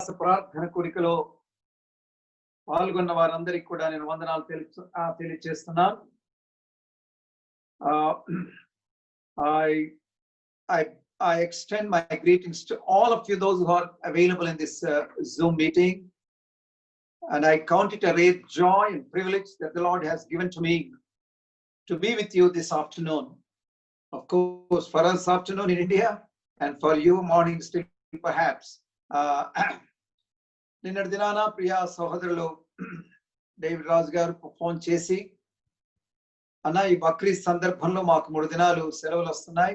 ప్రార్థన కోరికలో పాల్గొన్న వారందరికీ కూడా నేను వందనాలు తెలియజేస్తున్నాను. I extend my greetings to all of you, those who are available in this Zoom meeting, and I count it a great joy and privilege that the Lord has given to me to be with you this afternoon. Of course, for us afternoon in India, and for you morning still perhaps. నిన్నటి దినాన ప్రియ సహోదరులు David రాజు గారు phone చేసి, అన్న ఈ బక్రీద్ సందర్భంలో మాకు 3 దినాలు సెలవులు వస్తున్నాయి,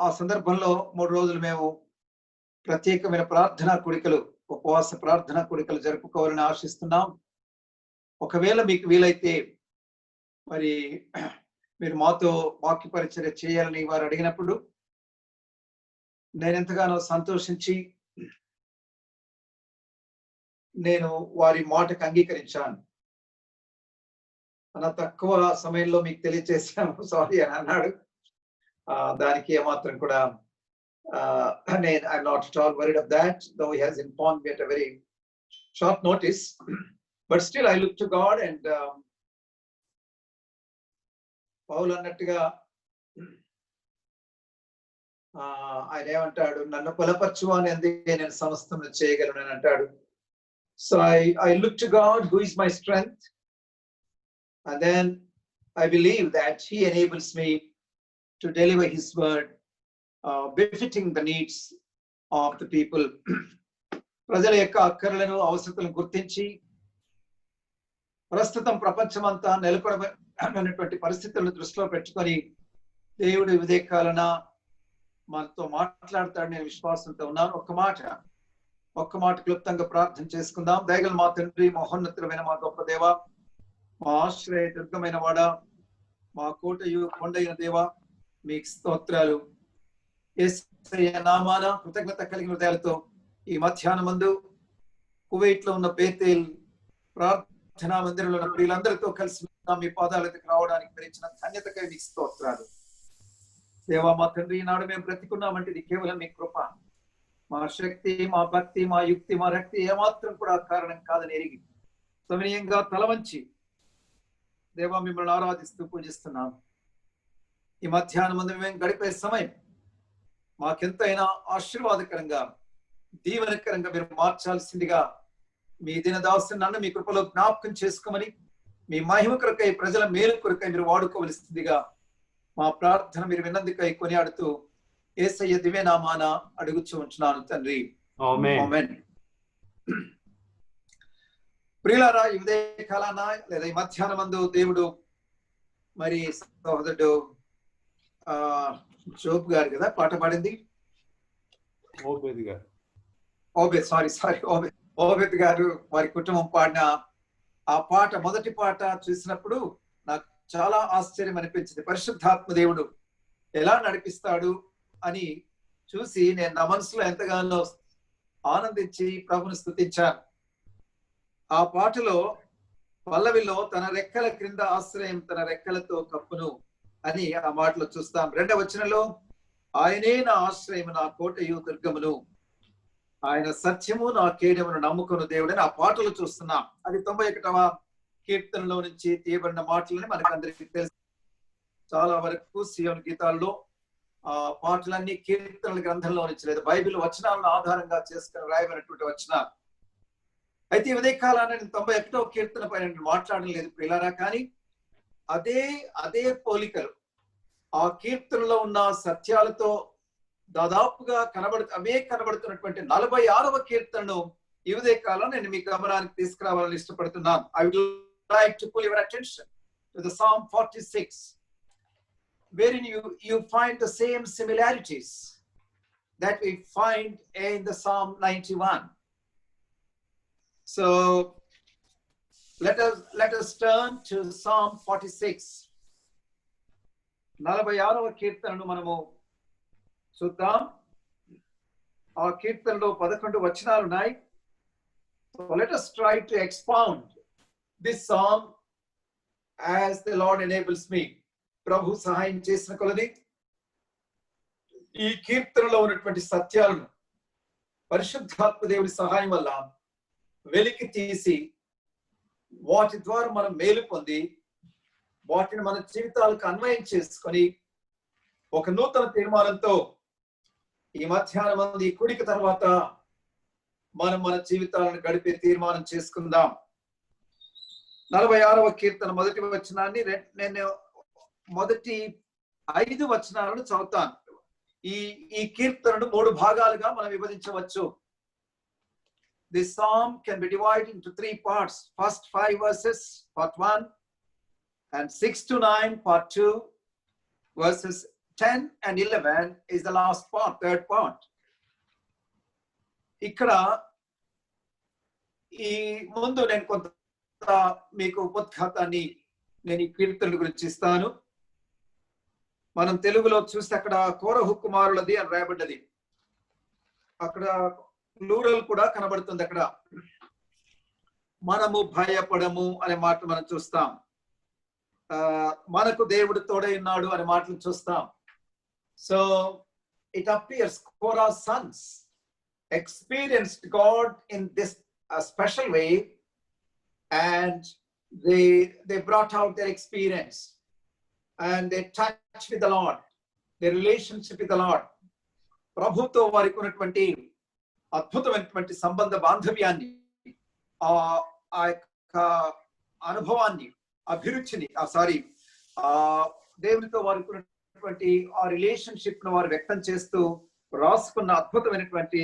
ఆ సందర్భంలో 3 రోజులు మేము ప్రత్యేకమైన ప్రార్థనా కోరికలు, ఉపవాస ప్రార్థనా కోరికలు జరుపుకోవాలని ఆశిస్తున్నాం. ఒకవేళ మీకు వీలైతే మరి మీరు మాతో వాక్య పరిచర్య చేయాలని వారు అడిగినప్పుడు నేను ఎంతగానో సంతోషించి నేను వారి మాటకు అంగీకరించాను. అన్న తక్కువ సమయంలో మీకు తెలియజేసాను సారీ అని అన్నాడు. దానికి ఏమాత్రం కూడా నేను I'm not at all worried of that, though he has informed me at a very short notice, but still I look to god. And Paul అన్నట్టుగా ఆయన ఏమంటాడు, నన్ను బలపరచువా అని అందుకే నేను సమస్తం చేయగలను అని అంటాడు. So I look to God, who is my strength, and then I believe that He enables me to deliver His word, befitting the needs of the people. ప్రజల యొక్క అక్కర్లను, అవసరతలను గుర్తించి ప్రస్తుతం ప్రపంచమంతా నెలకొనటువంటి పరిస్థితులను దృష్టిలో పెట్టుకొని దేవుడు ఉదయకాలన మనతో మాట్లాడతాడు నేను విశ్వాసంతో ఉన్నాను. ఒక్క మాట క్లుప్తంగా ప్రార్థన చేసుకుందాం. దయగల మా తండ్రి, మహోన్నతులమైన మా గొప్ప దేవ, మా ఆశ్రయ దుర్గమైన వాడ, మా కోటయు కొండైన దేవ, మీకు స్తోత్రాలు. యేసయ్య నామాన కృతజ్ఞత కలిగిన హృదయాలతో ఈ మధ్యాహ్నం మందు కువైట్ లో ఉన్న బేతేల్ ప్రార్థనా మందిరంలో ఉన్న ప్రియులందరితో కలిసి మీ పాదాల దగ్గర రావడానికి మీరు ఇచ్చిన ధన్యతకై మీకు స్తోత్రాలు. దేవా మా తండ్రి, ఈనాడు మేము బ్రతికున్నామంటే ఇది కేవలం మీ కృప. మా శక్తి, మా భక్తి, మా యుక్తి, మా రక్తి ఏమాత్రం కూడా కారణం కాదని ఎరిగి సమనీయంగా తలవంచి దేవా మిమ్మల్ని ఆరాధిస్తూ పూజిస్తున్నాం. ఈ మధ్యాహ్నం ముందు మేము గడిపే సమయం మాకెంతైనా ఆశీర్వాదకరంగా, దీవెనకరంగా మీరు మార్చాల్సిందిగా మీ దినదాసుని నన్ను మీ కృపలో జ్ఞాపకం చేసుకోమని, మీ మహిమ కొరకై, ప్రజల మేలు కొరకై మీరు వాడుకోవలసిందిగా మా ప్రార్థన మీరు విన్నందుకై కొనియాడుతూ యేసయ్య దివ్యనామాన అడుగుచూ ఉంటున్నాను తండ్రి, ఆమేన్. ప్రియులారా, ఈ ఉదయ కాలాన లేదా ఈ మధ్యాహ్నం మందు దేవుడు మరి సహోదరుడు జోబ్ గారు కదా పాట పాడింది, ఓబేద్ గారు వారి కుటుంబం పాడిన ఆ పాట, మొదటి పాట చూసినప్పుడు నాకు చాలా ఆశ్చర్యం అనిపించింది. పరిశుద్ధాత్మ దేవుడు ఎలా నడిపిస్తాడు అని చూసి నేను నా మనసులో ఎంతగానో ఆనందించి ప్రభుని స్తుతించాను. ఆ పాటలో పల్లవిలో తన రెక్కల క్రింద ఆశ్రయం, తన రెక్కలతో కప్పును అని ఆ మాటలో చూస్తాం. 2వ వచనంలో ఆయనే నా ఆశ్రయం, నా కోటయు దుర్గమును, ఆయన సత్యము నా కేడమును నమ్ముకున్న దేవుడని ఆ పాటలు చూస్తున్నాం. అది 91వ కీర్తనలో నుంచి తీయబడిన మాటలని మనకందరికీ తెలుసు. చాలా వరకు సియోను గీతాల్లో ఆ పాటలన్నీ కీర్తనల గ్రంథంలో నుంచి లేదా బైబిల్ వచనాలను ఆధారంగా చేసుకుని రాయబడినటువంటి వచనాలు. అయితే ఈ ఉదయకాలాన నేను 91వ కీర్తన పైన మాట్లాడలేదు ప్రియులారా, కానీ అదే పోలికలు ఆ కీర్తనలో ఉన్న సత్యాలతో దాదాపుగా కనబడుతున్నటువంటి 46వ కీర్తనను ఈ ఉదయకాలం నేను మీ గమనానికి తీసుకురావాలని ఇష్టపడుతున్నాను. I would like to pull your attention to the Psalm 46, wherein you find the same similarities that we find in the Psalm 91. So let us turn to Psalm 46. 46వ కీర్తనను మనము చూద్దాం. ఆ కీర్తనలో 11 వచనాలు ఉన్నాయి. So let us try to expound this psalm as the Lord enables me. ప్రభు సహాయం చేసిన కొలది ఈ కీర్తనలో ఉన్నటువంటి సత్యాలను పరిశుద్ధాత్మ దేవుని సహాయం వల్ల వెలికి తీసి వాటి ద్వారా మనం మేలు పొంది వాటిని మన జీవితాలకు అన్వయం చేసుకొని ఒక నూతన తీర్మానంతో ఈ మధ్యాహ్నం మంది కుడికి తర్వాత మనం మన జీవితాలను గడిపే తీర్మానం చేసుకుందాం. 46వ కీర్తన మొదటి వచనాన్ని నేను మొదటి 5 వచనాలను చదువుతాను. ఈ కీర్తనను 3 భాగాలుగా మనం విభజించవచ్చు. This psalm can be divided into 3 parts. First 5 verses, part 1, and 6 to 9, part 2, verses 10 and 11 is the last part, third part. ఇక్కడ ఈ ముందు నేను కొంత మీకు ఉపోద్ఘాతాన్ని నేను ఈ కీర్తనల గురించి ఇస్తాను. మనం తెలుగులో చూస్తే అక్కడ కోరహు కుమారులది అని రాయబడ్డది. అక్కడ ప్లూరల్ కూడా కనబడుతుంది. అక్కడ మనము భయపడము అనే మాట మనం చూస్తాం. మనకు దేవుడు తోడై ఉన్నాడు అనే మాటలు చూస్తాం. So it appears Korah's sons experienced God in this special way, and they brought out their experience and they touched with the Lord, their relationship with the Lord. ప్రభుతో వారికి ఉన్నటువంటి అద్భుతమైనటువంటి సంబంధ బాంధవ్యాన్ని, ఆ యొక్క అనుభవాన్ని, అభిరుచిని దేవునితో వారికి ఉన్నటువంటి ఆ రిలేషన్షిప్ ను వారు వ్యక్తం చేస్తూ రాసుకున్న అద్భుతమైనటువంటి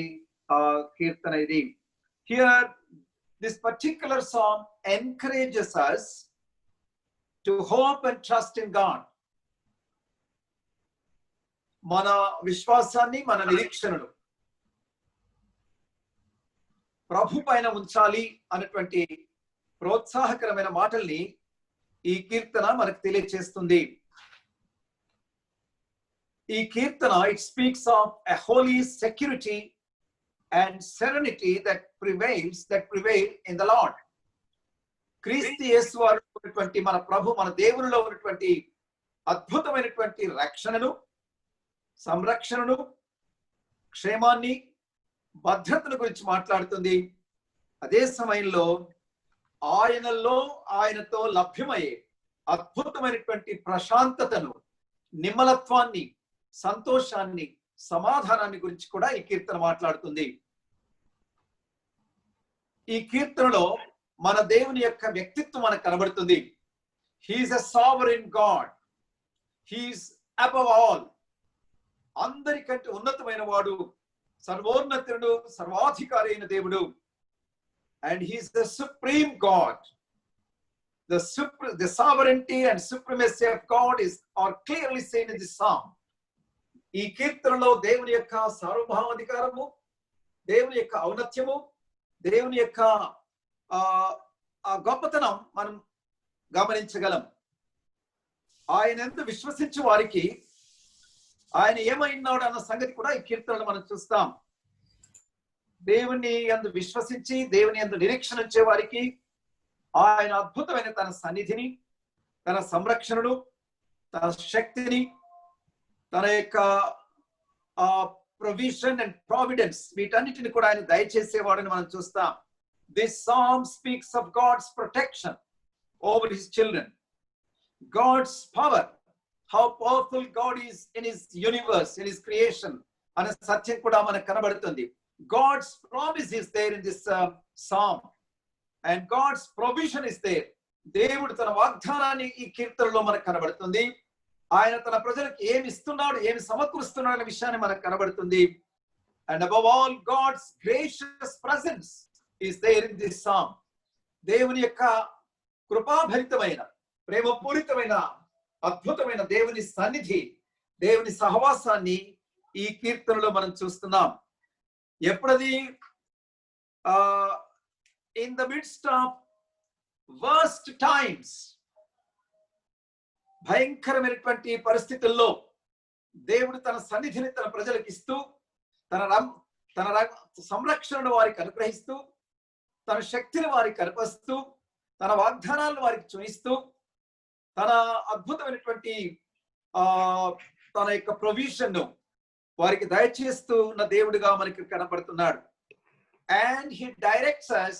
కీర్తన ఇది. Here this particular psalm encourages us to hope and trust in God. మన విశ్వాసాన్ని, మన నిరీక్షణను ప్రభు పైన ఉంచాలి అన్నటువంటి ప్రోత్సాహకరమైన మాటల్ని ఈ కీర్తన మనకు తెలియజేస్తుంది. ఈ కీర్తన it speaks of a holy security and serenity that prevail in the Lord. క్రీస్తు యేసు వారిలో ఉన్నటువంటి మన ప్రభు, మన దేవునిలో ఉన్నటువంటి అద్భుతమైనటువంటి రక్షణను, సంరక్షణను, క్షేమాన్ని, భద్రతను గురించి మాట్లాడుతుంది. అదే సమయంలో ఆయనతో లభ్యమయ్యే అద్భుతమైనటువంటి ప్రశాంతతను, నిమ్మలత్వాన్ని, సంతోషాన్ని, సమాధానాన్ని గురించి కూడా ఈ కీర్తన మాట్లాడుతుంది. ఈ కీర్తనలో మన దేవుని యొక్క వ్యక్తిత్వం మనకు కనబడుతుంది. He's a sovereign god, he's above all, అందరికంటే ఉన్నతమైన వాడు, సర్వోన్నతుడు, సర్వాధికారి అయిన దేవుడు. And he's the supreme god. The sovereignty and supremacy of God are clearly seen in this psalm. ఈ కీర్తనలో దేవుని యొక్క సార్వభౌమాధికారము, దేవుని యొక్క ఔన్నత్యము, దేవుని యొక్క ఆ గొప్పతనం మనం గమనించగలం. ఆయన ఎంత విశ్వసించే వారికి ఆయన ఏమైనాడు అన్న సంగతి కూడా ఈ కీర్తనలో మనం చూస్తాం. దేవుని యందు విశ్వసించి దేవుని యందు నిరీక్షణ ఉంచే వారికి ఆయన అద్భుతమైన తన సన్నిధిని, తన సంరక్షణను, తన శక్తిని, తన యొక్క ప్రొవిజన్ అండ్ ప్రావిడెన్స్, వీటన్నిటిని కూడా ఆయన దయచేసేవాడని మనం చూస్తాం. This psalm speaks of God's protection over his children, God's power, how powerful God is in his universe, in his creation అనే సత్యం కూడా మనకు కనబడుతుంది. God's promise is there in this psalm and God's provision is there. దేవుడు తన వాగ్దానాన్ని ఈ కీర్తనలో మనకు కనబడుతుంది. ఆయన తన ప్రజలకు ఏమి ఇస్తున్నాడు, ఏమి సమకూరుస్తున్నాడు అనే విషయాన్ని మనకు కనబడుతుంది. And above all God's gracious presence is there in this psalm. దేవుని యొక్క కృపాభరితమైన, ప్రేమపూరితమైన, అద్భుతమైన దేవుని సన్నిధి, దేవుని సహవాసాన్ని ఈ కీర్తనలో మనం చూస్తున్నాం. ఎప్పుడది in the midst of worst times, భయంకరమైనటువంటి పరిస్థితుల్లో దేవుడు తన సన్నిధిని తన ప్రజలకు ఇస్తూ, తన సంరక్షణను వారికి అనుగ్రహిస్తూ, తన శక్తిని వారికి కనపరుస్తూ, తన వాగ్దానాలను వారికి చూపిస్తూ, తన అద్భుతమైనటువంటి తన యొక్క ప్రొవిజన్ ను వారికి దయచేస్తూ ఉన్న దేవుడిగా మనకి కనపడుతున్నాడు. and he directs us,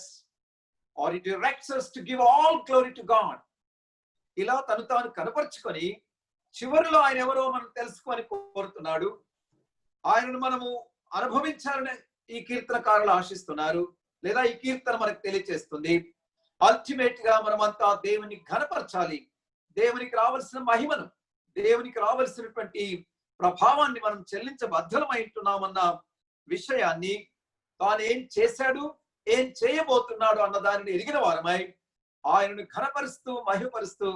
or he directs us to give all glory to God. ఇలా తను తాను కనపరుచుకొని చివరిలో ఆయన ఎవరో మనం తెలుసుకొని కోరుతున్నాడు. ఆయనను మనము అనుభవించాలని ఈ కీర్తనకారులు ఆశిస్తున్నారు, లేదా ఈ కీర్తన మనకు తెలియజేస్తుంది. అల్టిమేట్ గా మనమంతా దేవుని ఘనపరచాలి, దేవునికి రావాల్సిన మహిమను, దేవునికి రావాల్సినటువంటి ప్రభావాన్ని మనం చెల్లించబద్ధమై ఉంటున్నామన్న విషయాన్ని, తాను ఏం చేశాడు, ఏం చేయబోతున్నాడు అన్న దానిని ఎరిగిన వారమై ఆయనను ఘనపరుస్తూ మహిమపరుస్తూ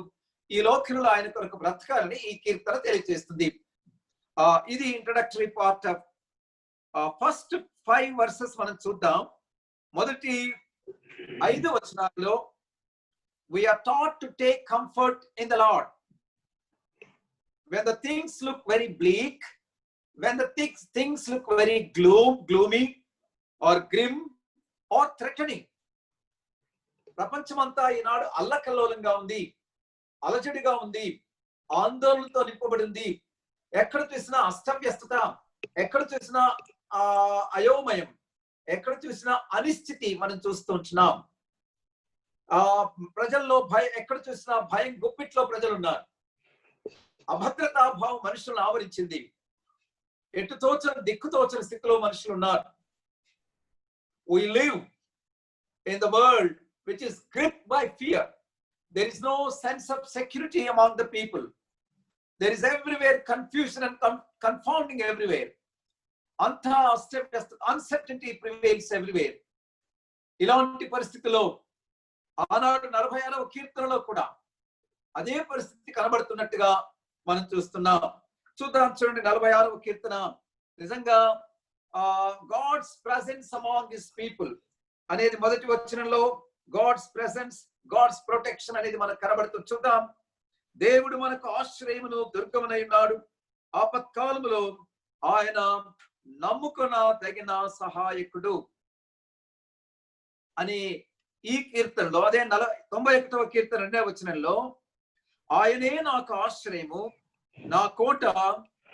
ఈ లోకంలో ఆయన కొరకు బ్రతకాలని ఈ కీర్తన తెలియజేస్తుంది. ఇది introductory part of first 5 versus మనం చూద్దాం. మొదటి 5 వచనాల్లో we are taught to take comfort in the Lord. When the things look very bleak, when the things look very gloomy or grim or threatening, ప్రపంచమంతా ఈనాడు అల్లకల్లోలంగా ఉంది, అలజడిగా ఉంది, ఆందోళనతో నింపబడింది. ఎక్కడ చూసినా అస్తవ్యస్తత, ఎక్కడ చూసినా అయోమయం, ఎక్కడ చూసినా అనిశ్చితి మనం చూస్తూ ఉంటున్నాం. ప్రజల్లో ఎక్కడ చూసినా భయం గుప్పిట్లో ప్రజలు ఉన్నారు. అభద్రతాభావం మనుషులను ఆవరించింది. ఎటు తోచని దిక్కు తోచని స్థితిలో మనుషులు ఉన్నారు. We live in the world which is gripped by fear. There is no sense of security among the people. There is everywhere confusion and confounding everywhere. Anta uncertainty prevails everywhere. ఇలాంటి పరిస్థితిలో ఆనాడు 46వ కీర్తనలో కూడా అదే పరిస్థితి కనబడుతున్నట్టుగా మనం చూస్తున్నాం. చూద్దాం, చూడండి 46వ కీర్తన. నిజంగా God's presence among his people అనేది మొదటి వచనంలో గాడ్స్ ప్రెసెన్స్, గాడ్స్ ప్రొటెక్షన్ అనేది మనకు కనబడుతుంది. చూద్దాం. దేవుడు మనకు ఆశ్రయమును దుర్గమునై ఉన్నాడు, ఆపత్కాలములో ఆయన నమ్ముకొన తగిన సహాయకుడు అని ఈ కీర్తనలో, అదే 91వ కీర్తన 2వ వచనంలో ఆయనే నాకు ఆశ్రయము, నా కోట,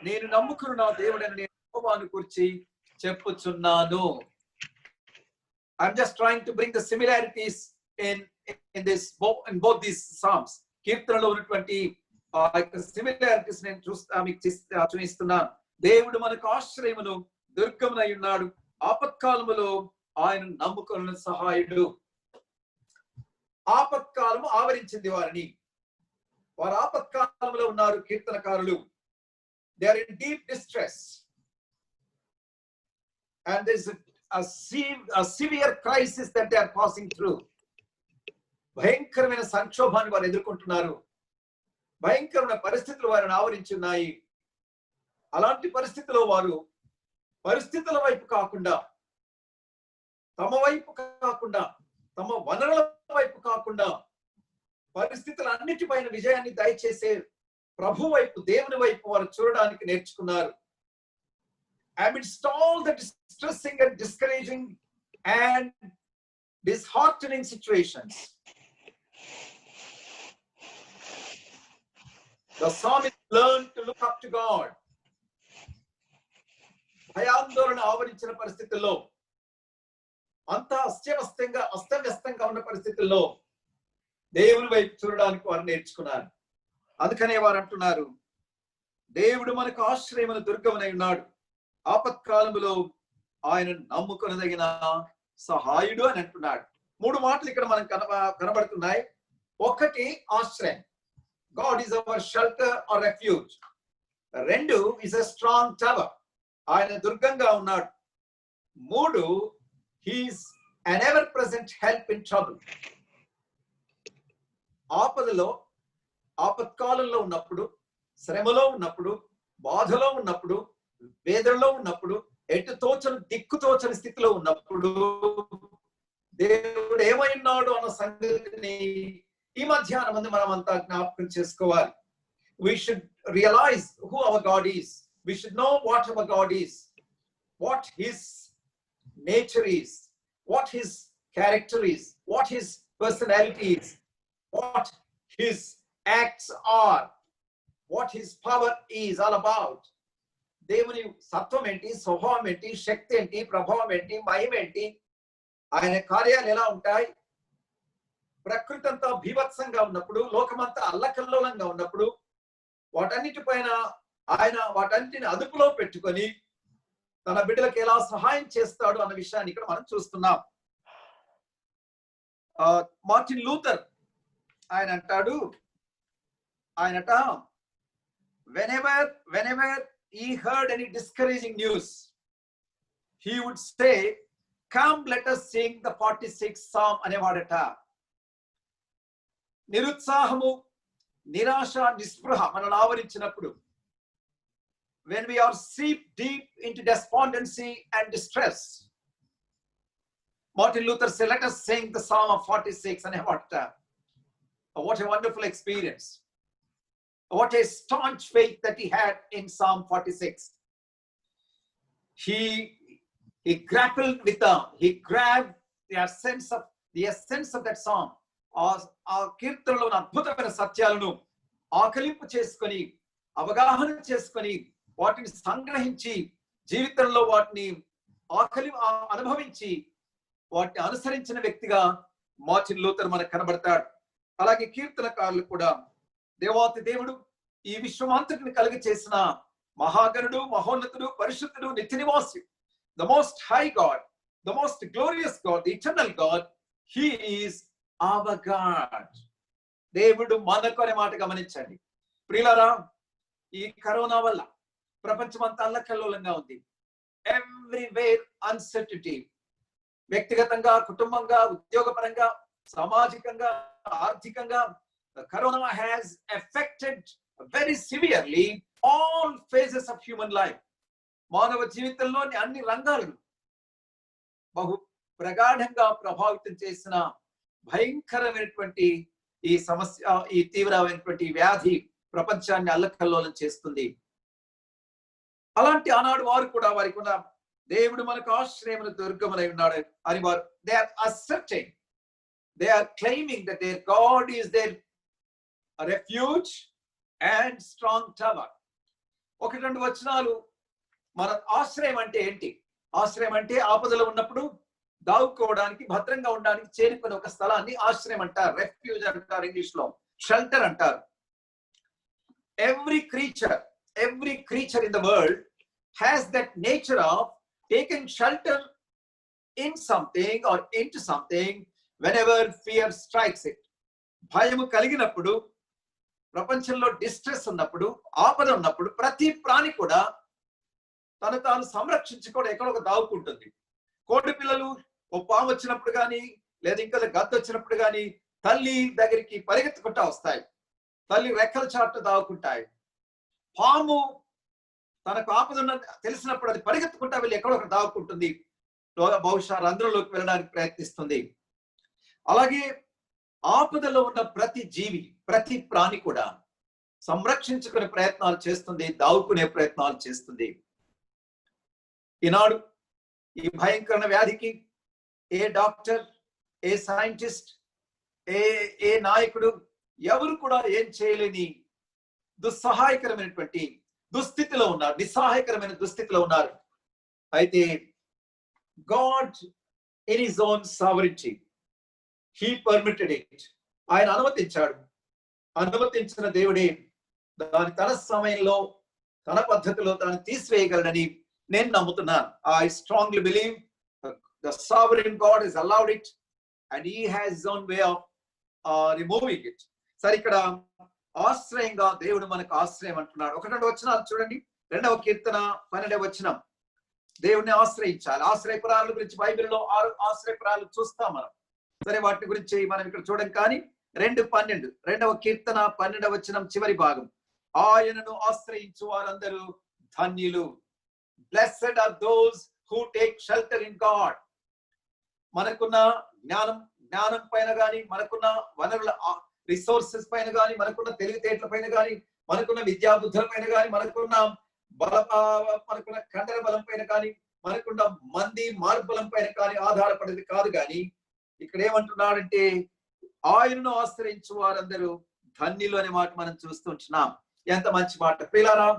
నేను నమ్ముకున్న నా దేవుడని నేను యెహోవాను గురించి చెప్పుచున్నాను. I'm just trying to bring the similarities in both these psalms. కీర్తనలో ఉన్నటువంటి సిమిలారిటీస్ నేను మీకు చూపిస్తున్నాను. దేవుడు మనకు ఆశ్రయమును దుర్గమునై ఉన్నాడు, ఆపత్కాలములో ఆయన నమ్ముకున్న సహాయుడు. ఆపత్కాలము ఆవరించింది వారిని. వారు ఆపత్కాలంలో ఉన్నారు కీర్తనకారులు. They are in deep distress and there is a severe crisis that they are passing through. భయంకరమైన సంక్షోభాన్ని వారు ఎదుర్కొంటున్నారు. భయంకరమైన పరిస్థితులు వారిని ఆవరించి ఉన్నాయి. అలాంటి పరిస్థితిలో వారు పరిస్థితుల వైపు కాకుండా, తమ వైపు కాకుండా, తమ వనరుల వైపు కాకుండా, పరిస్థితులన్నిటిపైన విజయాన్ని దయచేసే ప్రభు వైపు, దేవుని వైపు వారు చూడడానికి నేర్చుకున్నారు. Amidst all the distressing and discouraging and disheartening situations, the psalmist learned to look up to God. భయాందోళన ఆవరించిన పరిస్థితుల్లో, అంతా అస్తవ్యస్తంగా ఉన్న పరిస్థితుల్లో దేవుని వైపు చూడడానికి వారు నేర్చుకున్నారు. అందుకనే వారు అంటున్నారు, దేవుడు మనకు ఆశ్రయమును దుర్గమునై ఉన్నాడు, ఆపత్కాలములో ఆయన నమ్ముకొనదగిన సహాయుడు అని అంటున్నాడు. 3 మాటలు ఇక్కడ మనకు కనబడుతున్నాయి. ఒకటి, ఆశ్రయం, God is our shelter or refuge. 2, is a strong tower, ఆయన దుర్గంగా ఉన్నాడు. 3, he's an ever present help in trouble. ఆపదలో, ఆపత్కాలంలో ఉన్నప్పుడు, శ్రమలో ఉన్నప్పుడు, బాధలో ఉన్నప్పుడు, వేదనలో ఉన్నప్పుడు, ఎటు తోచని దిక్కు తోచని స్థితిలో ఉన్నప్పుడు దేవుడు ఏమైనాడు అన్న సంగతిని ఈ మధ్యాహ్నం ముందు మనం అంతా జ్ఞాపకం చేసుకోవాలి. We should realize who our God is. We should know what our God is, what his nature is, what his character is, what his personality is, what his acts are, what his power is all about. దేవుని సత్వం ఏంటి, స్వభావం ఏంటి, శక్తి ఏంటి, ప్రభావం ఏంటి, మహిమ ఏంటి, ఆయన కార్యాలు ఎలా ఉంటాయి? ప్రకృతి అంతా భీభత్సంగా ఉన్నప్పుడు, లోకమంతా అల్లకల్లోలంగా ఉన్నప్పుడు వాటన్నిటిపైన ఆయన వాటన్నిటిని అదుపులో పెట్టుకొని తన బిడ్డలకు ఎలా సహాయం చేస్తాడు అన్న విషయాన్ని ఇక్కడ మనం చూస్తున్నాం. మార్టిన్ లూథర్ ఆయనట whenever he heard any discouraging news, he would say, come let us sing the 46th psalm అనేవాడట. నిరుత్సాహము, నిరాశ, నిస్పృహ మనల్ని ఆవరించినప్పుడు, when we are seep deep into despondency and distress, Martin Luther said, let us sing the Psalm of 46 అనేవాడట. What a wonderful experience. What a staunch faith that he had in Psalm 46. He grappled with he grabbed the essence of that psalm. ఆ కీర్తనలోని అద్భుతమైన సత్యాలను ఆకలింపు చేసుకొని, అవగాహన చేసుకొని, వాటిని సంగ్రహించి, జీవితంలో వాటిని అనుభవించి, వాటిని అనుసరించిన వ్యక్తిగా మార్టిన్ లూథర్ మనకు కనబడతాడు. అలాగే కీర్తనకారులు కూడా దేవాతి దేవుడు ఈ విశ్వమంతటిని కలిగి చేసిన మహాగణుడు, మహోన్నతుడు, పరిశుద్ధుడు, నిత్య నివాసి, the most high God, the most glorious God, the eternal God, he is our God. దేవుడు మనకు అనే మాట గమనించండి ప్రియులారా. ఈ కరోనా వల్ల ప్రపంచమంతా అల్లకల్లోలంగా ఉంది. ఎవ్రీవేర్ అన్సర్టనిటీ, వ్యక్తిగతంగా, కుటుంబంగా, ఉద్యోగపరంగా, సామాజికంగా, ఆర్థికంగా corona has affected very severely all phases of human life. మానవ జీవితంలోని అన్ని రంగాలను బహు ప్రగాఢంగా ప్రభావితం చేసిన భయంకరమైనటువంటి ఈ సమస్య, ఈ తీవ్రమైనటువంటి వ్యాధి ప్రపంచాన్ని అల్లకల్లోలం చేస్తుంది. అలాంటి ఆనాడు వారు కూడా వారికి ఉన్న దేవుడు మనకు ఆశ్రయమును దుర్గమునై ఉన్నాడు అని వారు they are asserting, they are claiming that their God is their refuge and strong tower. ఒకటి రెండు వచనాలు మన ఆశ్రయం అంటే ఏంటి? ఆశ్రయం అంటే ఆపదలో ఉన్నప్పుడు దావుకోవడానికి, భద్రంగా ఉండడానికి చేరుకునే ఒక స్థలాన్ని ఆశ్రయం అంటారు. రెఫ్యూజ్ అంటారు, ఇంగ్లీష్ లో షెల్టర్ అంటారు. Every creature in the world has that nature of taking shelter in something or into something whenever fear strikes it. భయము కలిగినప్పుడు, ప్రపంచంలో డిస్ట్రెస్ ఉన్నప్పుడు, ఆపద ఉన్నప్పుడు ప్రతి ప్రాణి కూడా తను తాను సంరక్షించుకోవడం ఎక్కడో ఒక దావుకుంటుంది. కోడి పిల్లలు ఓ పాము వచ్చినప్పుడు కానీ, లేదా ఇంకా గద్ద వచ్చినప్పుడు కానీ తల్లి దగ్గరికి పరిగెత్తుకుంటా వస్తాయి. తల్లి రెక్కల చాటు దావుకుంటాయి. పాము తనకు ఆపద తెలిసినప్పుడు అది పరిగెత్తుకుంటా వెళ్ళి ఎక్కడో ఒక దావుకుంటుంది, బహుశా రంధ్రంలోకి వెళ్ళడానికి ప్రయత్నిస్తుంది. అలాగే ఆపదలో ఉన్న ప్రతి జీవి, ప్రతి ప్రాణి కూడా సంరక్షించుకునే ప్రయత్నాలు చేస్తుంది, దావుకునే ప్రయత్నాలు చేస్తుంది. ఈనాడు ఈ భయంకర వ్యాధికి ఏ డాక్టర్, ఏ సైంటిస్ట్, ఏ నాయకుడు ఎవరు కూడా ఏం చేయలేని దుస్సహాయకరమైనటువంటి దుస్థితిలో ఉన్నారు, నిస్సహాయకరమైన దుస్థితిలో ఉన్నారు. అయితే God in his own sovereignty he permitted it. ఆయన అనుమతించాడు. అనుమతించిన దేవుడే దాని తన సమయంలో, తన పద్ధతిలో దాన్ని తీసివేయగలడని నేను నమ్ముతున్నాను. I strongly believe the sovereign God has allowed it and he has his own way of removing it. సరే, ఇక్కడ ఆశ్రయంగా దేవుడు మనకు ఆశ్రయం అంటున్నాడు. ఒక రెండు వచనాలు చూడండి. 2వ కీర్తన 12వ వచనం. దేవుడిని ఆశ్రయించాలి. ఆశ్రయపురాల గురించి బైబిల్లో 6 ఆశ్రయపురాలు చూస్తాం మనం. సరే, వాటి గురించి మనం ఇక్కడ చూడం. కానీ 2:12, 2వ కీర్తన 12వ వచనం చివరి భాగం, ఆయనను ఆశ్రయించు వారందరూ ధన్యులు. Blessed are those who take shelter in God. మనకున్న జ్ఞానం పైన కానీ, మనకున్న వనరుల రిసోర్సెస్ పైన కానీ, మనకున్న తెలివితేటల పైన కానీ, మనకున్న విద్యాబుద్ధుల పైన కానీ, మనకున్న కండర బలం పైన కానీ, మనకున్న మంది మార్బలం పైన కానీ ఆధారపడేది కాదు. కానీ ఇక్కడ ఏమంటున్నాడంటే ఆయనను ఆశ్రయించు వారందరూ ధన్యులు అనే మాట మనం చూస్తుంటున్నాం. ఎంత మంచి మాట ప్రియులారా.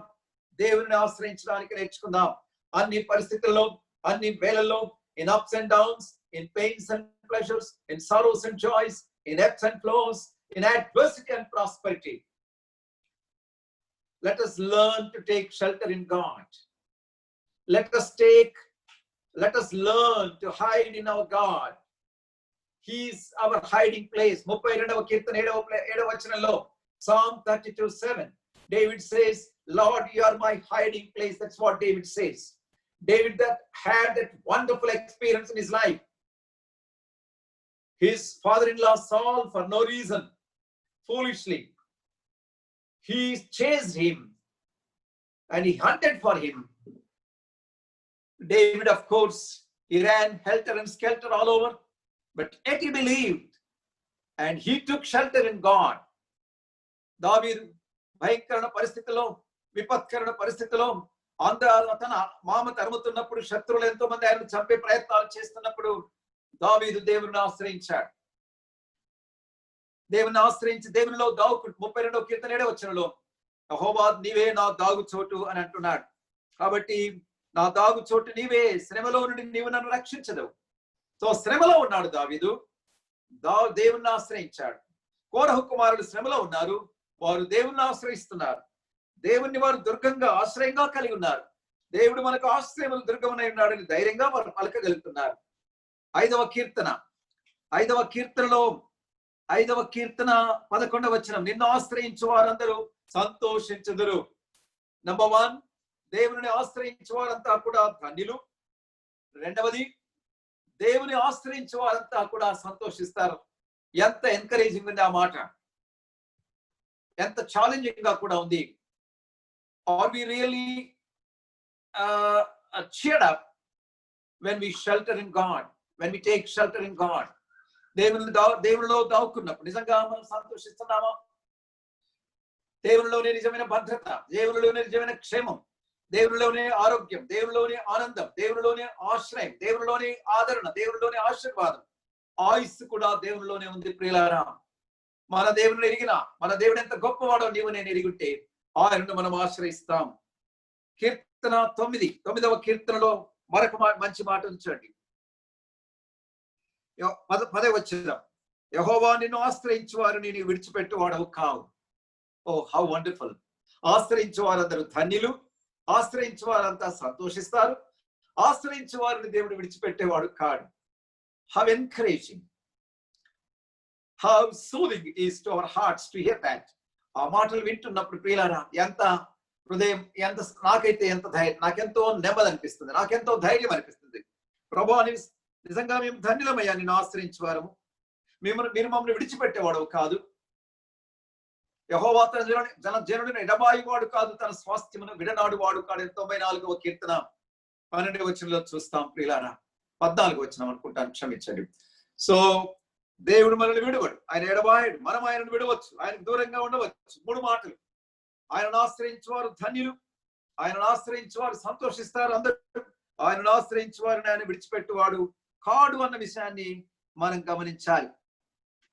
దేవుని ఆశ్రయించడానికి నేర్చుకుందాం. అన్ని పరిస్థితుల్లో, అన్ని వేళల్లో, in ups and downs, in pains and pleasures, in sorrows and joys, in ebbs and flows, in adversity and prosperity. Let us learn to take shelter in God. Let us learn to hide in our God. He is our hiding place. 32వ కీర్తన 7వ వచనంలో Psalm 32:7 David says, Lord, you are my hiding place. That's what David says. David that had that wonderful experience in his life. His father-in-law Saul, for no reason, foolishly, he chased him and he hunted for him. David, of course, he ran helter and skelter all over, but yet he believed and he took shelter in God. దావీదు భయంకరమైన పరిస్థితిలో, విపత్కరమైన పరిస్థితిలో, తన మామ తరుముతున్నప్పుడు, శత్రువులు ఎంతో మంది ఆయన చంపే ప్రయత్నాలు చేస్తున్నప్పుడు దావీదు దేవుని ఆశ్రయించాడు. దేవుని ఆశ్రయించి దేవునిలో దాగుకుంటూ 32వ కీర్తన 7వ వచనంలో యెహోవా నీవే నా దాగు చోటు అని అంటున్నాడు. కాబట్టి నా దాగు చోటు నీవే, శ్రమలో నుండి నీవు నన్ను రక్షించదవు. సో శ్రమలో ఉన్నాడు దావీదు, దేవుణ్ణి ఆశ్రయించాడు. కోరహు కుమారుడు శ్రమలో ఉన్నారు, వారు దేవుణ్ణి ఆశ్రయిస్తున్నారు. దేవుణ్ణి వారు దుర్గంగా ఆశ్రయంగా కలిగి ఉన్నారు. దేవుడు మనకు ఆశ్రయములు దుర్గమునై ఉన్నాడని ధైర్యంగా వారు పలకగలుగుతున్నారు. 5వ కీర్తన 11వ వచనం నిన్ను ఆశ్రయించు వారందరూ సంతోషించుదురు. నంబర్ 1, దేవుని ఆశ్రయించు వారంతా కూడా ధన్యులు. రెండవది, దేవుని ఆశ్రయించు వారంతా కూడా సంతోషిస్తారు. ఎంత ఎంకరేజింగ్ ఉంది ఆ మాట, ఎంత ఛాలెంజింగ్ గా కూడా ఉంది. Are we really cheered up when we shelter in God, when we take shelter in God? దేవునిలో దాక్కున్నప్పుడు నిజంగా మనం సంతోషిస్తున్నామా? దేవునిలోనే నిజమైన భద్రత, దేవునిలోనే నిజమైన క్షేమం, దేవునిలోనే ఆరోగ్యం, దేవునిలోనే ఆనందం, దేవునిలోనే ఆశ్రయం, దేవునిలోనే ఆదరణ, దేవునిలోనే ఆశీర్వాదం, ఆయుస్సు కూడా దేవునిలోనే ఉంది. ప్రియులారా, మన దేవుని ఎరిగిన, మన దేవుడు ఎంత గొప్పవాడో నీవు నేను ఎరిగితే ఆయనను మనం ఆశ్రయిస్తాం. కీర్తన 9వ కీర్తనలో మరొక మంచి మాట ఉంచండి. 10వ వచనం యెహోవా నిన్ను ఆశ్రయించు వారిని నీవు విడిచిపెట్టువాడవు కావు. Oh how wonderful! ఆశ్రయించు వారందరూ ధన్యులు, ఆశ్రయించు వారంతా సంతోషిస్తారు, ఆశ్రయించు వారిని దేవుడు విడిచిపెట్టేవాడు కాడు. How encouraging, how soothing is to our hearts to hear that. ఆ మాటలు వింటున్నప్పుడు ప్రియులారా, ఎంత హృదయం, నాకైతే ఎంత ధైర్యం, నాకెంతో నెమ్మది అనిపిస్తుంది, నాకెంతో ధైర్యం అనిపిస్తుంది. ప్రభువా, నిజంగా మేము ధన్యులమయ్యా నిన్ను ఆశ్రయించు వారము, మీరు మమ్మల్ని విడిచిపెట్టేవాడు కాదు. యెహోవా తన జనుడిని ఎడబాయివాడు కాదు, తన స్వాస్థ్యమును విడనాడు వాడు కాడు. 94వ కీర్తన 12వ వచనంలో చూస్తాం ప్రియులారా. 14వ వచనం అనుకుంటాను, క్షమించండి. సో దేవుడు మనల్ని విడవడు, ఆయన ఎడబాయడు, మనం ఆయనను విడవచ్చు, ఆయనకు దూరంగా ఉండవచ్చు. 3 మాటలు. ఆయనను ఆశ్రయించు వారు ధన్యులు, ఆయనను ఆశ్రయించు వారు సంతోషిస్తారు అందరూ, ఆయనను ఆశ్రయించు వారిని ఆయన విడిచిపెట్టువాడు కాడు అన్న విషయాన్ని మనం గమనించాలి.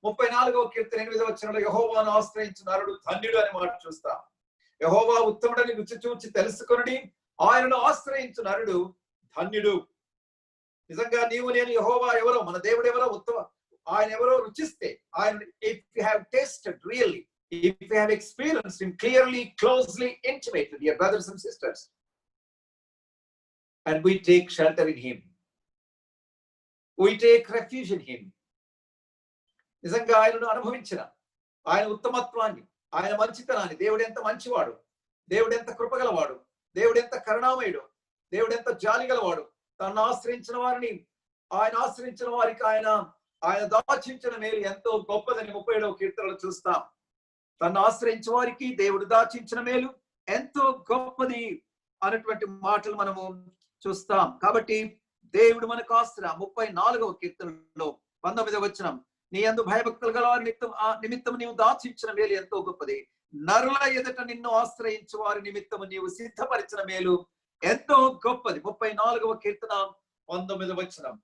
34వ కీర్తన 8వ వచనంలో యెహోవాను ఆశ్రయించు నరుడు ధన్యుడు అనే మాట చూస్తాం. యెహోవా ఉత్తముడని రుచి చూచి తెలుసుకొనుడి, ఆయనను ఆశ్రయించు నరుడు ధన్యుడు. నిజంగా నీవు నేను యెహోవా ఎవరో, మన దేవుడు ఎవరో, ఆయన ఎవరో రుచిస్తే, ఆయన if you have tasted really, if you have experienced him clearly, closely, intimately, dear brothers and sisters, and we take shelter in him, we take refuge in him. నిజంగా ఆయనను అనుభవించిన, ఆయన ఉత్తమత్వాన్ని, ఆయన మంచితనాన్ని, దేవుడు ఎంత మంచివాడు, దేవుడు ఎంత కృపగలవాడు, దేవుడు ఎంత కరుణామయుడు, దేవుడు ఎంత జాలిగలవాడు, తను ఆశ్రయించిన వారిని, ఆయన ఆశ్రయించిన వారికి ఆయన దాచించిన మేలు ఎంతో గొప్పదని 37వ కీర్తనలో చూస్తాం. తను ఆశ్రయించిన వారికి దేవుడు దాచించిన మేలు ఎంతో గొప్పది అనేటువంటి మాటలు మనము చూస్తాం. కాబట్టి దేవుడు మనకు ఆశ్రయ. 34వ కీర్తనలో 19వ వచనం, నీ యందు భయభక్తులు గల వారి నిమిత్తం నీవు దాచించిన మేలు ఎంతో గొప్పది, నరుల ఎదుట నిన్ను ఆశ్రయించు వారి నిమిత్తము నీవు సిద్ధపరిచిన మేలు ఎంతో గొప్పది. 34వ కీర్తన 19వ వచనం,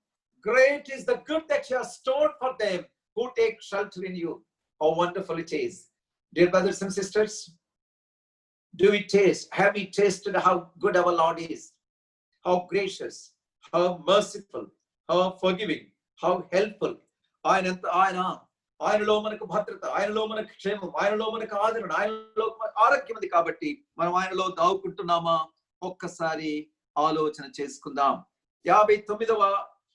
great is the good that you have stored for them who take shelter in you. How wonderful it is. Dear brothers and sisters, have we tasted how good our Lord is, how gracious, how merciful, how forgiving, how helpful. ఆయనలో మనకు భద్రత, ఆయనలో మనకు క్షేమం, ఆయనలో మనకు ఆదరణ, ఆయనలో ఆరోగ్యం ఉంది. కాబట్టి మనం ఆయనలో దావుకుంటున్నామా ఒక్కసారి ఆలోచన చేసుకుందాం. 59వ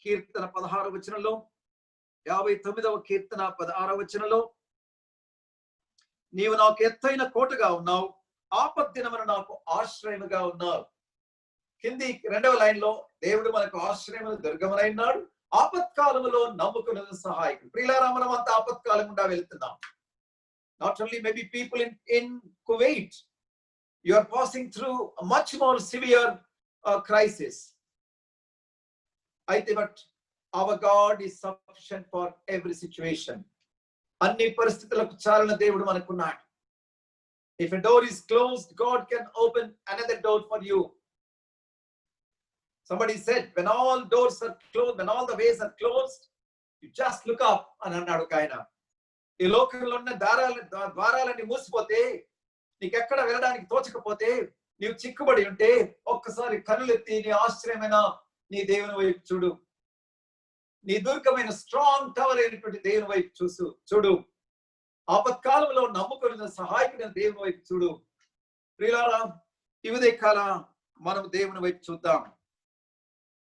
కీర్తన 16వ వచనంలో, 59వ కీర్తన 16వ వచనంలో, నీవు నాకు ఎత్తైన కోటగా ఉన్నావు, ఆపద్దినమున నాకు ఆశ్రయముగా ఉన్నావు. కింది 2వ లైన్ లో, దేవుడు మనకు ఆశ్రయమును దుర్గమునైనాడు, ఆపత్కాలములో నమ్ముకున్న సహాయకుడు. ప్రియులారా, మనం అంత ఆపత్కాలం గుండా వెళ్తున్నాం. Not only maybe people in Kuwait, you are passing through much more severe crisis. అయితే but our god is sufficient for every situation. అన్ని పరిస్థితులకు చాలిన దేవుడు మనకున్నాడు. If a door is closed, God can open another door for you. Somebody said, when all doors are closed, when all the ways are closed, you just look up అని అన్నాడు ఆయన. ఈ లోకంలో ఉన్న ద్వారాలన్నీ మూసిపోతే, నీకెక్కడ వెళ్ళడానికి తోచకపోతే, నీవు చిక్కుబడి ఉంటే, ఒక్కసారి కనులెత్తి నీ ఆశ్చర్యమైన నీ దేవుని వైపు చూడు. నీ దుర్గమైన స్ట్రాంగ్ టవర్ అయినటువంటి దేవుని వైపు చూడు. ఆపత్కాలంలో నమ్ముకున్న సహాయకుడైన దేవుని వైపు చూడు. ప్రియులారా, ఈ ఉదయకాల మనం దేవుని వైపు చూద్దాం.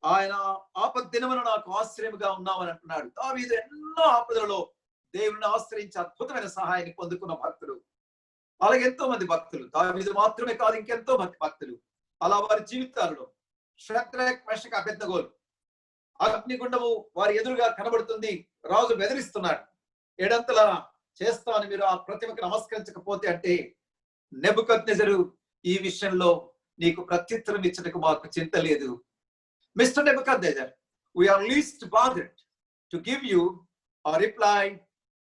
ఆయన ఆపద్దినమున నాకు ఆశ్రయముగా ఉన్నామని అంటున్నాడు. దావీదు ఎన్నో ఆపదలలో దేవుని ఆశ్రయించి అద్భుతమైన సహాయాన్ని పొందుకున్న భక్తులు. అలాగే ఎంతో మంది భక్తులు, దావీదు మాత్రమే కాదు, ఇంకెంతో మంది భక్తులు అలా వారి జీవితాలలో, షద్రక్ మెషక్ అబేద్నెగోలు, అగ్నిగుండము వారి ఎదురుగా కనబడుతుంది, రాజు బెదిరిస్తున్నాడు, ఏడంతలా చేస్తామని మీరు ఆ ప్రతిమకు నమస్కరించకపోతే అంటే, నెబుకద్నెజరు, ఈ విషయంలో నీకు ప్రత్యుత్తరం ఇచ్చటకు మాకు చింత లేదు. Mister Nebuchadnezzar, we are least bothered to give you a reply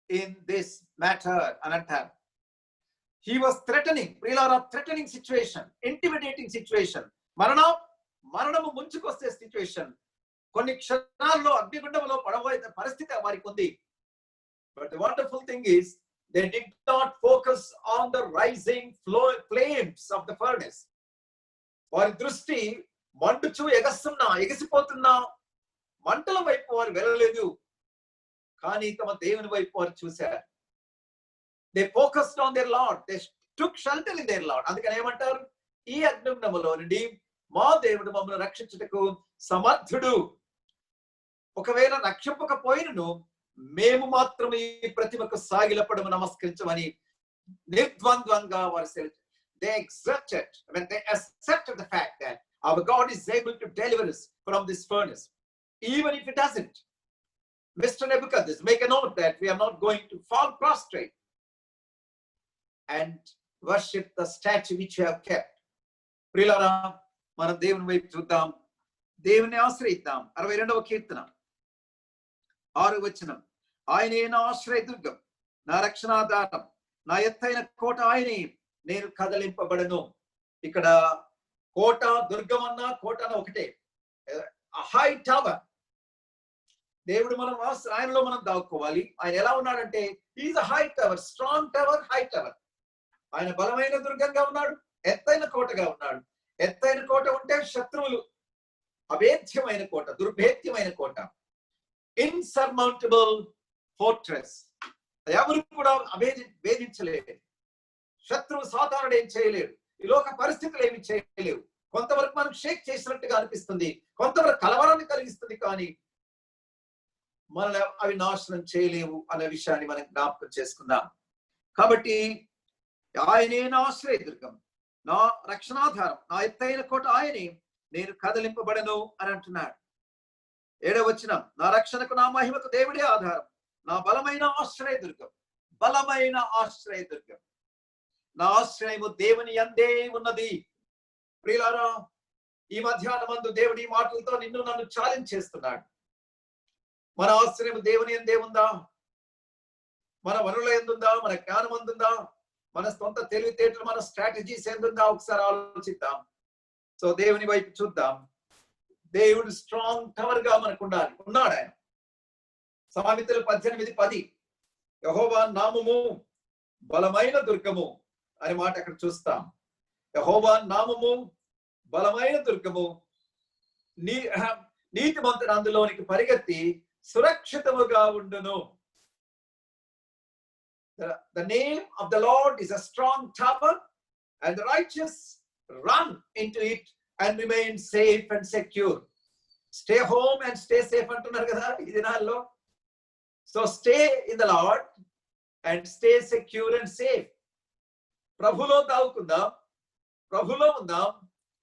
in this matter అని అంటారు. He was threatening, threatening situation, intimidating situation, మరణము ముంచుకొస్తే సిచ్యువేషన్. కొన్ని క్షణాల్లో అగ్నిగుండంలో పడబోయే పరిస్థితి వారికి ఉంది. But the wonderful thing is, they did not focus on the rising flames of the furnace. వారి దృష్టి మండుచు ఎగసిపోతున్న మంటల వైపు వారు వెళ్ళలేదు, కానీ తమ దేవుని వైపు వారు చూశారు. They focused on their Lord. They took shelter in their Lord. అందుకని ఏమంటారు, ఈ అగ్నిగుండములో నుండి మా దేవుడు మమ్మల్ని రక్షించుటకు సమర్థుడు. ఒకవేళ రక్షింపకపోయినను మేము మాత్రం ఈ ప్రతిమకు సాగిలపడము నమస్కరించమని నిర్ద్వంద్వంగా వారు they accepted, when they accepted the fact that our God is able to deliver us from this furnace, even if it doesn't. Mr. Nebuchadnezzar, make a note that we are not going to fall prostrate and worship the statue which you have kept. ప్రియులారా, మనం దేవుని వైపు చూద్దాం, దేవుని ఆశ్రయిద్దాం. 62వ కీర్తన 6వ వచనం, ఆయనే నా ఆశ్రయదుర్గం, నా రక్షణాధారం, నా ఎత్తైన కోట ఆయనే, నేను కదలింపబడను. ఇక్కడ కోట, దుర్గం అన్నా కోట అన్న ఒకటే. High tower. దేవుడు ఆయనలో మనం దాక్కోవాలి. ఆయన ఎలా ఉన్నాడంటే, is a high tower, strong tower, high tower. ఆయన బలమైన దుర్గంగా ఉన్నాడు, ఎత్తైన కోటగా ఉన్నాడు. ఎత్తైన కోట ఉంటే శత్రువులు, అభేద్యమైన కోట, దుర్భేద్యమైన కోట, ఇన్సర్మౌంటబుల్ ఫోర్ట్రెస్. ఎవరు కూడా భేదించలేరు. శత్రువు సాతానుడు ఏం చేయలేడు. ఈ లోక పరిస్థితులు ఏమి చేయలేవు. కొంతవరకు మనం షేక్ చేసినట్టుగా అనిపిస్తుంది, కొంతవరకు కలవరాన్ని కలిగిస్తుంది, కానీ మనల్ని అవి నాశనం చేయలేవు అనే విషయాన్ని మనం జ్ఞాపకం చేసుకుందాం. కాబట్టి ఆయనే నా ఆశ్రయదుర్గం, నా రక్షణాధారం, నా ఎత్తైన కోట ఆయనే, నేను కదలింపబడను అని అంటున్నాడు. 7వ వచనం, నా రక్షణకు నా మహిమకు దేవుడే ఆధారం, నా బలమైన ఆశ్రయదుర్గం, బలమైన ఆశ్రయదుర్గం. నా ఆశ్రయము దేవుని యందే ఉన్నది. ప్రియులారా, ఈ మధ్యాహ్నమందు దేవుడి మాటలతో నిన్ను నన్ను ఛాలెంజ్ చేస్తున్నాడు. మన ఆశ్రయము దేవుని యందే ఉందా? మన వనుల ఎందుందా? మన జ్ఞానం అందుందా? మన సొంత తెలివితేటలు, మన స్ట్రాటజీస్ ఎందుందా? ఒకసారి ఆలోచిద్దాం. సో దేవుని వైపు చూద్దాం. దేవుడు స్ట్రాంగ్ టవర్ గా మనకు ఉండాలి. ఉన్నాడు ఆయన. సామెతలు 18:10, యెహోవా నామము బలమైన దుర్గము అనే మాట అక్కడ చూస్తాం. యెహోవా నామము బలమైన దుర్గము, నీతిమంతుడు అందులోనికి పరిగెత్తి సురక్షితముగా ఉండును. The name of the Lord is a strong tower, and the righteous run into it and remain safe and secure. Stay home and stay safe అంటున్నారు కదా ఈ దినాల్లో. So stay in the Lord and stay secure and safe. ప్రభులో దావుకుందాం, ప్రభులో ఉందాం,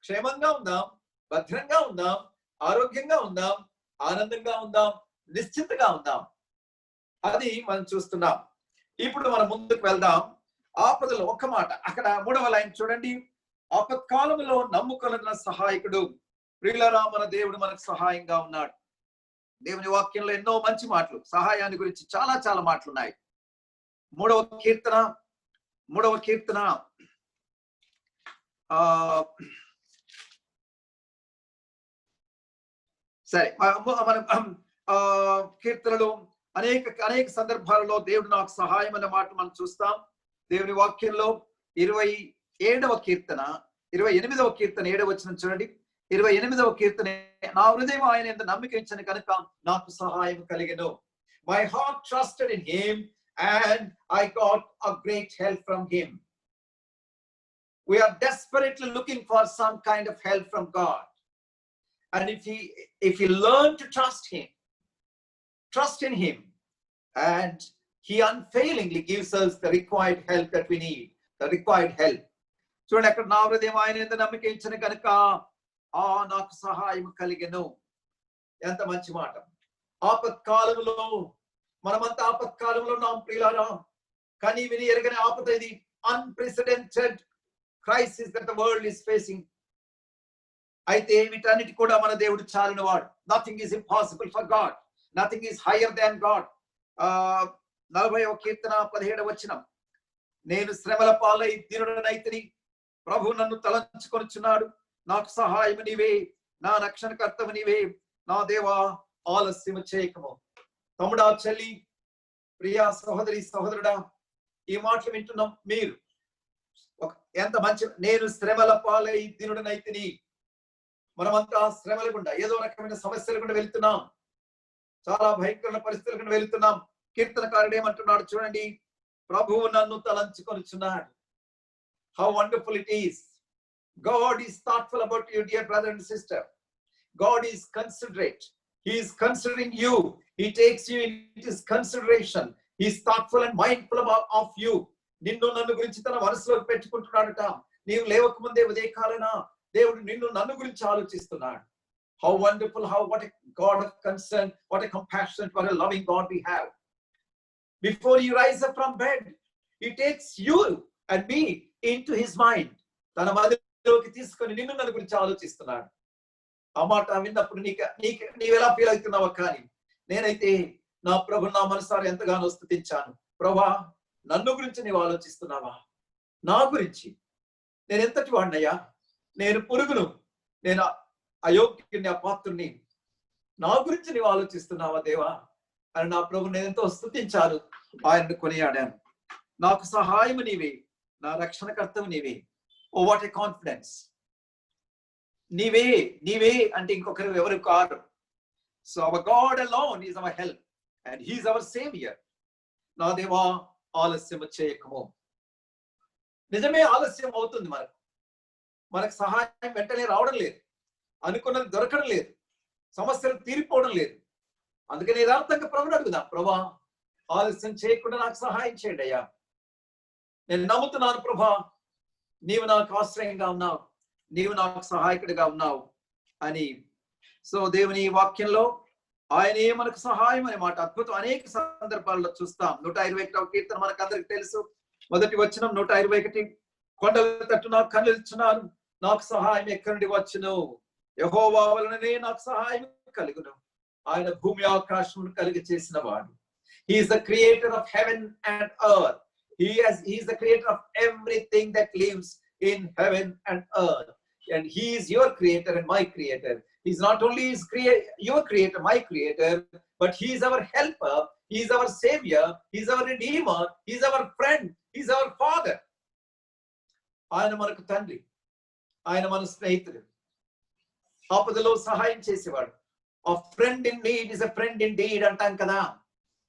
క్షేమంగా ఉందాం, భద్రంగా ఉందాం, ఆరోగ్యంగా ఉందాం, ఆనందంగా ఉందాం, నిశ్చింతగా ఉందాం. అది మనం చూస్తున్నాం. ఇప్పుడు మనం ముందుకు వెళ్దాం. ఆపదలో ఒక్క మాట, అక్కడ 3వ లైన్ చూడండి. ఆపత్కాలంలో నమ్ముకొనున్న సహాయకుడు. ప్రియులారా, మన దేవుడు మనకు సహాయంగా ఉన్నాడు. దేవుని వాక్యంలో ఎన్నో మంచి మాటలు, సహాయాన్ని గురించి చాలా చాలా మాటలు ఉన్నాయి. 3వ కీర్తన సరే, మనం కీర్తనలు అనేక సందర్భాలలో దేవుడు నాకు సహాయం అనే మాట మనం చూస్తాం. దేవుని వాక్యంలో 28వ కీర్తన 7వ వచనం చూడండి. 28వ కీర్తన, నా హృదయం ఆయన యందు నమ్మిక ఉంచెను కనుక నాకు సహాయం కలిగెను. My heart trusted in him and I got a great help from him. We are desperately looking for some kind of help from God. And if we learn to trust in him, and he unfailingly gives us the required help that we need, the required help. చూడండి, అక్కడ నా హృదయం ఆయన యందు నమ్మిక ఉంచెను కనుక నాకు సహాయం కలిగెను. ఎంత మంచి మాట. ఆపత్కాలంలో మనమంతా ఆపత్కాలంలో ఉన్నాం ప్రియులారా. కానీ విని ఎరగని ఆపద ఇది. Unprecedented crisis that the world is facing. అయితే వీటన్నిటి కూడా మన దేవుడు చాలిన వాడు. Nothing is impossible for god, nothing is higher than god. 40వ కీర్తన 17వ వచనం, నేను శ్రమల పాలై దీనుడనైతిని, ప్రభు నన్ను తలంచుకొనుచున్నాడు, నాకు సహాయము నీవే, నా రక్షణకర్తవు నీవే, నా దేవా ఆలస్యము చేయకము. తమ్ముడా, చెల్లి, ప్రియా సహోదరి, సహోదరుడా, ఈ మాటలు వింటున్నాం మీరు. ఎంత మంచి, నేను శ్రమల పాలై దీనుడనైతిని. మనమంతా శ్రమల గుండా, ఏదో రకమైన సమస్యల గుండా వెళ్తున్నాం, చాలా భయంకరమైన పరిస్థితుల గుండా వెళ్తున్నాం. కీర్తనకారుడు ఏమంటున్నాడు చూడండి, ప్రభువు నన్ను తలంచుకొనుచున్నాడు. How wonderful it is. God is thoughtful about you, dear brother and sister. God is considerate. He is considering you. He takes you into his consideration. He is thoughtful and mindful of you. నిన్ను నన్ను గురించి తన మనసులోకి పెట్టుకుంటున్నాడట. నీవు లేవక ముందే ఉదయకాలన దేవుడు నిన్ను నన్ను గురించి ఆలోచిస్తున్నాడు. How wonderful, what a God of concern, what a compassionate, what a loving God we have. Before you rise up from bed, he takes you and me into his mind. తన మనసులోకి తీసుకొని నిన్ను నన్ను గురించి ఆలోచిస్తున్నాడు. ఆ మాట విన్నప్పుడు నీవెలా ఫీల్ అవుతున్నావా? కానీ నేనైతే నా ప్రభు నా మనసారా ఎంతగానో స్తుతించాను. ప్రభా, నన్ను గురించి నీవు ఆలోచిస్తున్నావా? నా గురించి నేను ఎంతటి వాడినయ్యా, నేను పురుగును, నేను అయోగ్యుని, అపాత్రుని, నా గురించి నీవు ఆలోచిస్తున్నావా దేవా అని నా ప్రభు నేను ఎంతో స్తుతించాను, ఆయనను కొనియాడాను. నాకు సహాయము నీవే, నా రక్షణకర్తవు నీవే. Oh what a confidence. నీవే నీవే అంటే ఇంకొకరు ఎవరు కారు. So our God alone is our help and he is our saviour. నా దేవా ఆలస్యము చేయకము. నిజమే, ఆలస్యం అవుతుంది. మనకు సహాయం వెంటనే రావడం లేదు, అనుకున్నది దొరకడం లేదు, సమస్యలు తీరిపోవడం లేదు. అందుకని యథార్థంగా ప్రభుని అడుగుదాం, ప్రభా ఆలస్యం చేయకుండా నాకు సహాయం చేయండి అయ్యా. నేను నమ్ముతున్నాను ప్రభా, నీవు నాకు ఆశ్రయంగా ఉన్నావు, నీవు నాకు సహాయకుడిగా ఉన్నావు అని. సో దేవుని వాక్యంలో ఆయనే మనకు సహాయం అనే మాట అద్భుతం అనేక సందర్భాల్లో చూస్తాం. 121వ కీర్తన మనకు అందరికి తెలుసు. మొదటి వచనం 121, కొండల తట్టు నాకు కనులుచున్నాను, నాకు సహాయం ఎక్కడి నుండి వచ్చును? యెహోవా వలననే నాకు సహాయం కలుగును. ఆయన భూమి ఆకాశమును కలిగి చేసిన వాడు. He is the creator of heaven and earth. He is the creator of everything that lives in heaven and earth. And he is your creator and my creator. He's not only your creator, my creator, but he is our helper, he is our savior, he is our redeemer, he is our friend, he is our father. ఆయన మనకు తండ్రి, ఆయన మన స్నేహితుడు, ఆపదలో సహాయం చేసేవాడు. A friend in need is a friend indeed అంటాం కదా.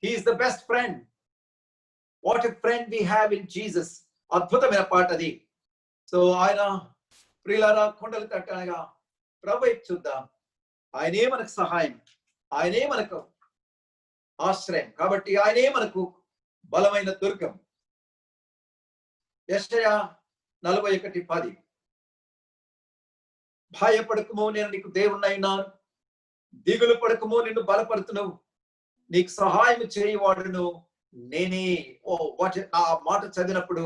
He is the best friend. What a friend we have in Jesus. అద్భుతమైన పాట అది. సో ఆయన ప్రియులారా కొండలు తట్టనగా ప్రభు చూద్దాం. ఆయనే మనకు సహాయం, ఆయనే మనకు ఆశ్రయం. కాబట్టి ఆయనే మనకు బలమైన దుర్గం. యెషయా 41:10 భయపడకుము, నేను నీకు దేవుణ్ణైనాను, దిగులు పడకుము, నిన్ను బలపడుతును, నీకు సహాయం చేయవాడును నేనే. ఆ మాట చదివినప్పుడు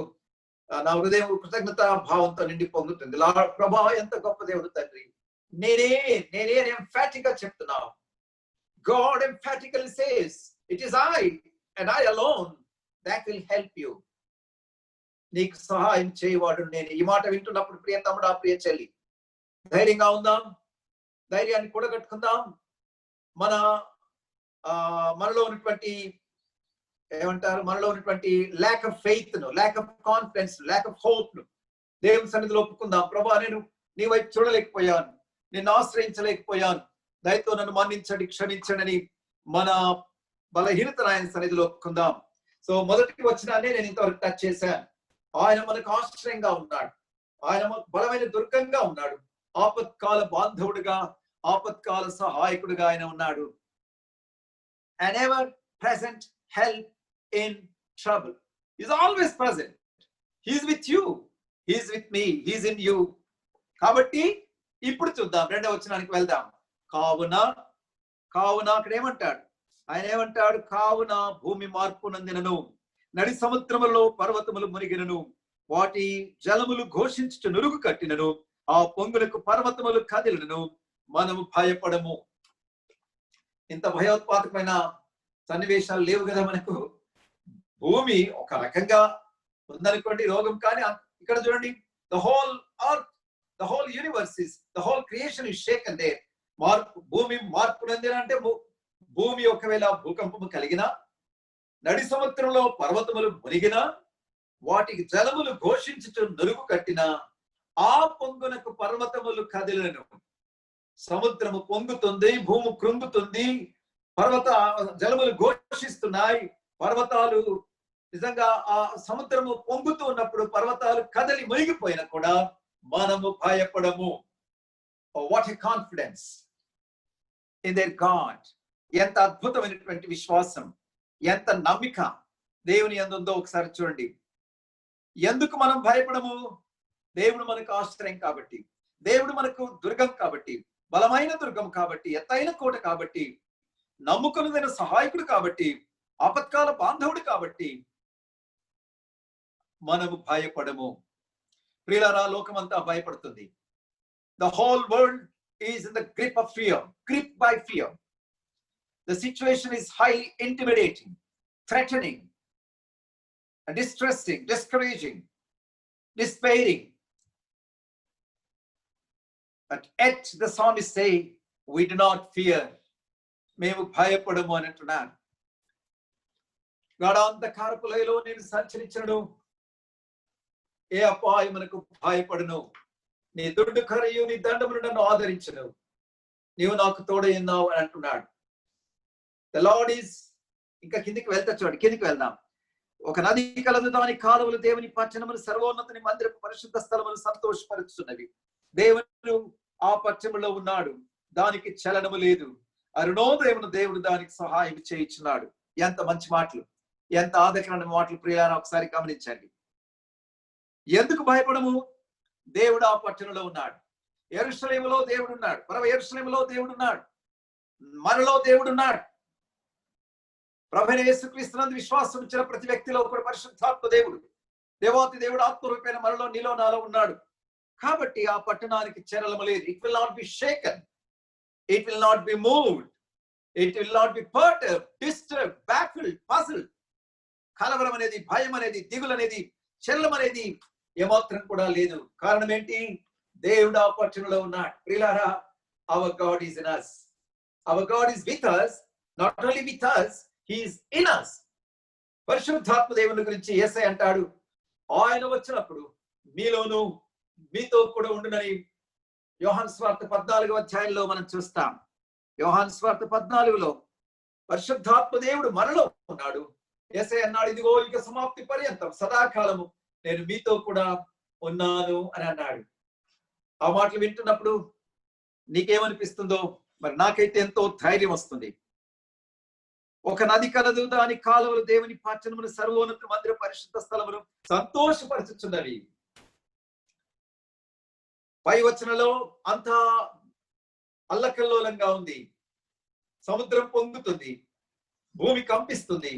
నా హృదయం కృతజ్ఞత భావంతో నిండి పొందుతుంది. ప్రభా ఎంత గొప్ప దేవుడు తండ్రి, నేనే ఎంఫాటిక్ గా చెప్తున్నావు. God emphatically says, it is I and I alone that will help you. నీకు సహాయం చేయవాడు నేను. ఈ మాట వింటున్నప్పుడు ప్రియ తమ్ముడా, ప్రియ చెల్లి, ధైర్యంగా ఉందాం, ధైర్యాన్ని కూడగట్టుకుందాం. మనలో ఉన్నటువంటి ఏమంటారు, మనలో ఉన్నటువంటి ల్యాక్ ఆఫ్ ఫెయిత్ ను, lack of confidence, lack of hope ను దేవుని సన్నిధిలో ఒప్పుకుందాం. ప్రభా, నేను నీ వైపు చూడలేకపోయాను, నిన్ను ఆశ్రయించలేకపోయాను, దయతో నన్ను మన్నించండి, క్షమించండి. మన బలహీనత ఆయన సన్నిధిలో ఒప్పుకుందాం. సో మొదటి వచనాన్ని నేను ఇంతవరకు టచ్ చేశాను. ఆయన మనకు ఆశ్రయంగా ఉన్నాడు, ఆయన బలమైన దుర్గంగా ఉన్నాడు, ఆపత్కాల బాంధవుడుగా, ఆపత్కాల సహాయకుడుగా ఆయన ఉన్నాడు. An ever present help in trouble. He's always present. He's with you, he's with me, he's in you. కాబట్టి ఇప్పుడు చూద్దాం, రెండవ వచనానికి వెళ్దాం. కావున అక్కడ ఏమంటాడు, ఆయన ఏమంటాడు, కావున భూమి మార్పు నందినను, నడి సముద్రములో పర్వతములు మునిగినను, వాటి జలములు ఘోషించుచు నురుగు కట్టినను, ఆ పొంగులకు పర్వతములు కదిలినను, మనము భయపడము. ఇంత భయోత్పాతకమైన సన్నివేశాలు లేవు కదా మనకు. భూమి ఒక రకంగా ఉందనుకోండి, రోగం, కానీ ఇక్కడ చూడండి, the whole earth, the whole universe is, the whole creation is shaken there. భూమి మార్పు నందినంటే భూమి ఒకవేళ భూకంపము కలిగినా, నడి సముద్రంలో పర్వతములు మునిగినా, వాటికి జలములు ఘోషించుచు నురుగు కట్టిన, ఆ పొంగునకు పర్వతములు కదిలను. సముద్రము పొంగుతుంది, భూమి కృంగుతుంది, జలములు ఘోషిస్తున్నాయి, పర్వతాలు నిజంగా ఆ సముద్రము పొంగుతూ ఉన్నప్పుడు పర్వతాలు కదలి మునిగిపోయినా కూడా మనము భయపడము. What a confidence in their god. ఎంత అద్భుతమైనటువంటి విశ్వాసం, ఎంత నమ్మిక దేవుని యందు ఉందో ఒకసారి చూడండి. ఎందుకు మనం భయపడము? దేవుడు మనకు ఆశ్రయం కాబట్టి, దేవుడు మనకు దుర్గం కాబట్టి, బలమైన దుర్గం కాబట్టి, ఎత్తైన కోట కాబట్టి, నమ్ముకున్నదైన సహాయకుడు కాబట్టి, ఆపత్కాల బాంధవుడు కాబట్టి మనము భయపడము. ప్రియులారా, లోకమంతా భయపడుతుంది. The whole world is in the grip of fear, gripped by fear. The situation is highly intimidating, threatening, distressing, discouraging, despairing. But yet the psalmist say, we do not fear. మేము భయపడము అని అంటున్నాను. గాఢాంధకారపు లోయలో నేను సంచరించను, ఏ అపాయం మనకు భయపడను. నీ దుడ్డు కరయు, నీ దండమును నన్ను ఆదరించను, నీవు నాకు తోడై ఉన్నావు అని అంటున్నాడు. The Lord is, ఇంకా కిందికి వెళ్తా చూడండి, కిందికి వెళ్దాం. ఒక నది కలదు, దాని కాలువలు దేవుని పట్టణములు, సర్వోన్నతుని మందిరపు పరిశుద్ధ స్థలములు సంతోషపరుచున్నవి. దేవుడు ఆ పట్టణములో ఉన్నాడు, దానికి చలనము లేదు. అరుణోదయమును దేవుడు దానికి సహాయం చేయించున్నాడు. ఎంత మంచి మాటలు, ఎంత ఆదరణ మాటలు ప్రియులారా, ఒకసారి గమనించండి. ఎందుకు భయపడము? దేవుడు ఆ పట్టణంలో ఉన్నాడు. యెరూషలేములో దేవుడు ఉన్నాడు, యెరూషలేములో దేవుడు ఉన్నాడు, మనలో దేవుడు ఉన్నాడు. ప్రభువైన యేసుక్రీస్తునందు విశ్వాసం ఉంచిన ప్రతి వ్యక్తిలో ఒక పరిశుద్ధాత్మ దేవుడు, దేవాతి దేవుడు ఆత్మరూపైన మనలో, నీలో, నాలో ఉన్నాడు. కాబట్టి ఆ పట్టణానికి చలనము లేదు. It will not be shaken, it will not be moved, it will not be perturbed, disturbed, baffled, puzzled. కలవరం అనేది, భయం అనేది, దిగులు అనేది, చలనం అనేది ఏమాత్రం కూడా లేదు. కారణం ఏంటి? దేవుడు ఆ పట్టణంలో ఉన్నాడు. ప్రియులారా, our God is in us, our God is with us, not only with us, he is in us. పరిశుద్ధాత్మ దేవుని గురించి యేసయ్య అంటాడు, ఆయన వచ్చినప్పుడు మీలోను మీతో కూడా ఉండునని యోహాను సువార్త 14వ అధ్యాయంలో మనం చూస్తాం. యోహాను సువార్త 14లో పరిశుద్ధాత్మ దేవుడు మనలో ఉన్నాడు. యేసయ్య అన్నాడు, ఇదిగో ఇక సమాప్తి పర్యంతం సదాకాలము నేను మీతో కూడా ఉన్నాను అని అన్నాడు. ఆ మాటలు వింటున్నప్పుడు నీకేమనిపిస్తుందో మరి నాకైతే ఎంతో ధైర్యం వస్తుంది. ఒక నది కలదు, దాని కాలువలు దేవుని పాచనమును సర్వోన్నత మందిర పరిశుద్ధ స్థలమును సంతోషపరచుచున్నవి. పై వచనంలో అంతా అల్లకల్లోలంగా ఉంది. సముద్రం పొంగుతుంది, భూమి కంపిస్తుంది,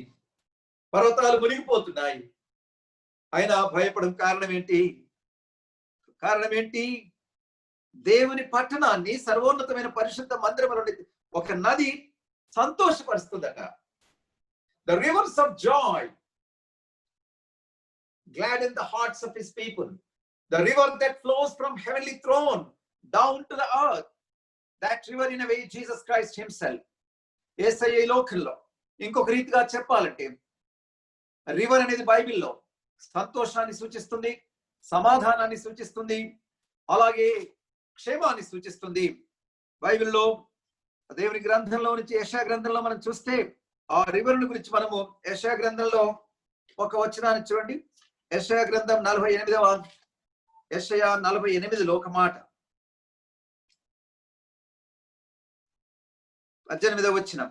పర్వతాలు మునిగిపోతున్నాయి. అయినా భయపడం కారణం ఏంటి? దేవుని పట్టణాన్ని, సర్వోన్నతమైన పరిశుద్ధ మందిరములో ఒక నది సంతోషపరుస్తుందట. The rivers of joy gladden the hearts of his people. The river that flows from heavenly throne down to the earth. That river in a way Jesus Christ himself. యేసయ్య లోకంలో ఇంకొక రీతిగా చెప్పాలంటే రివర్ అనేది బైబిల్లో సంతోషాన్ని సూచిస్తుంది, సమాధానాన్ని సూచిస్తుంది, అలాగే క్షేమాన్ని సూచిస్తుంది. బైబిల్లో దేవుని గ్రంథంలో నుంచి యెషయా గ్రంథంలో మనం చూస్తే ఆ రివర్ గురించి మనము యెషయా గ్రంథంలో ఒక వచనాన్ని చూడండి. యెషయా గ్రంథం 48లో ఒక మాట, 18వ వచనం,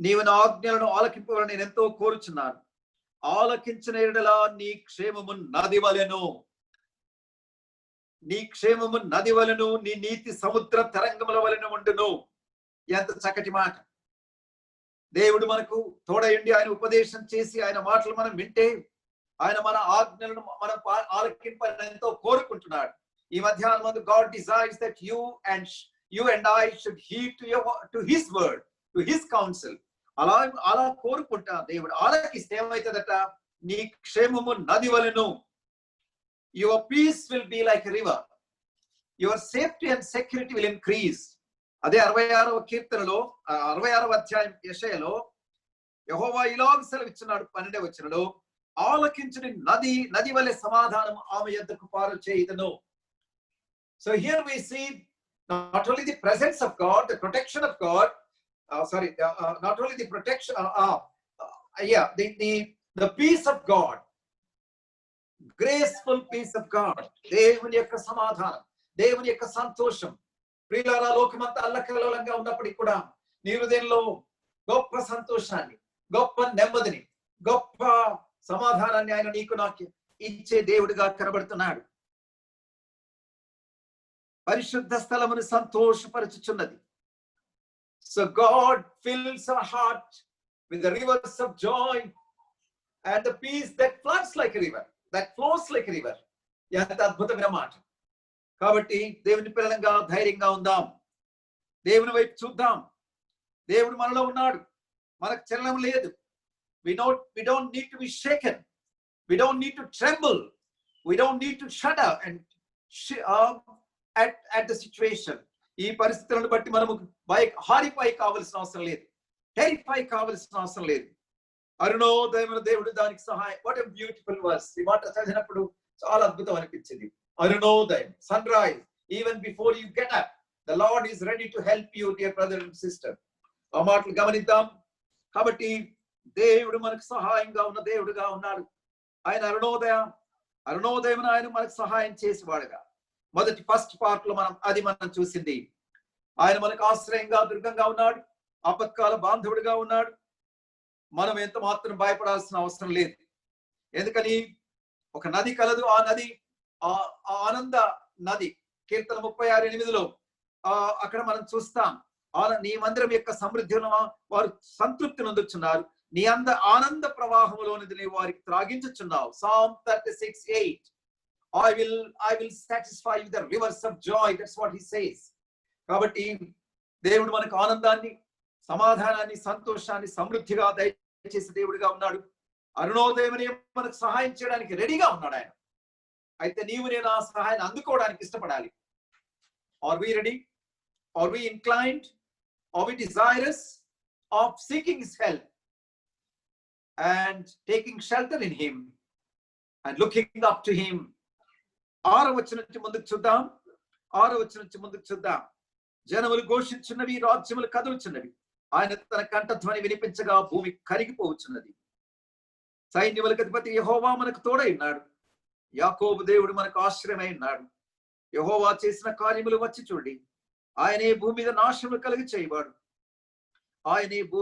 నీవు నా ఆజ్ఞలను ఆలకింపవాలని నేను ఎంతో కోరుచున్నాను. ఆలకించిన ఎడల నీ క్షేమము నది వలెను, నీ క్షేమము నది వలెను, నీ నీతి సముద్ర తరంగముల వలెను ఉండును. ఎంత చక్కటి మాట. దేవుడు మనకు తోడయుండి ఆయన ఉపదేశం చేసి ఆయన మాటలు మనం వింటే ఆయన మన ఆజ్ఞలను మనం ఆలకింపాలని ఎంతో కోరుకుంటున్నాడు. ఈ మధ్యాహ్నం మందు God desires that you and I should heed to his word, to his counsel. అలా కోరుకుంటా దేవుడు. ఆలకిస్తే ఏమైతుందట, నీ క్షేమము నది వలెను. Your peace will be like a river. Your safety and security will increase. అదే 66వ కీర్తనలో 66వ అధ్యాయం యెషయాలో యెహోవా ఇలాగ సెలవిస్తున్నాడు 12వ వచనంలో, ఆలకించిన నది వలె సమాధానం ఆమె యొద్దకు పారు చేయుదును. So here we see not only the presence of God, the protection of God, not only the protection, the peace of God, graceful peace of God, దేవుని యొక్క సమాధానం, దేవుని యొక్క సంతోషం. ప్రియులారా, లోకమంతా అల్లకల్లోలంగా ఉన్నప్పటికీ కూడా నీ హృదయంలో గొప్ప సంతోషాన్ని, గొప్ప నెమ్మదిని, గొప్ప సమాధానాన్ని ఆయన నీకు నాకు ఇచ్చే దేవుడిగా కనబడుతున్నాడు. పరిశుద్ధ స్థలమును సంతోషపరచుచున్నది. So God fills our heart with the rivers of joy and the peace that floods like a river, that flows like a river. ఎంత అద్భుతమైన మాట. కాబట్టి దేవుని పిల్లలంగా ధైర్యంగా ఉందాం, దేవుని వైపు చూద్దాం. దేవుడు మనలో ఉన్నాడు, మనకు చలనం లేదు. We don't need to be shaken. We don't need to tremble. We don't need to shudder and at the situation. ఈ పరిస్థితులను బట్టి మనము హారిపోయి కావలసిన అవసరం లేదు, టెరిఫై కావలసిన అవసరం లేదు. అరుణోదయమైన దేవుడు దానికి సహాయం. What a beautiful verse. ఈ మాట చదివినప్పుడు చాలా అద్భుతం అనిపించింది. అరుణోదయం, sunrise, even before you get up, the lord is ready to help you dear brother and sister. ఆ మాటలు గమనిద్దాం. కాబట్టి దేవుడు మనకు సహాయంగా ఉన్న దేవుడుగా ఉన్నాడు. ఆయన అరుణోదయం ఆయన మనకు సహాయం చేసేవాడుగా. మొదటి ఫస్ట్ పార్ట్ లో మనం చూసింది. ఆయన మనకు ఆశ్రయంగా, దుర్గంగా ఉన్నాడు, ఆపత్కాల బాంధవుడిగా ఉన్నాడు. మనం ఎంత మాత్రం భయపడాల్సిన అవసరం లేదు. ఎందుకని ఒక నది కలదు. ఆ నది ఆనంద నది. కీర్తన 36:8లో అక్కడ మనం చూస్తాం, నీ మందిరం యొక్క సమృద్ధిలో వారు సంతృప్తి నొందుచున్నారు, నీ ఆనంద ప్రవాహంలోనిది వారికి త్రాగించుచున్నావు. Psalm 36:8. I will satisfy you with the rivers of joy. That's what he says. కాబట్టి దేవుడు మనకు ఆనందాన్ని, సమాధానాన్ని, సంతోషాన్ని సమృద్ధిగా దయచేసే దేవుడిగా ఉన్నాడు. అరుణోదయమని మనకు సహాయం చేయడానికి రెడీగా ఉన్నాడు ఆయన. అయితే నీవు నేను ఆ సహాయాన్ని అందుకోవడానికి ఇష్టపడాలి. Are we ready? Are we inclined? Are we desirous of seeking his help and taking shelter in him and looking up to him? 6వ వచనం నుంచి ముందుకు చూద్దాం. జనములు ఘోషించున్నవి, రాజ్యములు కదులుచున్నవి. ఆయన తన కంఠధ్వని వినిపించగా భూమి కరిగిపోవచ్చున్నది. సైన్యములకు అధిపతి యెహోవా మనకు తోడై ఉన్నాడు. యాకోబు దేవుడు మనకు ఆశ్రయమై ఉన్నాడు. యెహోవా చేసిన కార్యములు వచ్చి చూడండి. ఆయనే భూమి మీద నాశనము కలిగి చేయవాడు. ఆయనే భూ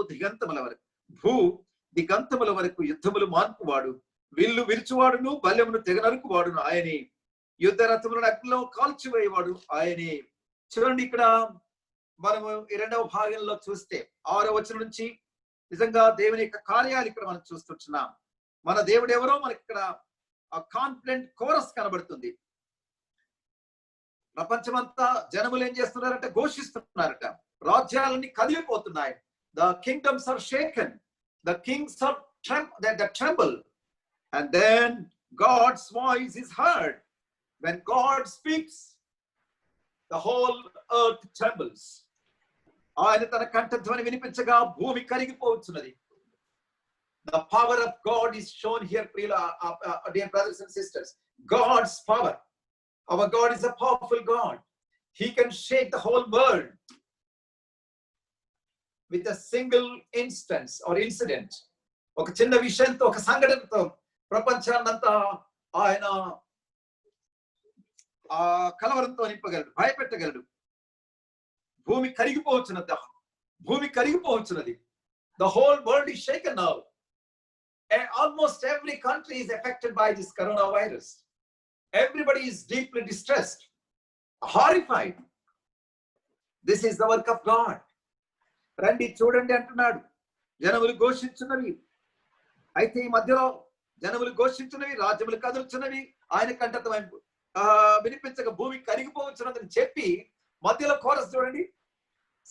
దిగంతముల వరకు యుద్ధములు మాన్పువాడు. విల్లు విరుచువాడును, బల్యమును తెగనరుకువాడును ఆయనే. యుద్ధ రథములను అగ్నిలో కాల్చివేయవాడు ఆయనే. చూడండి, ఇక్కడ మనము ఈ 2వ భాగంలో చూస్తే 6వ వచనం నుంచి నిజంగా దేవుని యొక్క కార్యాలు ఇక్కడ మనం చూస్తున్నాం. మన దేవుడు ఎవరో మనకి ఇక్కడ ఆ కాన్ఫిడెంట్ కోరస్ కనబడుతుంది. ప్రపంచమంతా జనములు ఏం చేస్తున్నారంటే ఘోషిస్తున్నారట. రాజ్యాలన్నీ కదిలిపోతున్నాయి. The kingdoms are shaken, the kings are tremble, and then God's voice is heard. When God speaks, the whole earth trembles. ఆయన తన కంఠధ్వని వినిపించగా భూమి కరిగిపోవచ్చున్నది. The power of God is shown here, dear brothers and sisters. God's power. Our God is a powerful God. He can shake the whole world with a single instance or incident. ఒక చిన్న విషయంతో, ఒక సంఘటనతో ప్రపంచాన్నంతా ఆయన కలవరంతో నింపగలడు, భయపెట్టగలడు. భూమి కరిగిపోవచ్చున్నది. The whole world is shaken now. And almost every country is affected by this coronavirus. Everybody is deeply distressed, horrified. This is the work of God. రండి చూడండి అంటున్నాడు. జనములు ఘోషించున్నవి. అయితే ఈ మధ్యలో జనములు ఘోషించున్నవి, రాజ్యములు కదులుచున్నవి, ఆయన కంఠధ్వని వినిపించక భూమి కరిగిపోవచ్చున్నదని చెప్పి మధ్యలో కోరస్ చూడండి.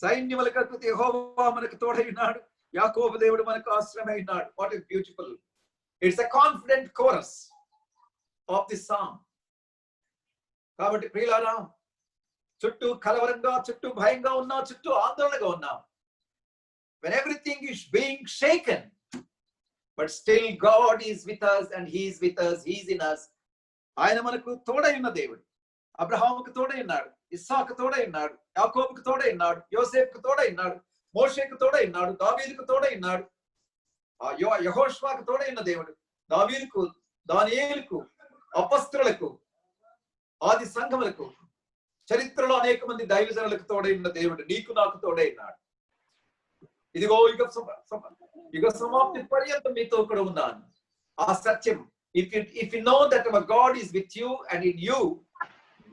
సైన్యములకు అధిపతి యెహోవా మనకు తోడై ఉన్నాడు. యాకోబు దేవుడు మనకు ఆశ్రయమై ఉన్నాడు. What is beautiful. It's a confident chorus of this song. కాబట్టి ప్రియులారా, చుట్టూ కలవరంగా, చుట్టూ భయంగా ఉన్నా, చుట్టూ ఆందోళనగా ఉన్నా, when everything is being shaken, but still God is with us and he is with us, he is in us. ఆయన మనకు తోడై ఉన్న దేవుడు. అబ్రహాముకు తోడై ఉన్నాడు, ఇస్సాకు తోడై ఉన్నాడు, యాకోబుకు తోడై ఉన్నాడు, యోసేపుకు తోడై ఉన్నాడు, మోషేకు తోడై ఉన్నాడు, దావీదుకు తోడై ఉన్నాడు, యెహోషువకు తోడై ఉన్న దేవుడు. దావీదుకు, దానియేలుకు, అపొస్తలులకు, ఆది సంఘములకు, చరిత్రలో అనేక మంది దైవజనులకు తోడై ఉన్న దేవుడు నీకు నాకు తోడై ఉన్నాడు. ఇదిగో యుగ సమాప్తి పర్యంతం మీతో కూడా ఉన్నాను. ఆ సత్యం, if you know that our God is with you and in you,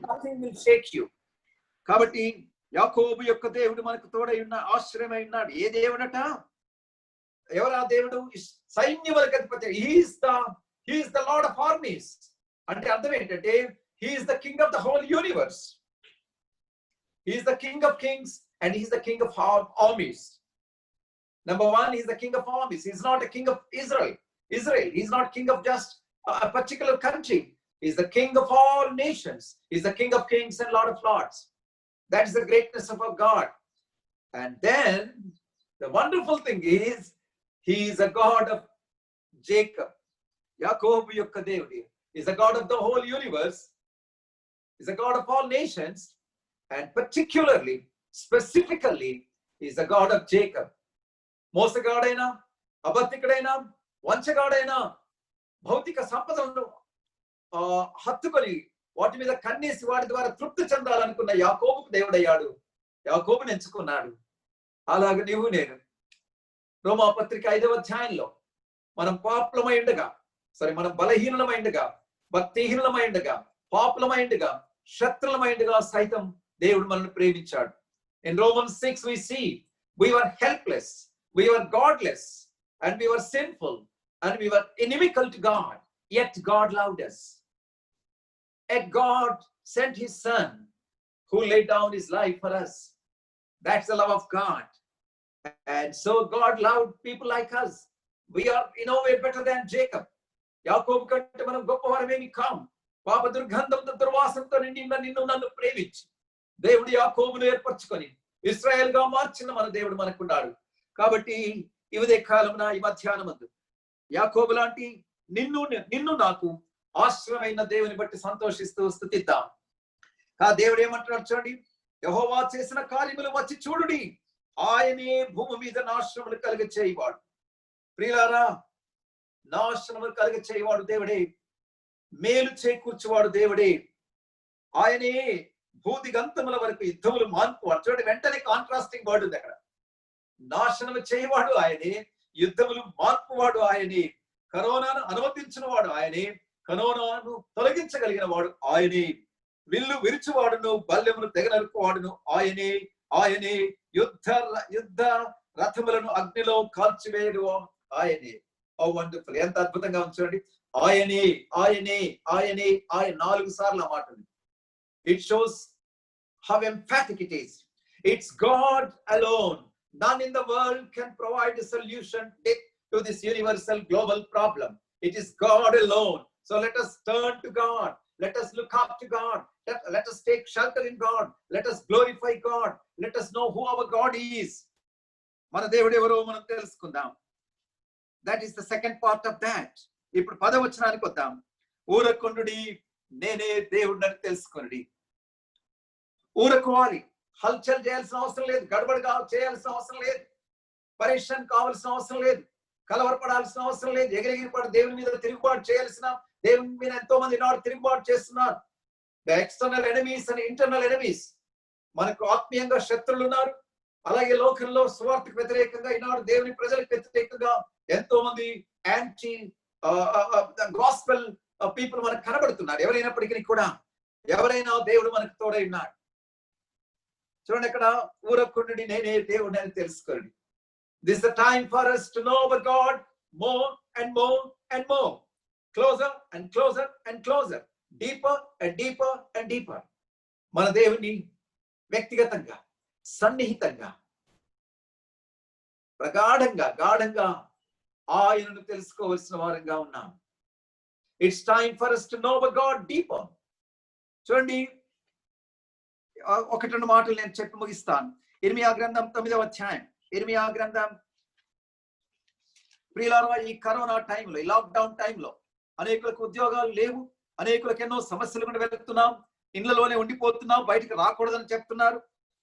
nothing will shake you. కాబట్టి యాకోబు యొక్క దేవుడు మనకు తోడై ఉన్న ఆశ్రయమై ఉన్నాడు. ఏ దేవుడట? ఎవరా దేవుడు? సైన్యములకు అధిపతి. he is the Lord of armies. అంటే అర్థం ఏంటంటే he is the king of the whole universe. He is the king of kings and he is the king of armies. Number one, he is the king of armies. He is not a king of Israel. He is not king of just a particular country. He is the king of all nations. He is the king of kings and Lord of lords. That is the greatness of our God. And then the wonderful thing is, he is a God of Jacob. Yakob yokka devudi. He is a God of the whole universe. He is a God of all nations. And particularly, specifically, he is the God of Jacob. మోసగాడైనా, అబద్ధికుడైనా, వంచగాడైనా, భౌతిక సంపదలను హత్తుకొని వాటి మీద కన్నేసి వాటి ద్వారా తృప్తి చెందాలనుకున్న యాకోబుకు దేవుడయ్యాడు. యాకోబుని ఎంచుకున్నాడు. అలాగే నీవు నేను రోమాపత్రిక 5వ అధ్యాయంలో మనం పాపులమై ఉండగా, మనం బలహీనమై ఉండగా, భక్తిహీనమై ఉండగా, పాపులమై ఉండగా, శత్రులమై ఉండగా సైతం దేవుడు మనల్ని ప్రేమించాడు. In Romans 6 we see we were helpless, we were godless, and we were sinful, and we were inimical to God, yet God loved us. Yet God sent his son who laid down his life for us. That's the love of God. And so God loved people like us. We are in no way better than Jacob. యాకోబు కంటే మనం గొప్పవారమేమి కాం. పాప దుర్గంధంతో, దుర్వాసనతో నిండి నిన్ను నన్ను ప్రేమించి దేవుడు యాకోబును ఏర్పరచుకొని ఇశ్రాయేల్ గా మార్చిన మన దేవుడు మనకున్నాడు. కాబట్టి ఈ ఉదయ కాలమున, ఈ మధ్యాహ్నమందు యాకోబు లాంటి నిన్ను నాకు ఆశ్రయమైన దేవుని బట్టి సంతోషిస్తూ స్తుతిద్దాం. ఆ దేవుడు ఏమంటున్నాడు చూడండి. యెహోవా చేసిన కార్యములు వచ్చి చూడుడి, ఆయనే భూమి మీద నాశనములు కలుగ చేయవాడు. ప్రియులారా, నాశనములు కలుగ చేయవాడు దేవుడే, మేలు చేకూర్చువాడు దేవుడే. ఆయనే భూదిగంతముల వరకు యుద్ధములు మాన్పువాడు. చూడండి, వెంటనే కాంట్రాస్టింగ్ వర్డ్ ఉంది అక్కడ. నాశనము చేయవాడు ఆయనే, యుద్ధములు మార్పువాడు ఆయనే, కరోనాను అనుమతించిన వాడు ఆయనే, కరోనాను తొలగించగలిగిన వాడు ఆయనే, విల్లు విరుచువాడును బల్లెమును తెగనరుకువాడును ఆయనే. ఆయనే యుద్ధ రథములను అగ్నిలో కాల్చివేయడు ఆయనే. ఓ వండర్ఫుల్, ఎంత అద్భుతంగా ఉంచండి. ఆయనే ఆయనే ఆయనే ఆయన 4 సార్లు ఆ మాట ఉంది. It shows how emphatic it is. It's God alone. None in the world can provide a solution to this universal global problem. It is God alone. So let us turn to God. Let us look up to God. Let us take shelter in God. Let us glorify God. Let us know who our God is. Mana Devudu evaru manam telusukundam. That is the second part of that. ఇప్పుడు 10వ వచనానికి వద్దాం. ఊరకుండుడి, నేనే దేవుడిని తెలుసుకొనుడి. ఊరకోవాలి, హల్చల్ చేయాల్సిన అవసరం లేదు, గడబడిగా చేయాల్సిన అవసరం లేదు, పరేషాన్ కావాల్సిన అవసరం లేదు, కలవరపడాల్సిన అవసరం లేదు, ఎగిరెగిరిపడి దేవుని మీద తిరుగుబాటు చేయాల్సిన, దేవుని మీద ఎంతో మంది నాడు తిరుగుబాటు చేస్తున్నారు. The external enemies and internal enemies. మనకు ఆత్మీయంగా శత్రువులు ఉన్నారు. అలాగే లోకంలో సువార్తకు వ్యతిరేకంగా ఈనాడు దేవుని ప్రజలకు వ్యతిరేకంగా ఎంతో మంది యాంటీ గాస్పెల్ పీపుల్ మనకు కనబడుతున్నారు. ఎవరైనప్పటికీ కూడా, ఎవరైనా దేవుడు మనకు తోడై ఉన్నాడు. చూడండి, అక్కడ ఊరకుండుడి, నేనే దేవుడిని అని తెలుసుకోండి. This is the time for us to know our God more and more and more, closer and closer and closer, deeper and deeper and deeper. మన దేవుని వ్యక్తిగతంగా, సన్నిహితంగా, ప్రగాఢంగా, గాఢంగా ఆయనను తెలుసుకోవాల్సిన వారంగా ఉన్నాం. It's time for us to know our God deeper. చూడండి, 1-2 మాటలు నేను చెప్పి ముగిస్తాను. ఇర్మియా గ్రంథం 9వ అధ్యాయం. ఇర్మియా గ్రంథం, ప్రియులారా, ఈ కరోనా టైంలో, ఈ లాక్డౌన్ టైంలో అనేకులకు ఉద్యోగాలు లేవు, అనేకులకు ఎన్నో సమస్యలు కూడా వెళ్తున్నాం, ఇళ్లలోనే ఉండిపోతున్నాం, బయటకు రాకూడదని చెప్తున్నారు.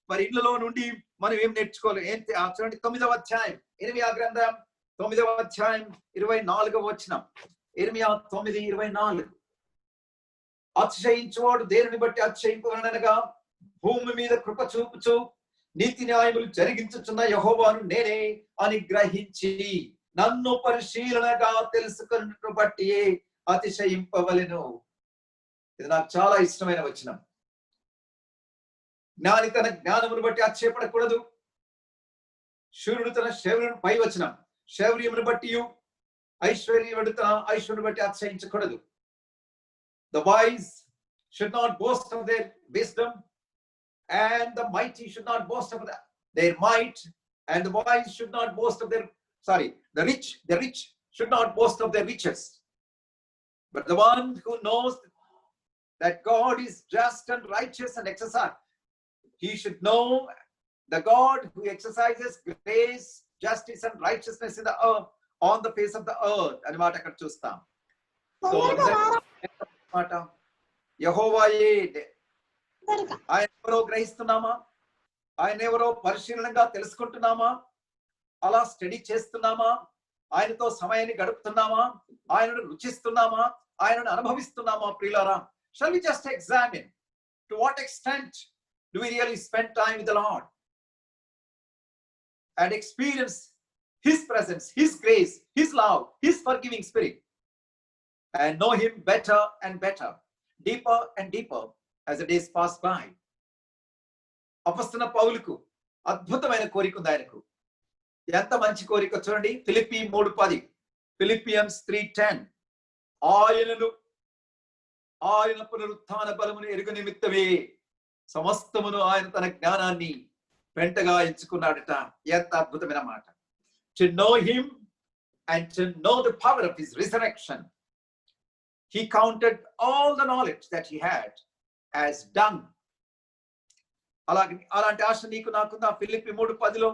మరి ఇళ్లలో నుండి మనం ఏం నేర్చుకోవాలి? చూడండి, 9వ అధ్యాయం, ఇర్మియా గ్రంథం 9వ అధ్యాయం 24వ వచనం. ఇర్మియా 9:24. అతిశయించువాడు దేనిని బట్టి అతిశయింపవలనగా, భూమి మీద కృప చూపుచు నీతి న్యాయములు జరిగించుచున్న యెహోవాను నేనే అని గ్రహించి నన్ను పరిశీలనగా తెలుసుకున్నట్టు బట్టి అతిశయింపవలెను. ఇది నాకు చాలా ఇష్టమైన వచనం. జ్ఞాని తన జ్ఞానమును బట్టి అతిశయపడకూడదు, శూరుడు తన శౌర్యం, పై వచనం, శౌర్యమును బట్టి, ఐశ్వర్యముడు తన ఐశ్వర్యమును బట్టి అతిశయించకూడదు. The wise should not boast of their wisdom, and the mighty should not boast of their might, and the wise should not boast of their, the rich should not boast of their riches. But the one who knows that God is just and righteous and exercise, he should know the God who exercises grace, justice and righteousness in the earth, on the face of the earth. అని మాట అక్కడ చూస్తాం. So మాట యెహోవాయే, ఆయన ఎవరో గ్రహిస్తున్నామా? ఆయన ఎవరో పరిశీలనగా తెలుసుకుంటున్నామా? అలా స్టడీ చేస్తున్నామా? ఆయనతో సమయాన్ని గడుపుతున్నామా? ఆయనను రుచిస్తున్నామా? ఆయనను అనుభవిస్తున్నామా? ప్రియులారా, shall we just examine to what extent do we really spend time with the Lord and experience His presence, His grace, His love, His forgiving spirit, and know Him better and better, deeper and deeper as the days pass by. అపొస్తలుడైన పౌలుకు అద్భుతమైన కోరిక ఉంది. ఆయనకు ఎంత మంచి కోరిక చూడండి, Philippi 3:10, Philippians 3:10. ఆయన పునరుత్థాన బలమును ఎరుగు నిమిత్తమే సమస్తమును ఆయన తన జ్ఞానాన్ని పెంటగా ఎంచుకున్నాడట. ఎంత అద్భుతమైన మాట. To know Him and to know the power of His resurrection, He counted all the knowledge that he had as dung. అలాంటి ఆశ నీకు నాకుందా? Philippi 3:10లో,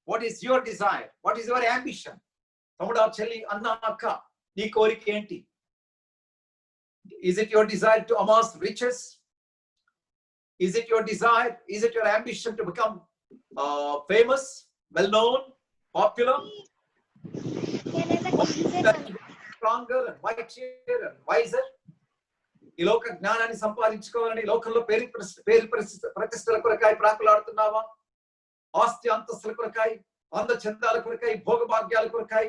what is your desire? What is your ambition? తమ్ముడా, చెల్లి, అన్న, అక్క, నీ కోరిక ఏంటి? Is it your desire to amass riches? Is it your desire? Is it your ambition to become famous, well known, popular? Stronger and mightier and wiser? ఈ లోక జ్ఞానాన్ని సంపాదించుకోవాలని లోకంలో పేరు ప్రతిష్టల కొరకాయ ప్రాకులాడుతున్నావా? ఆస్తి అంతస్తుల కొరకాయ, అందచందాల కొరకాయ, భోగభాగ్యాల కొరకాయ,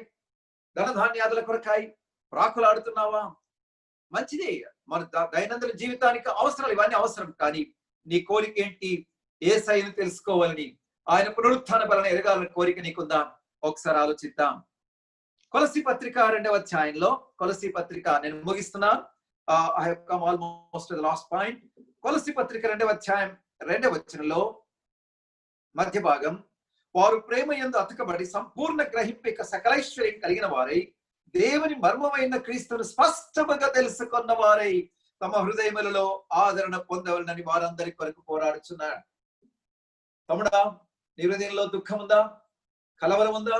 ధనధాన్యాదుల కొరకాయ ప్రాకులాడుతున్నావా? మంచిది, మన దైనందిన జీవితానికి అవసరాలు ఇవన్నీ అవసరం. కానీ నీ కోరిక ఏంటి? యేసయ్యను తెలుసుకోవాలని, ఆయన పునరుత్థాన బలాన్ని ఎరగాలని కోరిక నీకుందా? ఒకసారి ఆలోచిద్దాం. కొలసీ పత్రిక 2వ అధ్యాయంలో, కొలసీ పత్రిక నేను ముగిస్తున్నాను. I have come almost to the last point. కొలసీ పత్రిక 2వ అధ్యాయం 2వ వచనంలో మధ్య భాగం, వారు ప్రేమ యందు అతకబడి సంపూర్ణ గ్రహింపిక సకలైశ్వర్యం కలిగిన వారై దేవుని మర్మమైన క్రీస్తును స్పష్టంగా తెలుసుకున్న వారై తమ హృదయములలో ఆదరణ పొందవలనని వారందరి కొరకు పోరాడుచున్నాడు. తమ్ముడా, నీ హృదయంలో దుఃఖం ఉందా? కలవరం ఉందా?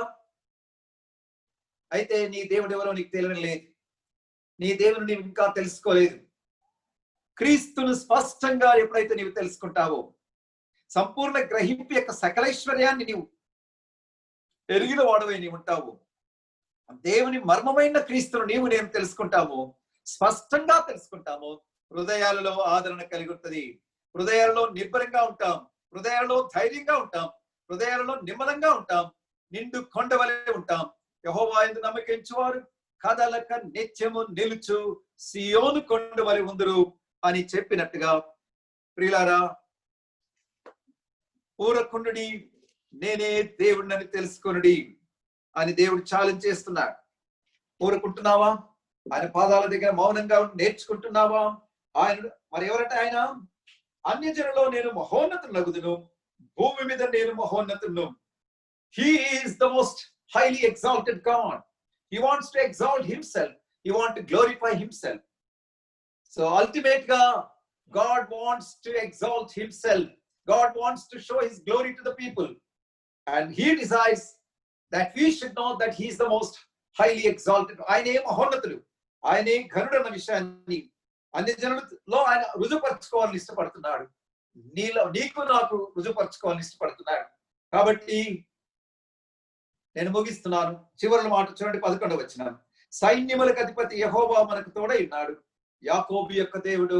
అయితే నీ దేవుడు ఎవరో నీకు తెలియడం లేదు. నీ దేవుని నీవు ఇంకా తెలుసుకోలేదు. క్రీస్తును స్పష్టంగా ఎప్పుడైతే నీవు తెలుసుకుంటావో, సంపూర్ణ గ్రహింపు యొక్క సకలైశ్వర్యాన్ని నీవు ఎరిగిన వాడవై నీవు ఉంటావు. దేవుని మర్మమైన క్రీస్తును నీవు నేను తెలుసుకుంటాము, స్పష్టంగా తెలుసుకుంటాము. హృదయాలలో ఆదరణ కలిగి ఉంటుంది. హృదయాలలో నిబ్బరంగా ఉంటాం, హృదయాలలో ధైర్యంగా ఉంటాం, హృదయాలలో నిమ్మలంగా ఉంటాం, నిండు కొండవలే ఉంటాం. యెహోవా యందు నమ్మకించువారు కదలక నిత్యము నిలుచు సియోను కొండ వలె ఉందురు అని చెప్పినట్టుగా, ప్రియులారా, ఊరకుండుడి, నేనే దేవుడిని తెలుసుకొనుడి అని దేవుడు ఛాలెంజ్ చేస్తున్నాడు. ఊరుకుంటున్నావా? ఆయన పాదాల దగ్గర మౌనంగా నేర్చుకుంటున్నావా? ఆయన మరి ఎవరంటే ఆయన అన్యజనులో నేను మహోన్నతునగుదును, భూమి మీద నేను మహోన్నతును. He is the most highly exalted God. He wants to exalt himself. He wants to glorify himself. So ultimately, God wants to exalt himself. God wants to show his glory to the people. And he desires that we should know that he is the most highly exalted. ఆయనే మహోన్నతుడు, ఆయనే ఘనుడు అన్న విషయాన్ని అన్ని జనులలో ఆయన రుజుపరచుకోవాలని ఇష్టపడుతున్నాడు. నీకు నాకు రుజుపరచుకోవాలని ఇష్టపడుతున్నాడు. కాబట్టి నేను ముగిస్తున్నాను. చివరి మాట చూడండి, 11వ వచనం. సైన్యములకు అధిపతి యెహోవా మనకు తోడై ఉన్నాడు, యాకోబు యొక్క దేవుడు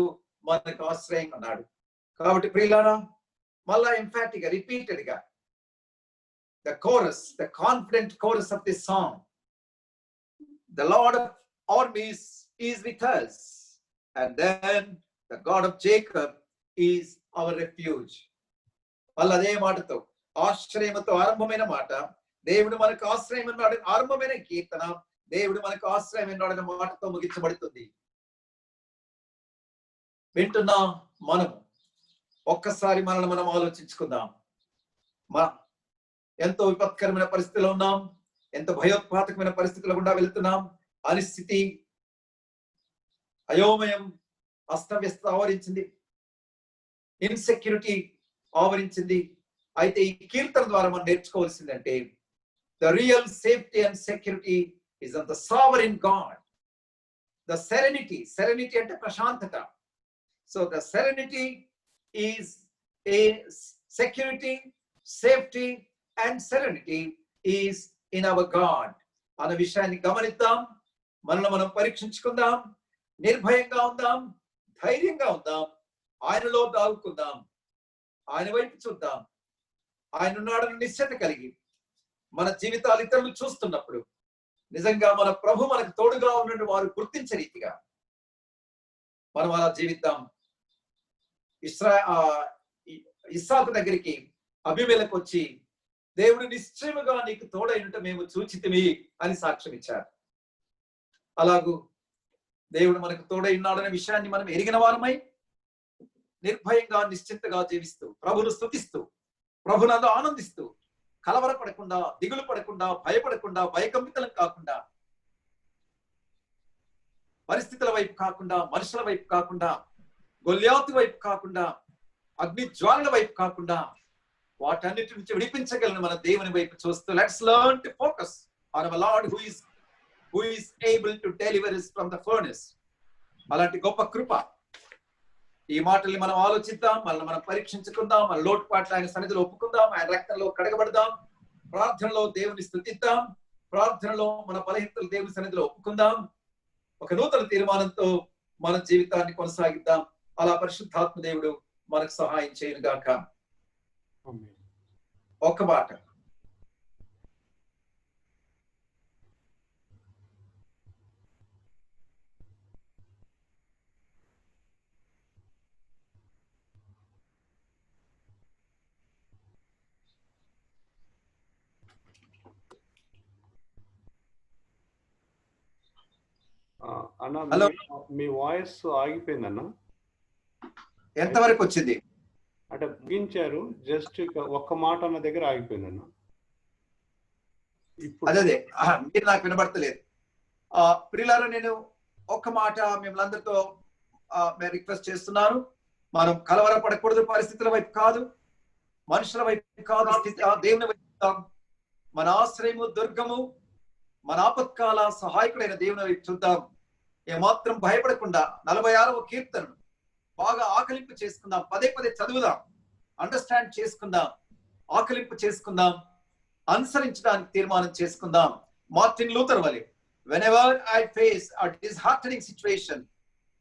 మనకు ఆశ్రయం అన్నాడు. కాబట్టి ప్రియులారా, మళ్ళా ఎంఫాటిక్ గా, రిపీటెడ్ గా the chorus, the confident chorus of this song, the Lord of armies is with us, and then the God of Jacob is our refuge. మళ్ళీ అదే మాటతో, ఆశ్రయముతో ఆరంభమైన మాట, దేవుడు మనకు ఆశ్రయం ఉన్నాడు. ఆరంభమైన కీర్తన, దేవుడు మనకు ఆశ్రయం ఉన్నాడన్న మాటతో ముగించబడుతుంది. వింటున్నా మనము ఒక్కసారి మనల్ని మనం ఆలోచించుకుందాం. ఎంతో విపత్కరమైన పరిస్థితిలో ఉన్నాం, ఎంతో భయోత్పాతకమైన పరిస్థితుల గుండా వెళ్తున్నాం. అనిస్థితి, అయోమయం, అస్తవ్యస్త ఆవరించింది, ఇన్సెక్యూరిటీ ఆవరించింది. అయితే ఈ కీర్తన ద్వారా మనం నేర్చుకోవాల్సిందంటే, the real safety and security is on the sovereign God. The serenity అంటే ప్రశాంతత. So the serenity is a security, safety and serenity is in our God. అన్న విషయాన్ని గమనిద్దాం, మనల్ని మనం పరీక్షించుకుందాం, నిర్భయంగా ఉందాం, ధైర్యంగా ఉందాం, ఆయనలో దాగుకుందాం, ఆయన వైపు చూద్దాం. ఆయన ఉన్నాడని నిశ్చయత కలిగి మన జీవితాలు ఇతరులు చూస్తున్నప్పుడు నిజంగా మన ప్రభు మనకు తోడుగా ఉన్నట్టు వారు గుర్తించే రీతిగా మనం అలా జీవిద్దాం. ఇస్సాకు దగ్గరికి అబీమెలెకు వచ్చి, దేవుడు నిశ్చయముగా నీకు తోడైనట్టు మేము చూచితిమి అని సాక్ష్యం ఇచ్చారు. అలాగూ దేవుడు మనకు తోడై ఉన్నాడనే విషయాన్ని మనం ఎరిగిన వారమై నిర్భయంగా నిశ్చింతగా జీవిస్తూ, ప్రభును స్తుతిస్తూ, ప్రభునందు ఆనందిస్తూ, కలవరపడకుండా, దిగులు పడకుండా, భయపడకుండా, భయకంపితులం కాకుండా, పరిస్థితుల వైపు కాకుండా, మనుషుల వైపు కాకుండా, గొల్యాతు వైపు కాకుండా, అగ్ని జ్వాలల వైపు కాకుండా, వాటన్నిటి నుంచి విడిపించగలను మన దేవుని వైపు చూస్తూ, let's learn to focus on our Lord who is able to deliver us from the furnace. అలాంటి గొప్ప కృప ఈ మాటల్ని మనం ఆలోచిద్దాం, మనల్ని మనం పరీక్షించుకుందాం, మన లోటుపాట్లు ఆయన సన్నిధిలో ఒప్పుకుందాం, ఆయన రక్తంలో కడగబడదాం, ప్రార్థనలో దేవుని స్తుతిద్దాం, ప్రార్థనలో మన బలహీనతలు దేవుని సన్నిధిలో ఒప్పుకుందాం, ఒక నూతన తీర్మానంతో మన జీవితాన్ని కొనసాగిద్దాం. అలా పరిశుద్ధాత్మ దేవుడు మనకు సహాయం చేయను గాక. ఒక్క మాట. అన్న, హలో, మీ వాయిస్ ఆగిపోయింది అన్న. ఎంతవరకు వచ్చింది? అంటే ముగించారు, జస్ట్ ఒక్క మాట అన్న దగ్గర ఆగిపోయింది అన్న. అదే మీరు నాకు వినబడతలేదు. ప్రియులారా, నేను ఒక్క మాట మిమ్మల్ని అందరితో రిక్వెస్ట్ చేస్తున్నాను. మనం కలవరపడకూడదు, పరిస్థితుల వైపు కాదు, మనుషుల వైపు కాదు, దేవుని వైపు. మన ఆశ్రయము, దుర్గము, మన ఆపత్కాల సహాయకుడైన దేవుని వైపు చూద్దాం. ఏమాత్రం భయపడకుండా 46వ కీర్తనను బాగా ఆకలింపు చేసుకుందాం, పదే పదే చదువుదాం, అండర్స్టాండ్ చేసుకుందాం, ఆకలింపు చేసుకుందాం, అనుసరించడానికి తీర్మానం చేసుకుందాం. మార్టిన్ లూథర్ వలె, whenever I face a disheartening situation,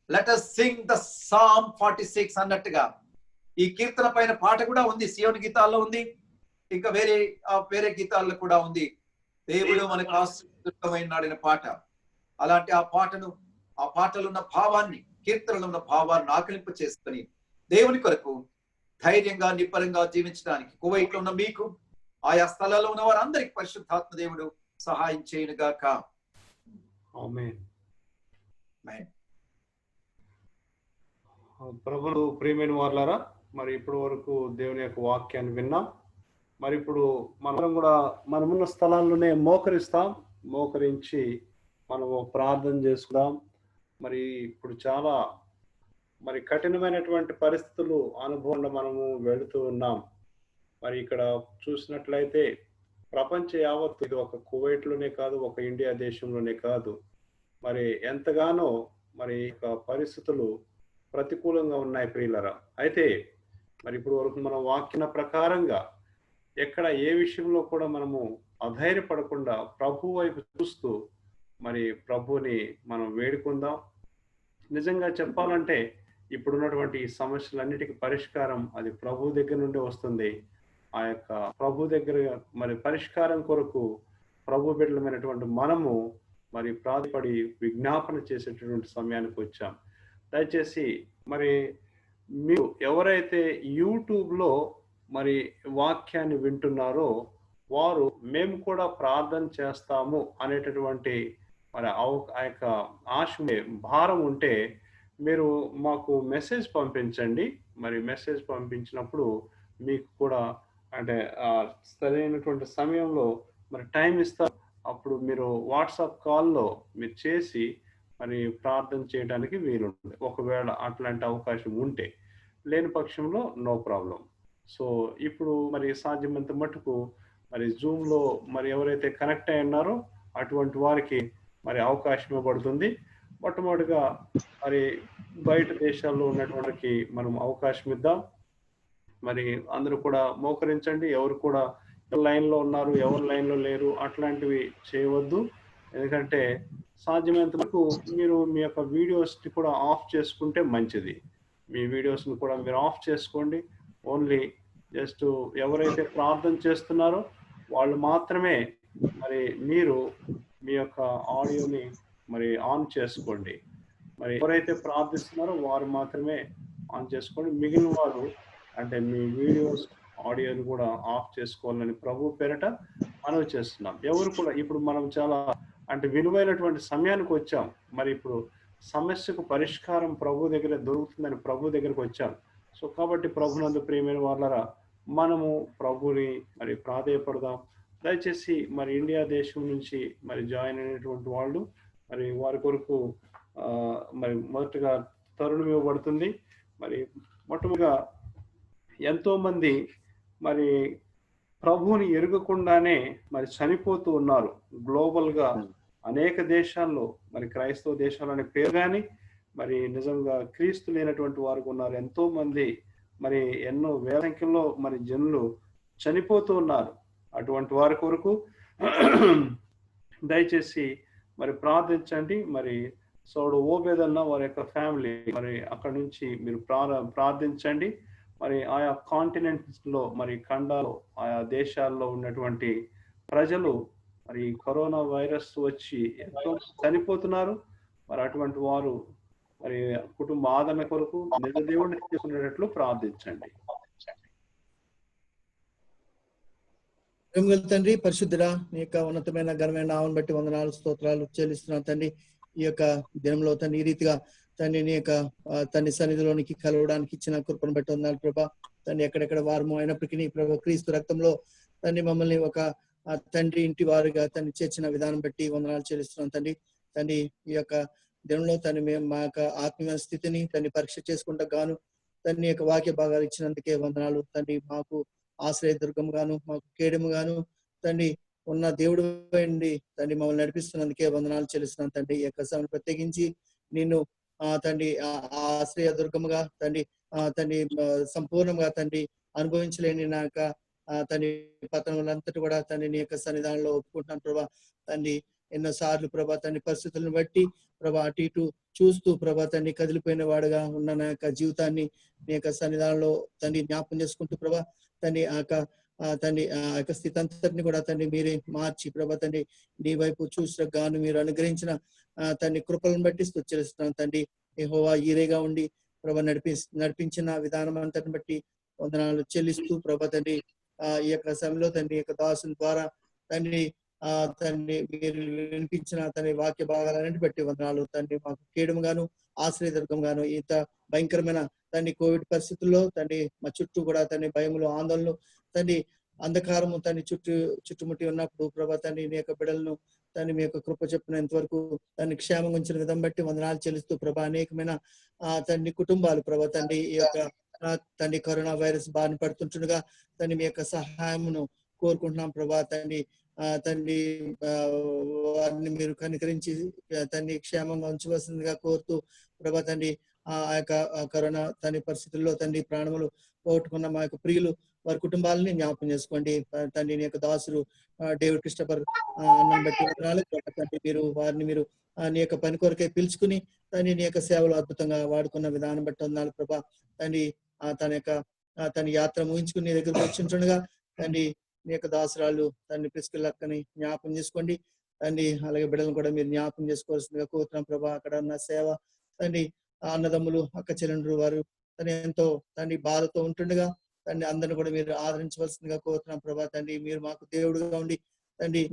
let us sing the Psalm 46 అన్నట్టుగా ఈ కీర్తన పైన పాట కూడా ఉంది, సియోను గీతాల్లో ఉంది, ఇంకా వేరే గీతాల్లో కూడా ఉంది. దేవుడు మనకు ఆశ్రయమైన నాడిన పాట. అలాంటి ఆ పాటలు ఉన్న భావాన్ని, కీర్తనలు ఉన్న భావాన్ని ఆకలింపు చేసుకుని దేవుని కొరకు ధైర్యంగా, నిబ్బరంగా జీవించడానికి కువైట్లో ఉన్న మీకు, ఆయా స్థలాల్లో ఉన్న వారందరికి పరిశుద్ధాత్మ దేవుడు సహాయం చేయను గాక. ఆమేన్. ప్రభువులు ప్రియమైన వారులారా, మరి ఇప్పటి వరకు దేవుని యొక్క వాక్యాన్ని విన్నాం. మరి ఇప్పుడు మనం కూడా మనమున్న స్థలాల్లోనే మోకరించి మనము ప్రార్థన చేసుకుందాం. మరి ఇప్పుడు చాలా కఠినమైనటువంటి పరిస్థితులు అనుభవంలో మనము వెళుతూ ఉన్నాం. మరి ఇక్కడ చూసినట్లయితే ప్రపంచ యావత్తు, ఇది ఒక కువైట్లోనే కాదు, ఒక ఇండియా దేశంలోనే కాదు, మరి ఎంతగానో పరిస్థితులు ప్రతికూలంగా ఉన్నాయి ప్రియులరా. అయితే మరి ఇప్పుడు వరకు మనం వాక్య ప్రకారంగా ఎక్కడ ఏ విషయంలో కూడా మనము అధైర్యపడకుండా ప్రభు వైపు చూస్తూ మరి ప్రభుని మనం వేడుకుందాం. నిజంగా చెప్పాలంటే ఇప్పుడున్నటువంటి ఈ సమస్యలన్నిటికీ పరిష్కారం అది ప్రభు దగ్గర నుండి వస్తుంది. ఆ యొక్క ప్రభు దగ్గర మరి పరిష్కారం కొరకు ప్రభు బిడ్డలమైనటువంటి మనము మరి ప్రాధపడి విజ్ఞాపన చేసేటటువంటి సమయానికి వచ్చాం. దయచేసి మరి మీరు ఎవరైతే యూట్యూబ్లో మరి వాక్యాన్ని వింటున్నారో వారు మేము కూడా ప్రార్థన చేస్తాము అనేటటువంటి మరి ఆ యొక్క ఆశ భారం ఉంటే మీరు మాకు మెసేజ్ పంపించండి. మరి మెసేజ్ పంపించినప్పుడు మీకు కూడా అంటే సరైనటువంటి సమయంలో మరి టైం ఇస్తారు. అప్పుడు మీరు వాట్సాప్ కాల్లో మీరు చేసి మరి ప్రార్థన చేయడానికి వీలుంటుంది. ఒకవేళ అట్లాంటి అవకాశం ఉంటే, లేని పక్షంలో నో ప్రాబ్లం. సో ఇప్పుడు మరి సాధ్యమంత మటుకు మరి జూమ్లో మరి ఎవరైతే కనెక్ట్ అయి ఉన్నారో అటువంటి వారికి మరి అవకాశం ఇవ్వబడుతుంది. మొట్టమొదటిగా మరి బయట దేశాల్లో ఉన్నటువంటి మనం అవకాశం ఇద్దాం. మరి అందరూ కూడా మోకరించండి. ఎవరు కూడా లైన్లో ఉన్నారు, ఎవరు లైన్లో లేరు అట్లాంటివి చేయవద్దు. ఎందుకంటే సాధ్యమైనంత వరకు మీరు మీ యొక్క వీడియోస్ని కూడా ఆఫ్ చేసుకుంటే మంచిది. మీ వీడియోస్ని కూడా మీరు ఆఫ్ చేసుకోండి. ఓన్లీ జస్ట్ ఎవరైతే ప్రార్థన చేస్తున్నారో వాళ్ళు మాత్రమే మరి మీరు మీ యొక్క ఆడియోని మరి ఆన్ చేసుకోండి. మరి ఎవరైతే ప్రార్థిస్తున్నారో వారు మాత్రమే ఆన్ చేసుకోండి. మిగిలిన వారు అంటే మీ వీడియోస్ ఆడియోని కూడా ఆఫ్ చేసుకోవాలని ప్రభు పేరట మనవి చేస్తున్నాం. ఎవరు కూడా ఇప్పుడు మనం చాలా అంటే విలువైనటువంటి సమయానికి వచ్చాం. మరి ఇప్పుడు సమస్యకు పరిష్కారం ప్రభు దగ్గర దొరుకుతుందని ప్రభు దగ్గరకు వచ్చాం. సో కాబట్టి ప్రభునందు ప్రియమైన వాళ్ళరా మనము ప్రభుని మరి ప్రాధేయపడదాం. దయచేసి మరి ఇండియా దేశం నుంచి మరి జాయిన్ అయినటువంటి వాళ్ళు మరి వారి కొరకు మరి మొదటగా తరుణం ఇవ్వబడుతుంది. మరి మొట్టమొదటిగా ఎంతోమంది మరి ప్రభువుని ఎరుగకుండానే మరి చనిపోతూ ఉన్నారు. గ్లోబల్గా అనేక దేశాల్లో మరి క్రైస్తవ దేశాలనే పేరు కానీ మరి నిజంగా క్రీస్తు లేనటువంటి వారు ఉన్నారు. ఎంతో మంది మరి ఎన్నో వేల సంఖ్యలో మరి జనులు చనిపోతూ ఉన్నారు. అటువంటి వారి కొరకు దయచేసి మరి ప్రార్థించండి. మరి సోడు ఓబేదన్న వారి యొక్క ఫ్యామిలీ మరి అక్కడ నుంచి మీరు ప్రార్థించండి. మరి ఆయా కాంటినెంట్స్ లో మరి ఖండాల్లో ఆయా దేశాల్లో ఉన్నటువంటి ప్రజలు మరి కరోనా వైరస్ వచ్చి ఎంతో చనిపోతున్నారు. మరి అటువంటి వారు మరి కుటుంబ ఆదరణ కొరకు నిజ దేవుడిని చేసుకునేటట్లు ప్రార్థించండి. ప్రేమగల తండ్రి, పరిశుద్ధుడా, నీ యొక్క ఉన్నతమైన ఘనమైన నామమును బట్టి వందనాలు స్తోత్రాలు చెల్లిస్తున్నాను తండ్రి. ఈ యొక్క దినంలో తండ్రి ఈ రీతిగా తండ్రి నీ యొక్క తండ్రి సన్నిధిలోనికి కలవడానికి ఇచ్చిన కృపను బట్టి వందనాలు ప్రభా. తండ్రి ఎక్కడెక్కడ వారము అయినప్పటికీ నీ ప్రభా క్రీస్తు రక్తంలో తండ్రి మమ్మల్ని ఒక తండ్రి ఇంటి వారుగా తండ్రి చేర్చిన విధానం బట్టి వందనాలు చెల్లిస్తున్నాం తండ్రి. తండ్రి ఈ యొక్క దినంలో తండ్రి మేము మా యొక్క ఆత్మీయ స్థితిని తండ్రి పరీక్ష చేసుకుంటా గాను తండ్రి యొక్క వాక్య భాగాలు ఇచ్చినందుకే వందనాలు తండ్రి. మాకు ఆశ్రయ దుర్గం గాను మాకు కేడము గాను తండ్రి ఉన్న దేవుడు తండ్రి మమ్మల్ని నడిపిస్తున్నందుకే వందనాలు చెల్లిస్తున్నాను తండ్రి. ఈ యొక్క సమయం ప్రత్యేకించి నిన్ను తండ్రి ఆశ్రయ దుర్గముగా తండ్రి తండ్రి సంపూర్ణంగా తండ్రి అనుభవించలేని నా యొక్క తండ్రి పతనములంతటి కూడా తండ్రి నీ యొక్క సన్నిధానంలో ఒప్పుకుంటున్నాను ప్రభా. తండ్రి ఎన్నో సార్లు ప్రభా తండ్రి పరిస్థితులను బట్టి ప్రభా అటు ఇటు చూస్తూ ప్రభా తండ్రి కదిలిపోయిన వాడుగా ఉన్న నా యొక్క జీవితాన్ని నీ యొక్క సన్నిధానంలో తండ్రి జ్ఞాపకం చేసుకుంటూ ప్రభా తండ్రి తండ్రి ఆ యొక్క స్థితి అంతటిని కూడా తండ్రి మీరే మార్చి ప్రభా తండ్రి నీ వైపు చూసిన గాను మీరు అనుగ్రహించిన తండ్రి కృపలను బట్టి స్తుతిస్తున్నాను తండ్రి. యెహోవా ఈరేగా ఉండి ప్రభా నడిపించిన విధానం అంతటిని బట్టి వందనాలు చెల్లిస్తూ ప్రభా తండ్రి ఈ యొక్క సమయంలో తండ్రి యొక్క దాసుని ద్వారా తండ్రి తండ్రి మీరు వినిపించిన తండ్రి వాక్య భాగాలన్నింటి బట్టి వందనాలు తండ్రి. మాకు కీడము గాను ఆశ్రయదుర్గం గాను ఇంత భయంకరమైన తండ్రి కోవిడ్ పరిస్థితుల్లో తండ్రి మా చుట్టూ కూడా తండ్రి భయములు ఆందోళనలు తండ్రి అంధకారము తండ్రి చుట్టుముట్టి ఉన్నప్పుడు ప్రభా తండ్రి నీ యొక్క బిడ్డలను తండ్రి మీ యొక్క కృప చెప్పినంత వరకు తండ్రి క్షేమం ఉంచిన విధం బట్టి వందనాలు చెల్లిస్తూ ప్రభా అనేకమైన తండ్రి కుటుంబాలు ప్రభా తండ్రి ఈ యొక్క తండ్రి కరోనా వైరస్ బారిన పడుతుంటుండగా తండ్రి మీ యొక్క సహాయమును కోరుకుంటున్నాం ప్రభా తండ్రి. తండ్రి వారిని మీరు కనికరించి తండ్రి క్షేమంగా ఉంచవలసిందిగా కోరుతూ ప్రభా తండ్రి ఆ యొక్క కరోనా తండ్రి పరిస్థితుల్లో తండ్రి ప్రాణములు పోగొట్టుకున్న మా యొక్క ప్రియులు వారి కుటుంబాలని జ్ఞాపకం చేసుకోండి తండ్రి. నీ యొక్క దాసులు డేవిడ్ క్రిస్టఫర్ అన్నం బట్టి తండ్రి మీరు వారిని మీరు నీ యొక్క పని కొరకే పిలుచుకుని తండ్రి నీ యొక్క సేవలు అద్భుతంగా వాడుకున్న విధానం బట్టి వందనాలు ప్రభా తండ్రి. తన యాత్ర ముగించుకుని నీ దగ్గరకు వచ్చింటుండగా తండ్రి నీ యొక్క దాసరాలు తండ్రి ప్రిస్కిల్లక్కని జ్ఞాపకం చేసుకోండి తండ్రి. అలాగే బిడ్డలను కూడా మీరు జ్ఞాపకం చేసుకోవాల్సిందిగా కోరుతున్నాం ప్రభా. అక్కడ ఉన్న సేవ తండ్రి అన్నదమ్ములు అక్క చెల్లెండ్రు వారు తండ్రి ఎంతో తండ్రి బాధతో ఉంటుండగా తండ్రి అందరిని కూడా మీరు ఆదరించవలసిందిగా కోరుతున్నాం ప్రభా తండ్రి. మీరు మాకు దేవుడుగా ఉండి తండ్రి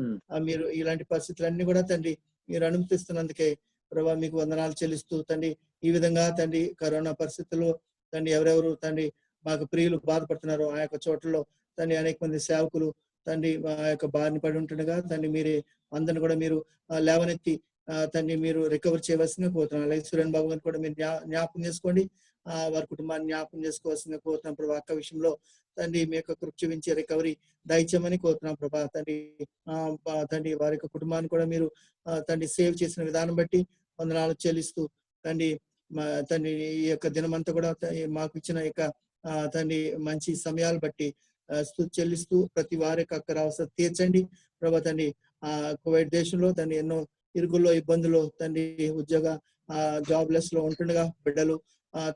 మీరు ఇలాంటి పరిస్థితులన్నీ కూడా తండ్రి మీరు అనుమతిస్తున్నందుకే ప్రభా మీకు వందనాలు చెల్లిస్తూ తండ్రి. ఈ విధంగా తండ్రి కరోనా పరిస్థితుల్లో తండ్రి ఎవరెవరు తండ్రి మాకు ప్రియులు బాధపడుతున్నారు ఆ యొక్క చోట్లలో తండ్రి అనేక మంది సేవకులు తండ్రి ఆ యొక్క బారిన పడి ఉంటుండగా తండ్రి మీరే అందరిని కూడా మీరు లేవనెత్తి తండ్రి మీరు రికవర్ చేయవలసిందిగా కోరుతున్నాం. అలాగే సురేన్ బాబు గారిని కూడా మీరు జ్ఞాపకం చేసుకోండి వారి కుటుంబాన్ని జ్ఞాపకం చేసుకోవాల్సిందిగా కోరుతున్నాం ప్రభా. అక్క విషయంలో తండ్రి మీ యొక్క కృప చూపించే రికవరీ దయచేయమని కోరుతున్నాం ప్రభా తండ్రి. తండ్రి వారి యొక్క కుటుంబాన్ని కూడా మీరు తండ్రి సేవ్ చేసిన విధానం బట్టి వందనాలు చెల్లిస్తూ తండ్రి తండ్రి ఈ యొక్క దినమంతా కూడా మాకు ఇచ్చిన యొక్క తండ్రి మంచి సమయాలు బట్టి స్తుతి చెల్లిస్తూ ప్రతి వారి యొక్క అక్కర అవసరం తీర్చండి ప్రభా తండ్రి. కోవిడ్ దేశంలో తండ్రి ఎన్నో ఇరుగుల్లో ఇబ్బందులు తండ్రి ఉద్యోగ జాబ్లెస్ లో ఉంటుండగా బిడ్డలు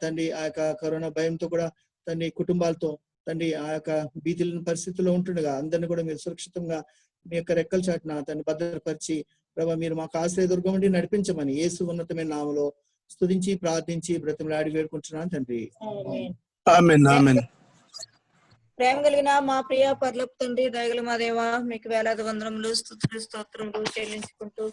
తండ్రి ఆ యొక్క కరోనా భయంతో కూడా తండ్రి కుటుంబాలతో తండ్రి ఆ యొక్క భీతిల పరిస్థితుల్లో ఉంటుండగా అందరిని కూడా మీరు సురక్షితంగా మీ యొక్క రెక్కల చాటున తండ్రి భద్రపరిచి ప్రభా మీరు మాకు ఆశ్రయదుర్గం ఉండి నడిపించమని యేసు ఉన్నతమైన నామములో స్తుతించి ప్రార్థించి బ్రతిమలాడి వేడుకుంటున్నాను తండ్రి. ఆమేన్ ఆమేన్. ప్రేమ కలిగిన మా ప్రియ పరలోక తండ్రి దయగల మా దేవా మీకు వేలాది వందనములు స్తుతులు స్తోత్రములు చెల్లించుకుంటూ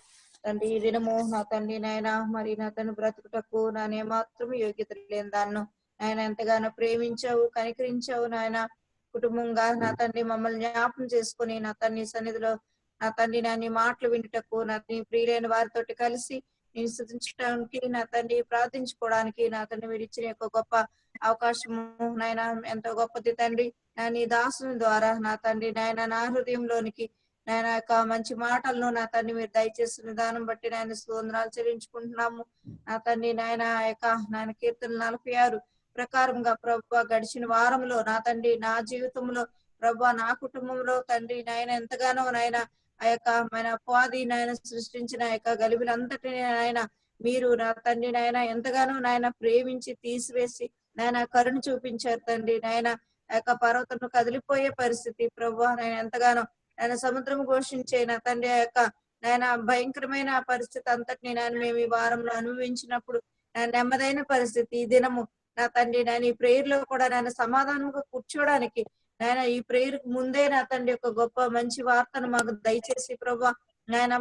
తండ్రి ఈ దినము నా తండ్రి నాయన మరి నా తండ్రి బ్రతుకుటకు నానే మాత్రం యోగ్యత లేని దాన్ని ఆయన ఎంతగానో ప్రేమించావు కనికరించావు నాయన. కుటుంబంగా నా తండ్రి మమ్మల్ని జ్ఞాపకం చేసుకుని నా తండ్రి సన్నిధిలో నా తండ్రి నాని మాటలు వింటుటకు నా ప్రియులైన వారితోటి కలిసి నేను స్తుతించడానికి నా తండ్రి ప్రార్థించుకోవడానికి నా తండ్రి మీరు ఇచ్చిన యొక్క గొప్ప అవకాశము నాయన ఎంతో గొప్పది తండ్రి. నీ దాసుని ద్వారా నా తండ్రి నాయన నా హృదయంలోనికి నాయన యొక్క మంచి మాటలను నా తండ్రి మీరు దయచేసిన విధానం బట్టి నాయన స్తోత్రాలు చెల్లించుకుంటున్నాము. నా తండ్రి నాయన నాయన కీర్తన 46 ప్రకారంగా ప్రభు గడిచిన వారంలో నా తండ్రి నా జీవితంలో ప్రభు నా కుటుంబంలో తండ్రి నాయన ఎంతగానో నాయన మన అపవాది నాయన సృష్టించిన గలిబిలంతటిని నాయన మీరు నా తండ్రి నాయన ఎంతగానో నాయన ప్రేమించి తీసివేసి నాయన కరుణ చూపించారు తండ్రి నాయన పర్వతం కదిలిపోయే పరిస్థితి ప్రభు నాయన ఎంతగానో ఆయన సముద్రం ఘోషించే నా తండ్రి నాయన భయంకరమైన పరిస్థితి అంతటిని నాయన మేము ఈ వారంలో అనుభవించినప్పుడు నెమ్మదైన పరిస్థితి ఈ దినము నా తండ్రి నాయన ఈ ప్రేయర్ లో కూడా నాయన సమాధానంగా కూర్చోడానికి నాయన ఈ ప్రేయర్ ముందే నా తండ్రి ఒక గొప్ప మంచి వార్తను మాకు దయచేసి ప్రభు నాయన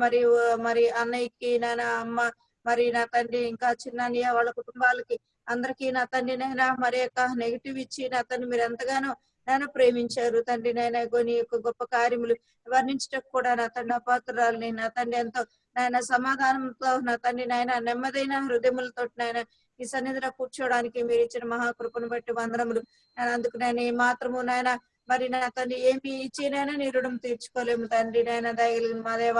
మరి అన్నయ్యకి నాయన అమ్మ మరి నా తండ్రి ఇంకా చిన్నయ్య వాళ్ళ కుటుంబాలకి అందరికీ నా తండ్రి నాయన మరి నెగిటివ్ ఇచ్చి నా తండ్రి మీరు ఎంతగానో నాయన ప్రేమించారు తండ్రి నాయన కొన్ని గొప్ప కార్యములు వర్ణించటకు కూడా నా తండ్రి అపాత్రాలని నా తండ్రి ఎంతో నాయన సమాధానంతో నా తండ్రి నాయన నెమ్మదైన హృదయములతో నాయన ఈ సన్నిధిలో కూర్చోడానికి మీరు ఇచ్చిన మహాకృపను బట్టి వందనములు. అందుకు నేను ఏ మాత్రము నాయన మరి నా తండ్రి ఏమి ఇచ్చినైనా నీ రుణం తీర్చుకోలేము తండ్రి నాయన దయగలిగిన మా దేవ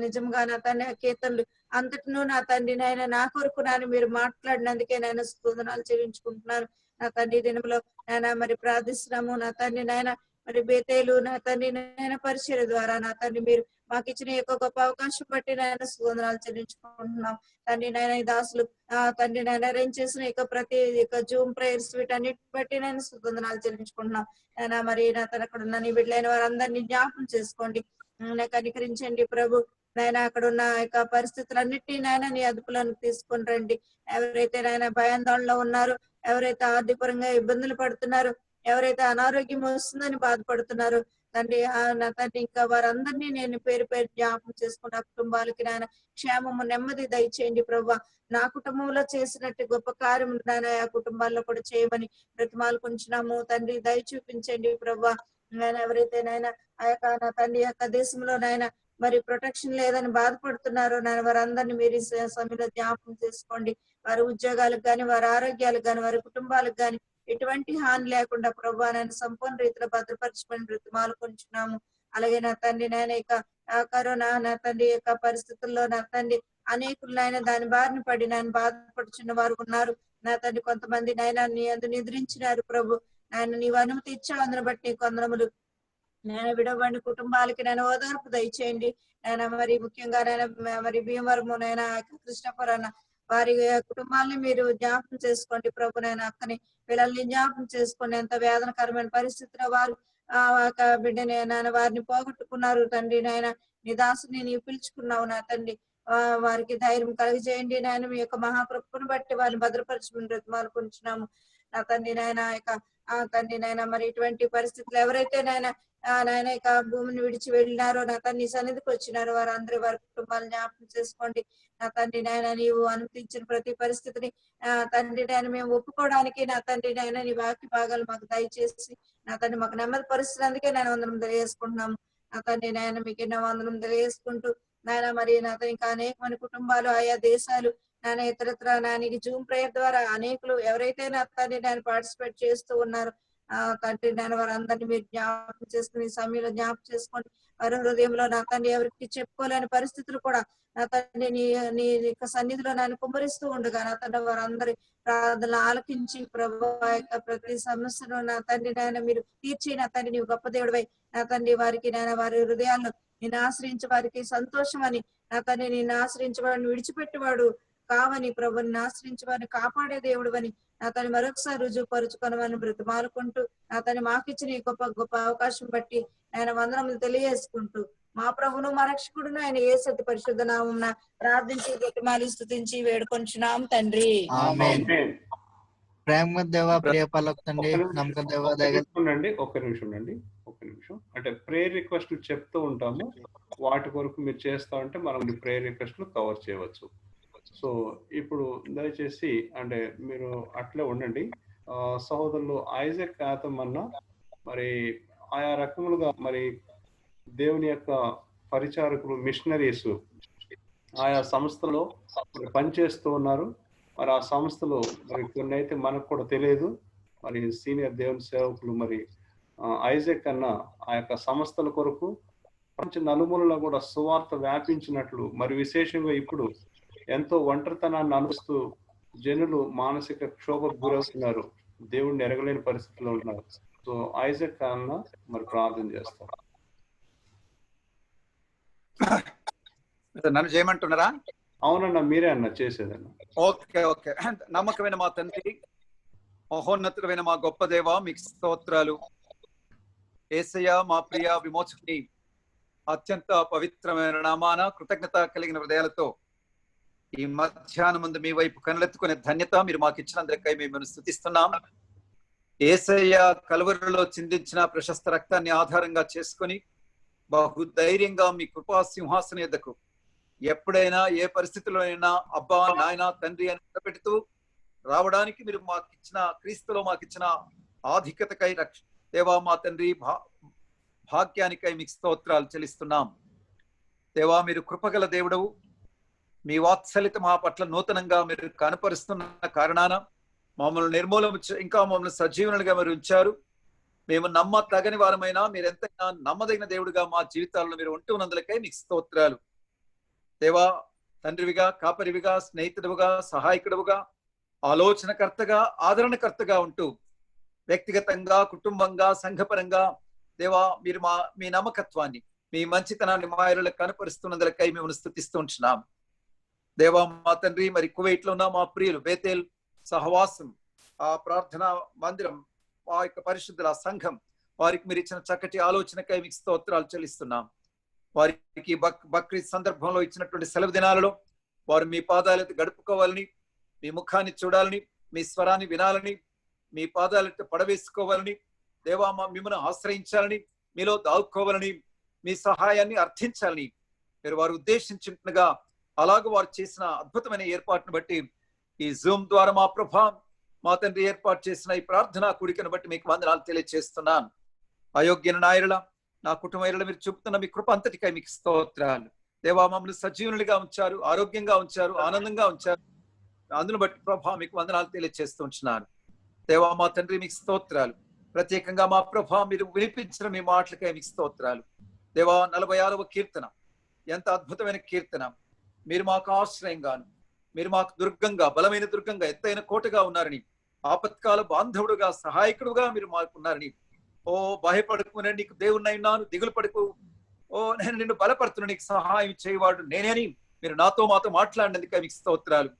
నిజంగా నా తండ్రి కీర్తనలు అంతటినూ నా తండ్రి నాయన నా కొరకు నాయన మీరు మాట్లాడినందుకే నేను స్తోత్రాలు చెల్లించుకుంటున్నాను. నా తండ్రి దినంలో నాయన మరి ప్రార్థిస్తున్నాము నా తండ్రి నాయన మరి బేతేలు నా తండ్రి నాయన పరిచయ ద్వారా నా తండ్రి మీరు మాకు ఇచ్చిన యొక్క గొప్ప అవకాశం బట్టి నాయన స్తోత్రాలు చెల్లించుకుంటున్నాం తండ్రి నాయన ఈ దాసులు తండ్రి నాయన అరేంజ్ చేసిన ప్రతి జూమ్ ప్రేయర్స్ వీటన్నిటి బట్టి నేను స్తోత్రాలు చెల్లించుకుంటున్నాం. నాయన మరి నా తన అక్కడ ఉన్న నీ బిడ్డలైన వారందరినీ జ్ఞాపకం చేసుకోండి, కనికరించండి ప్రభు నాయన అక్కడ ఉన్న పరిస్థితులన్నిటినీ నాయన నీ అదుపులను తీసుకొని రండి. ఎవరైతే నాయన భయాందోళనలో ఉన్నారో, ఎవరైతే ఆర్థికపరంగా ఇబ్బందులు పడుతున్నారో, ఎవరైతే అనారోగ్యం వస్తుందని బాధపడుతున్నారో తండ్రి నా తండ్రి ఇంకా వారందరినీ నేను పేరు పేరు జ్ఞాపకం చేసుకున్న కుటుంబాలకి నాయన క్షేమము నెమ్మది దయచేయండి ప్రభు. నా కుటుంబంలో చేసినట్టు గొప్ప కార్యం నాయన ఆ కుటుంబాల్లో కూడా చేయమని బ్రతిమాలుకుంటున్నాము తండ్రి. దయ చూపించండి ప్రభు. నాయన ఎవరైతే నాయన నా తండ్రి దేశంలో నాయన మరి ప్రొటెక్షన్ లేదని బాధపడుతున్నారు నాయన వారందరినీ మీరు సమయంలో జ్ఞాపకం చేసుకోండి. వారి ఉద్యోగాలకు గాని, వారి ఆరోగ్యాలకు గాని, వారి కుటుంబాలకు గాని ఎటువంటి హాని లేకుండా ప్రభు నాయన సంపూర్ణ రీతిలో భద్రపరచుకొని బ్రతిమాలుకుంటున్నాము. అలాగే నా తండ్రి నాయన కరోనా నా తండ్రి పరిస్థితుల్లో నా తండ్రి అనేకులు నాయన దాని బారిన పడి నాయన బాధపడుచున్న వారు ఉన్నారు నా తండ్రి. కొంతమంది నాయన నీ అందు నిద్రించినారు ప్రభు నాయన నీవు అనుమతి ఇచ్చావు, అందును బట్టి నీకు వందనములు. నేను విడవబడిన కుటుంబాలకి నేను ఓదార్పు దయచేయండి నాయన. మరి ముఖ్యంగా నాయన మరి భీమవరము నాయన కృష్ణపురాన వారి కుటుంబాలని మీరు జ్ఞాపకం చేసుకోండి ప్రభు. నాయన అక్కని పిల్లల్ని జ్ఞాపకం చేసుకోండి. ఎంత వేదనకరమైన పరిస్థితిలో వారు బిడ్డని నాయన వారిని పోగొట్టుకున్నారు తండ్రి నాయన. నీ దాసుని నీవు పిలుచుకున్నావు నా తండ్రి. వారికి ధైర్యం కలిగజేయండి నాయన. మీ యొక్క మహాకృపను బట్టి వారిని భద్రపరచుకుని బ్రతిమాలుకుంటున్నాము నా తండ్రి నాయన. తండ్రి నాయన మరి ఇటువంటి పరిస్థితులు ఎవరైతే నాయన నాయన భూమిని విడిచి వెళ్ళినారో నా తండ్రి సన్నిధికి వచ్చినారో వారందరూ వారి కుటుంబాలను జ్ఞాపకం చేసుకోండి నా తండ్రి నాయన. నీవు అనుమతించిన ప్రతి పరిస్థితిని తండ్రి నాయన మేము ఒప్పుకోవడానికి నా తండ్రి నాయన నీ వాక్య భాగాలు మాకు దయచేసి నా తండ్రి మాకు నెమ్మది పరిస్థితులందుకే నేను వందనం తెలియజేసుకుంటున్నాము నా తండ్రి నాయన. మీకు ఎన్నో వందనం తెలియజేసుకుంటూ నాయన మరి నా ఇంకా అనేక మంది కుటుంబాలు ఆయా దేశాలు నాయన ఇతరత్ర నాయన జూమ్ ప్రేయర్ ద్వారా అనేకులు ఎవరైతే నా తండ్రి నేను పార్టిసిపేట్ చేస్తూ ఉన్నారు తండ్రి నాయన వారందరినీ మీరు జ్ఞాపకం చేసుకుని సమయంలో జ్ఞాపకం చేసుకోండి. వారి హృదయంలో నా తండ్రి ఎవరికి చెప్పుకోలేని పరిస్థితులు కూడా నా తండ్రి నీ సన్నిధిలో నన్ను కుమ్మరిస్తూ ఉండగా నా తండ్రి వారందరి ప్రార్థనలు ఆలకించి ప్రభు ప్రతి సమస్యను నా తండ్రి నాయన మీరు తీర్చి నా తండ్రి నీవు గొప్ప దేవుడివై నా తండ్రి వారికి నాయన వారి హృదయాల్లో నేను ఆశ్రయించే వారికి సంతోషం అని నా తండ్రి నేను ఆశ్రయించే వాడిని విడిచిపెట్టేవాడు కావని ప్రభుని ఆశ్రయించే వారిని కాపాడే దేవుడు అని నా తను మరొకసారి రుజువుపరుచుకొనమని బ్రతిమాలుకుంటూ నా తను మాకిచ్చిన ఈ గొప్ప గొప్ప అవకాశం బట్టి ఆయన వందనములు తెలియజేసుకుంటూ మా ప్రభును మా రక్షకుడును ఆయన యేసు పరిశుద్ధ నామమున ప్రార్థించి బ్రతిమాలి స్తుతించి వేడుకొంచున్నాం తండ్రి. ప్రేమ దేవ ప్రియ పలక తండ్రి నమ్మకం దేవ ఒక్క నిమిషం అంటే ప్రేయర్ రిక్వెస్ట్ చెప్తూ ఉంటాము, వాటి కొరకు మీరు చేస్తా ఉంటే మనం ప్రేయర్ రిక్వెస్ట్లు కవర్ చేయవచ్చు. సో ఇప్పుడు దయచేసి అంటే మీరు అట్లే ఉండండి. సహోదరులు ఐజాక్ యాతమన్న మరి ఆయా రకములుగా మరి దేవుని యొక్క పరిచారకులు మిషనరీస్ ఆయా సంస్థలో పనిచేస్తూ ఉన్నారు. మరి ఆ సంస్థలు మరి కొన్ని అయితే మనకు కూడా తెలియదు. మరి సీనియర్ దేవుని సేవకులు మరి ఐజాక్ అన్న ఆ యొక్క సంస్థల కొరకు ప్రపంచ నలుమూలలో కూడా సువార్త వ్యాపించినట్లు, మరి విశేషంగా ఇప్పుడు ఎంతో ఒంటరితనాన్ని అనుభవిస్తూ జనులు మానసిక క్షోభకు గురవుతున్నారు, దేవుడిని ఎరగలేని పరిస్థితిలో ఉన్నారు. సో ఐజాక్ అన్న మరి ప్రార్థన చేస్తారు. నన్ను చేయమంటున్నారా? అవునన్నా, మీరే అన్న చేసేదన్న. Okay okay. నమ్మకమైన మా తండ్రి, మహోన్నతుడైన మా గొప్ప దేవ, మీకు స్తోత్రాలు. యేసయ్య మా ప్రియ విమోచకుని అత్యంత పవిత్రమైన నామాన కృతజ్ఞత కలిగిన హృదయాలతో ఈ మధ్యాహ్నం ముందు మీ వైపు కనులెత్తుకునే ధన్యత మీరు మాకు ఇచ్చినందుకై మేము స్తుతిస్తున్నాం. యేసయ్య కలువరిలో చిందించిన ప్రశస్త రక్తాన్ని ఆధారంగా చేసుకొని బహు ధైర్యంగా మీ కృపా సింహాసన ఎద్దకు ఎప్పుడైనా ఏ పరిస్థితిలో అయినా అబ్బా నాయన తండ్రి అని పెడుతూ రావడానికి మీరు మాకిచ్చిన క్రీస్తులో మాకిచ్చిన ఆధిక్యతకై దేవా మా తండ్రి భాగ్యానికై మీకు స్తోత్రాలు చెల్లిస్తున్నాం. దేవా మీరు కృపగల దేవుడవు, మీ వాత్సల్యత మా పట్ల నూతనంగా మీరు కనపరుస్తున్న కారణాన మమ్మల్ని నిర్మూలన ఇంకా మమ్మల్ని సజీవనులుగా మీరు ఉంచారు. మేము నమ్మతగని వారమైనా మీరు ఎంతైనా నమ్మదగిన దేవుడిగా మా జీవితాల్లో మీరు ఉంటున్నందులకై మీకు స్తోత్రాలు. దేవా తండ్రివిగా, కాపరివిగా, స్నేహితుడివిగా, సహాయకుడుగా, ఆలోచనకర్తగా, ఆదరణకర్తగా ఉంటూ వ్యక్తిగతంగా, కుటుంబంగా, సంఘపరంగా దేవా మీరు మీ నమ్మకత్వాన్ని, మీ మంచితనాన్ని మా ఇళ్ళకు కనపరుస్తున్నందులకై మేము స్తుతిస్తూ ఉంటున్నాం. దేవా మా తండ్రి, మరి కువైట్ లో ఉన్న మా ప్రియులు బేతేల్ సహవాసం, ఆ ప్రార్థనా మందిరం, ఆ యొక్క పరిశుద్ధుల సంఘం, వారికి మీరు ఇచ్చిన చక్కటి ఆలోచనకై మీకు స్తోత్రాలు చెల్లిస్తున్నాం. వారికి బక్రీద్ సందర్భంలో ఇచ్చినటువంటి సెలవు దినాలలో వారు మీ పాదాలతో గడుపుకోవాలని, మీ ముఖాన్ని చూడాలని, మీ స్వరాన్ని వినాలని, మీ పాదాలతో పడవేసుకోవాలని, దేవా మిమ్మల్ని ఆశ్రయించాలని, మీలో దాక్కుకోవాలని, మీ సహాయాన్ని అర్థించాలని మీరు వారు ఉద్దేశించినట్టుగా అలాగ వారు చేసిన అద్భుతమైన ఏర్పాటును బట్టి ఈ జూమ్ ద్వారా మా ప్రభా మా తండ్రి ఏర్పాటు చేసిన ఈ ప్రార్థనా కూడికను బట్టి మీకు వందనాలు తెలియజేస్తున్నాను. అయోగ్య నాయరుల నా కుటుంబ మీరు చూపుతున్న మీ కృప అంతటికై మీకు స్తోత్రాలు. దేవా మమ్మల్ని సజీవులుగా ఉంచారు, ఆరోగ్యంగా ఉంచారు, ఆనందంగా ఉంచారు. అందును బట్టి ప్రభా మీకు వందనాలు తెలియజేస్తూ ఉంటున్నాను. దేవా మా తండ్రి మీకు స్తోత్రాలు. ప్రత్యేకంగా మా ప్రభా మీరు వినిపించిన మీ మాటలకై మీకు స్తోత్రాలు. దేవా 46వ కీర్తన ఎంత అద్భుతమైన కీర్తన. మీరు మాకు ఆశ్రయంగాను, మీరు మాకు దుర్గంగా, బలమైన దుర్గంగా, ఎత్తైన కోటగా ఉన్నారని, ఆపత్కాల బాంధవుడుగా, సహాయకుడుగా మీరు మాకున్నారని, ఓ భయపడకు నేను నీకు దేవుణ్ణి ఉన్నాను, దిగులు పడుకు, ఓ నేను నిన్ను బలపడుతున్నా, నీకు సహాయం చేయవాడు నేనేని మీరు మాతో మాట్లాడినందుకే మీకు స్తోత్రాలు.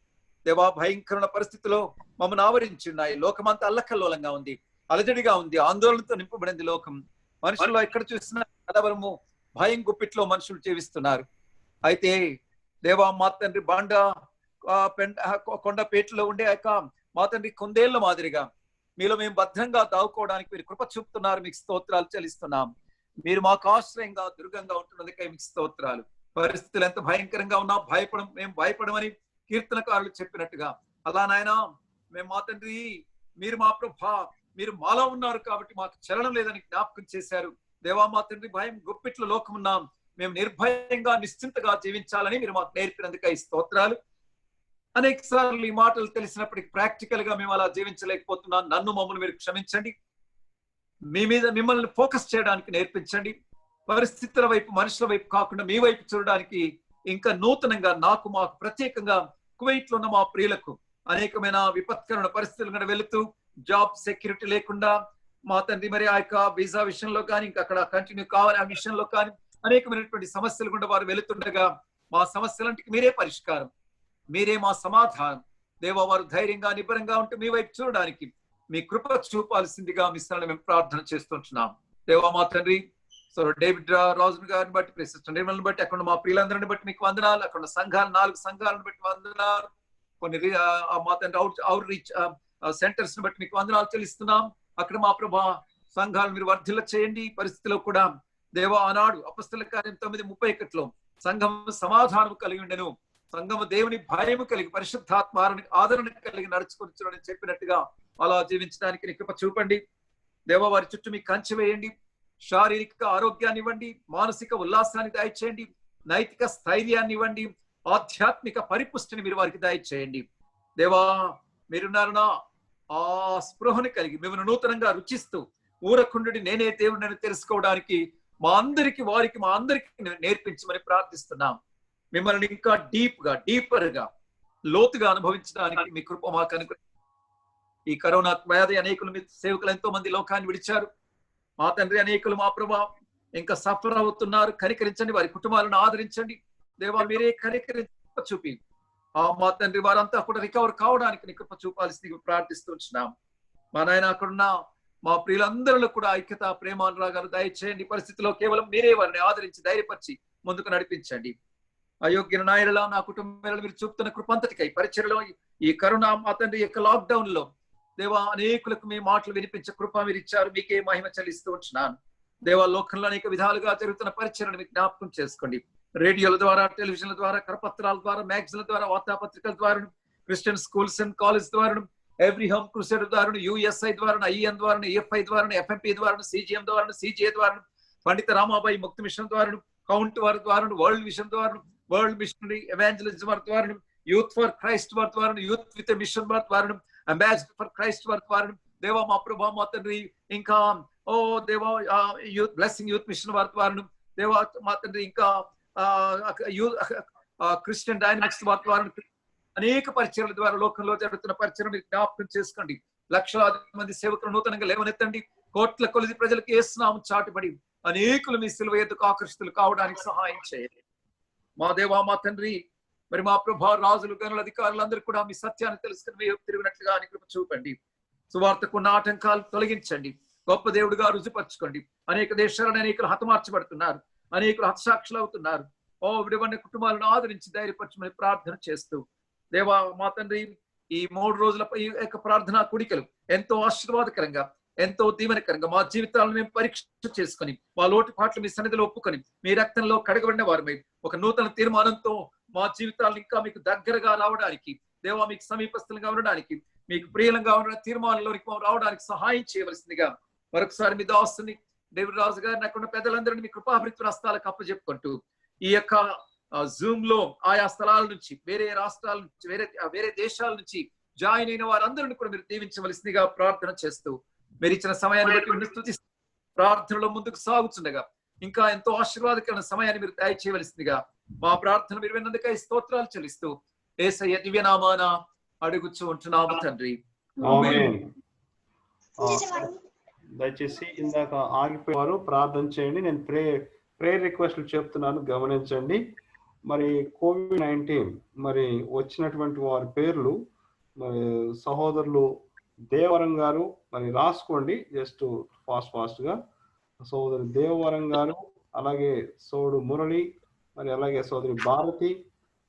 దేవా భయంకరమైన పరిస్థితిలో మమ్మల్ని ఆవరించున్నాయి. లోకమంతా అల్లకల్లోలంగా ఉంది, అలజడిగా ఉంది, ఆందోళనతో నింపబడింది లోకం. మనుషుల్లో ఎక్కడ చూసినా కలవరము, భయం గుప్పిట్లో మనుషులు జీవిస్తున్నారు. అయితే దేవా మా తండ్రి బాండ కొండపేటలో ఉండే మా తండ్రి కుందేళ్ల మాదిరిగా మీలో మేము భద్రంగా దావుకోవడానికి మీరు కృప చూపుతున్నారు. మీకు స్తోత్రాలు చెల్లిస్తున్నాం. మీరు మాకు ఆశ్రయంగా, దుర్గంగా ఉంటున్నందుకే మీకు స్తోత్రాలు. పరిస్థితులు ఎంత భయంకరంగా ఉన్నా మేము భయపడమని కీర్తనకారులు చెప్పినట్టుగా అలా నాయనా మేము మా తండ్రి మీరు మా ప్రభా మీరు మాలో ఉన్నారు కాబట్టి మాకు చలనం లేదని జ్ఞాపకం చేశారు. దేవా మా తండ్రి భయం గుప్పిట్లో లోకం ఉన్నాం, మేము నిర్భయంగా నిశ్చింతగా జీవించాలని మీరు మాకు నేర్పినందుకై స్తోత్రాలు. అనేక సార్లు ఈ మాటలు తెలిసినప్పటికీ ప్రాక్టికల్ గా మేము అలా జీవించలేకపోతున్నాం. నన్ను మమ్మల్ని మీరు క్షమించండి. మీ మీద మిమ్మల్ని ఫోకస్ చేయడానికి నేర్పించండి. పరిస్థితుల వైపు, మనుషుల వైపు కాకుండా మీ వైపు చూడడానికి ఇంకా నూతనంగా మాకు ప్రత్యేకంగా కువైట్ లో ఉన్న మా ప్రియులకు అనేకమైన విపత్కరమైన పరిస్థితులు కూడా వెళుతూ జాబ్ సెక్యూరిటీ లేకుండా మా తండ్రి మరి ఆ యొక్క వీసా విషయంలో కానీ ఇంకా అక్కడ కంటిన్యూ కావాలి ఆ విషయంలో కానీ అనేకమైనటువంటి సమస్యలు కూడా వారు వెళుతుండగా మా సమస్యలంటికి మీరే పరిష్కారం, మీరే మా సమాధానం. దేవా వారు ధైర్యంగా నిబ్బరంగా ఉంటూ మీ వైపు చూడడానికి మీ కృప చూపాల్సిందిగా మీ స్థలంలో మేము ప్రార్థన చేస్తుంటున్నాం. దేవా మా తండ్రి సో డేవిడ్ రాజు గారిని బట్టి, సిస్టర్ నిర్మల్ని బట్టి, అక్కడ మా ప్రియులందరిని బట్టి మీకు వందనాలు. అక్కడ సంఘాలు 4 సంఘాలను బట్టి వందనాలు. కొన్ని మా తండ్రి అవుట్ రీచ్ సెంటర్స్ ని బట్టి మీకు వందనాలు చెల్లిస్తున్నాం. అక్కడ మా ప్రభా సంఘాలు మీరు వర్ధిల్ల చేయండి. పరిస్థితిలో కూడా దేవా ఆనాడు అపొస్తలుల కార్యం 9:31 సంఘం సమాధానం కలిగి ఉండెను, సంఘము దేవుని భయము కలిగి పరిశుద్ధాత్మ ఆదరణ కలిగి నడుచుకొని చెప్పినట్టుగా అలా జీవించడానికి నీ కృప చూపండి. దేవా వారి చుట్టూ మీకు కంచె వేయండి. శారీరక ఆరోగ్యాన్ని ఇవ్వండి, మానసిక ఉల్లాసాన్ని దయచేయండి, నైతిక స్థైర్యాన్ని ఇవ్వండి, ఆధ్యాత్మిక పరిపుష్టిని మీరు వారికి దయచేయండి. దేవా మీరున్నారునా ఆ స్పృహని కలిగి మిమ్మల్ని నూతనంగా రుచిస్తూ ఊరకుండుడి నేనే దేవుడిని తెలుసుకోవడానికి మా అందరికి నేర్పించమని ప్రార్థిస్తున్నాం. మిమ్మల్ని ఇంకా డీపర్ గా లోతుగా అనుభవించడానికి మీ కృప మాకు అనుగ్రహించండి. ఈ కరోనా వ్యాధి అనేకులు మీ సేవకులు ఎంతో మంది లోకాన్ని విడిచారు. మా తండ్రి అనేకులు మా ప్రభా ఇంకా సఫర్ అవుతున్నారు. కనికరించండి, వారి కుటుంబాలను ఆదరించండి దేవా. మీరే కనికరించ చూపి మా తండ్రి వారంతా కూడా రికవర్ కావడానికి నీ కృప చూపాల్సింది ప్రార్థిస్తున్నాం. మా నాయన అక్కడున్న మా ప్రియులందరిలో కూడా ఐక్యత, ప్రేమ, అనురాగాలు దయచేయండి. పరిస్థితిలో కేవలం మీరే వారిని ఆదరించి ధైర్యపరిచి ముందుకు నడిపించండి. అయోగ్య నాయనలా నా కుటుంబాలను మీరు చూపుతున్న కృపంతటికై పరిచయలో ఈ కరోనా మా తండ్రి యొక్క లాక్డౌన్ లో దేవా అనేకులకు మీ మాటలు వినిపించే కృప మీరు ఇచ్చారు. మీకే మహిమ చెల్లిస్తూ ఉంటున్నాను దేవా. లోకంలో అనేక విధాలుగా జరుగుతున్న పరిచయను మీకు జ్ఞాపకం చేసుకోండి. రేడియోల ద్వారా, టెలివిజన్ల ద్వారా, కరపత్రాల ద్వారా, మ్యాగజైన్ల ద్వారా, వార్తాపత్రికల ద్వారా, క్రిస్టియన్ స్కూల్స్ అండ్ కాలేజ్ ద్వారా, ఎవ్రీ హోమ్ క్రూసేడ్ ద్వారా, యుఎస్ఐ ద్వారా, ఐఎన్ ద్వారా, EFI ద్వారా, FMP ద్వారా, CGM ద్వారా, CGA ద్వారా, పండిత రామాబాయి ముక్తి మిషన్ ద్వారా, కౌంట్ వారి ద్వారా, వరల్డ్ విషన్ ద్వారా, వరల్డ్ మిషనరీ ఎవాంజలిజం వారి ద్వారా, యూత్ ఫర్ క్రైస్ట్ వారి ద్వారా, యూత్ విత్ మిషన్ వారి ద్వారా, అంబాసిడర్ ఫర్ క్రైస్ట్ వారి ద్వారా దేవా మా ప్రభా మా తండ్రి ఇంకా దేవా యూత్ బ్లెస్సింగ్ యూత్ మిషన్ వారి ద్వారా దేవా మా తండ్రి ఇంకా క్రిస్టియన్ డైనమిక్స్ వారి ద్వారా అనేక పరిచయాల ద్వారా లోకంలో జరుగుతున్న పరిచయం మీరు జ్ఞాపకం చేసుకోండి. లక్షలాది మంది సేవకులు నూతనంగా లేవనెత్తండి. కోట్ల కొలది ప్రజలకు యేసునామం చాటుబడి అనేకులు మీ సిలువ ఎద్దుకు ఆకర్షితులు కావడానికి సహాయం చేయండి మా దేవా మా తండ్రి. మరి మా ప్రభా రాజులు, గనుల అధికారులందరూ కూడా మీ సత్యాన్ని తెలుసుకుని మీరు తిరిగినట్లుగా కృప చూపండి. సువార్తకున్న ఆటంకాలు తొలగించండి. గొప్ప దేవుడిగా రుజుపరచుకోండి. అనేక దేశాలను అనేకులు హతమార్చబడుతున్నారు, అనేకులు హతసాక్షులు అవుతున్నారు. విడివన్న కుటుంబాలను ఆదరించి ధైర్యపరచమని ప్రార్థన చేస్తూ దేవా మా తండ్రి ఈ 3 రోజుల ఈ యొక్క ప్రార్థనా కుడికలు ఎంతో ఆశీర్వాదకరంగా, ఎంతో దీవెనకరంగా మా జీవితాలను మేము పరీక్ష చేసుకుని మా లోటుపాట్లు మీ సన్నిధిలో ఒప్పుకొని మీ రక్తంలో కడగబడిన వారమై ఒక నూతన తీర్మానంతో మా జీవితాలను ఇంకా మీకు దగ్గరగా రావడానికి దేవా, మీకు సమీపస్థులుగా ఉండడానికి, మీకు ప్రియులంగా ఉన్న తీర్మానంలోనికి రావడానికి సహాయం చేయవలసిందిగా మరొకసారి మీ దాసుని డేవిడ్ రాజు గారిని అక్కడ పెద్దలందరినీ మీ కృపాభివృద్ధి హస్తాలకు అప్పచెప్పుకుంటూ ఈ యొక్క జూమ్ లో ఆయా స్థలాల నుంచి, వేరే రాష్ట్రాల నుంచి, వేరే దేశాల నుంచి జాయిన్ అయిన వారందరిని కూడా మీరు దీవించవలసిందిగా ప్రార్థన చేస్తూ మీరు ఇచ్చిన సమయాన్ని బట్టి స్తుతిస్తూ ప్రార్థనలో ముందుకు సాగుతుండగా ఇంకా ఎంతో ఆశీర్వాదకరమైన సమయాన్ని మీరు దయచేయవలసిందిగా మా ప్రార్థన మీరు విన్నందుకై స్తోత్రాలు చెల్లిస్తూ యేసయ్య దివ్యనామాన అడుగుచూ ఉంటున్నాము తండ్రి. దయచేసి ఇందాక ఆగిపోయారు, ప్రార్థన చేయండి. నేను ప్రేయర్ రిక్వెస్ట్లు చెప్తున్నాను, గమనించండి. మరి COVID-19 మరి వచ్చినటువంటి వారి పేర్లు మరి సహోదరులు దేవరం గారు మరి రాసుకోండి, జస్ట్ ఫాస్ట్ గా. సోదరు దేవవరం గారు, అలాగే సోడు మురళి, మరి అలాగే సోదరి భారతి,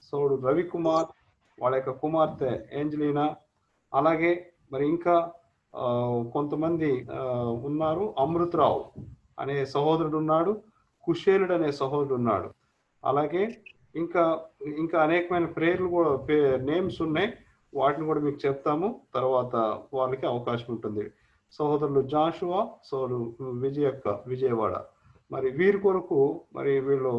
సోడు రవికుమార్, వాళ్ళ యొక్క కుమార్తె ఏంజలీనా, అలాగే మరి ఇంకా కొంతమంది ఉన్నారు. అమృతరావు అనే సహోదరుడు ఉన్నాడు, కుశేలుడు అనే సహోదరుడు ఉన్నాడు. అలాగే ఇంకా అనేకమైన పేర్లు కూడా నేమ్స్ ఉన్నాయి, వాటిని కూడా మీకు చెప్తాము, తర్వాత వాళ్ళకి అవకాశం ఉంటుంది. సహోదరులు జాషువా, సోదరు విజయవాడ, మరి వీరి కొరకు మరి వీళ్ళు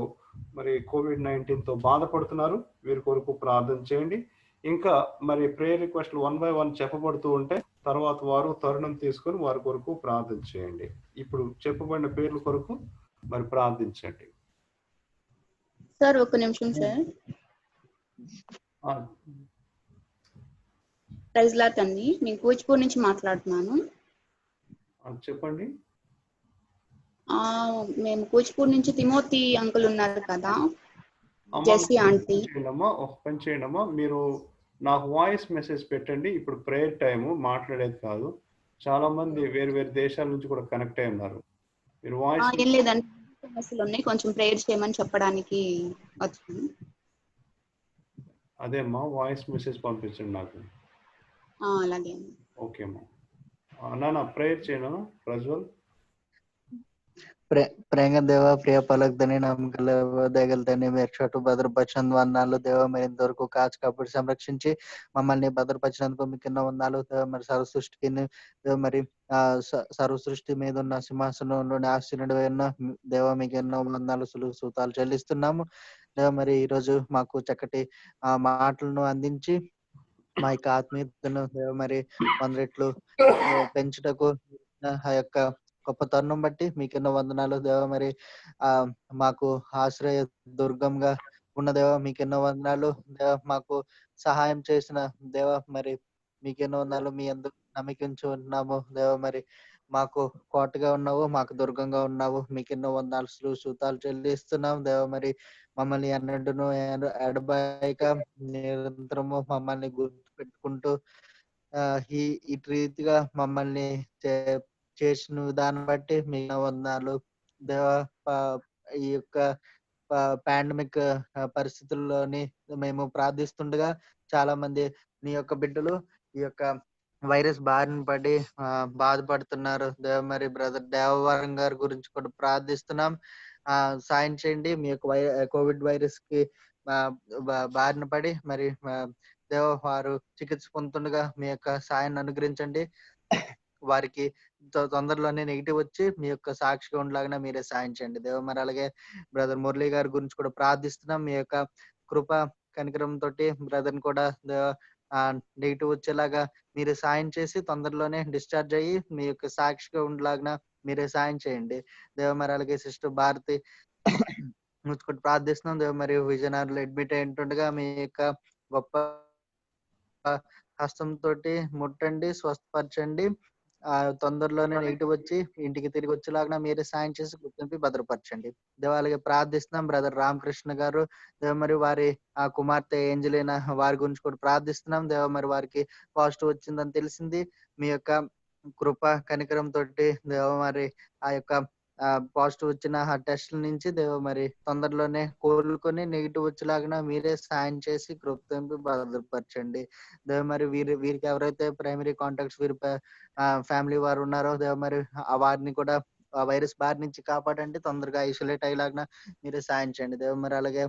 మరి COVID-19తో బాధపడుతున్నారు. వీరి కొరకు ప్రార్థన చేయండి. ఇంకా మరి ప్రేయర్ రిక్వెస్ట్లు 1 by 1 చెప్పబడుతూ ఉంటే తర్వాత వారు తరుణం తీసుకొని వారి కొరకు ప్రార్థన చేయండి. ఇప్పుడు చెప్పబడిన పేర్ల కొరకు మరి ప్రార్థించండి. సార్ ఒక నిమిషం సార్. ప్రైజ్ లాట్ అండి, నేను కూచిపూడి నుంచి మాట్లాడుతున్నాను. చెప్పండి. మేము కూచిపూడి నుంచి తిమోతి అంకుల్ ఉన్నారు కదా, జెస్సీ ఆంటీ. ఒక పని చేయండి అమ్మా, మీరు నాకు వాయిస్ మెసేజ్ పెట్టండి. ఇప్పుడు ప్రేయర్ టైము, మాట్లాడేది కాదు. చాలా మంది వేరు దేశాల నుంచి కూడా కనెక్ట్ అయి ఉన్నారు. మీరు వాయిస్ ఏం లేదండి, సమస్యలు ఉన్నాయి, కొంచెం ప్రేయర్ చేయమని చెప్పడానికి వచ్చాను. అదేమ్మా, వాయిస్ మెసేజ్ పంపించండి నాకు. అలాగే. ఓకే అమ్మా. నాన్న ప్రేయర్ చేయను. ప్రజ్వల్. ప్రేమ దేవ, ప్రియ పలకదని నమ్మకల దయగలదని మీరు చోటు భద్రపరిచినందుకు వందనాలు దేవ. మరి ఇంతవరకు కాచి కాబట్టి సంరక్షించి మమ్మల్ని భద్రపరిచినందుకు మీకు ఎన్నో వందనాలు. మరి సర్వసృష్టికి మరి సర్వసృష్టి మీద ఉన్న సింహాసనంలోని ఆశీనుడు అయిన దేవ, మీకు ఎన్నో వందనాలు సూతాలు చెల్లిస్తున్నాము దేవ. మరి ఈ రోజు మాకు చక్కటి మాటలను అందించి మా యొక్క ఆత్మీయతను దేవ మరి 100 రెట్లు పెంచుటకు ఆ యొక్క గొప్ప తరుణం బట్టి మీకు ఎన్నో వందనాలు దేవా. మరి మాకు ఆశ్రయ దుర్గంగా ఉన్న దేవా మీకు ఎన్నో వందనాలు దేవా. మాకు సహాయం చేసిన దేవా మరి మీకు ఎన్నో వందనాలు. మీ అందరూ నమ్మికించి ఉన్నాము దేవా. మరి మాకు కోటగా ఉన్నావు, మాకు దుర్గంగా ఉన్నావు. మీకు ఎన్నో వందనాలు స్తుతాలు చెల్లిస్తున్నాం దేవా. మరి మమ్మల్ని ఎన్నడూను ఎడబాయక నిరంతరము మమ్మల్ని గుర్తు పెట్టుకుంటూ ఈ ఇటు రీతిగా మమ్మల్ని చేసిన విధానం బట్టి మీకు వందనాలు దేవా. ఈ యొక్క పాండమిక్ పరిస్థితుల్లోని మేము ప్రార్థిస్తుండగా చాలా మంది నీ యొక్క బిడ్డలు ఈ యొక్క వైరస్ బారిన పడి బాధపడుతున్నారు దేవా. మరి బ్రదర్ దేవవరం గారి గురించి కూడా ప్రార్థిస్తున్నాం. సాయం చేయండి. మీ యొక్క కోవిడ్ వైరస్ కి బారిన పడి మరి దేవ వారు చికిత్స పొందుతుండగా మీ యొక్క సాయాన్ని అనుగ్రహించండి. వారికి తొందరలోనే నెగిటివ్ వచ్చి మీ యొక్క సాక్షిగా ఉండలాగా మీరే సాయం చేయండి దేవ. మరి అలాగే బ్రదర్ మురళి గారి గురించి కూడా ప్రార్థిస్తున్నాం. మీ యొక్క కృప కనికరం తోటి బ్రదర్ కూడా నెగిటివ్ వచ్చేలాగా మీరే సాయం చేసి తొందరలోనే డిశ్చార్జ్ అయ్యి మీ యొక్క సాక్షిగా ఉండలాగా మీరే సాయం చేయండి దేవ. మరి అలాగే సిస్టర్ భారతి ముచ్చుకుంటూ ప్రార్థిస్తున్నాం దేవ. మరి విజయనగరంలో అడ్మిట్ అయింటుండగా మీ యొక్క గొప్ప హస్తంతో ముట్టండి, స్వస్థపరచండి. తొందరలోనే నెగిటివ్ వచ్చి ఇంటికి తిరిగి వచ్చేలాగా మీరే సాయం చేసి గుర్తింపి భద్రపరచండి దేవ. అలాగే ప్రార్థిస్తున్నాం బ్రదర్ రామకృష్ణ గారు దేవ. మరి వారి కుమార్తె ఏంజలినా వారి గురించి కూడా ప్రార్థిస్తున్నాం దేవ. మరి వారికి పాజిటివ్ వచ్చిందని తెలిసింది. మీ యొక్క కృప కనికరం తోటి దేవ మరి ఆ యొక్క పాజిటివ్ వచ్చిన ఆ టెస్ట్ల నుంచి దేవ మరి తొందరలోనే కోలుకొని నెగిటివ్ వచ్చేలాగా మీరే సాయం చేసి కృప భద్రపరచండి దేవ. మరి వీరికి ఎవరైతే ప్రైమరీ కాంటాక్ట్స్ వీరి ఫ్యామిలీ వారు ఉన్నారో దేవ మరి వారిని కూడా వైరస్ బారి నుంచి కాపాడండి. తొందరగా ఐసోలేట్ అయ్యేలాగా మీరే సాయం చేయండి దేవ. మరి అలాగే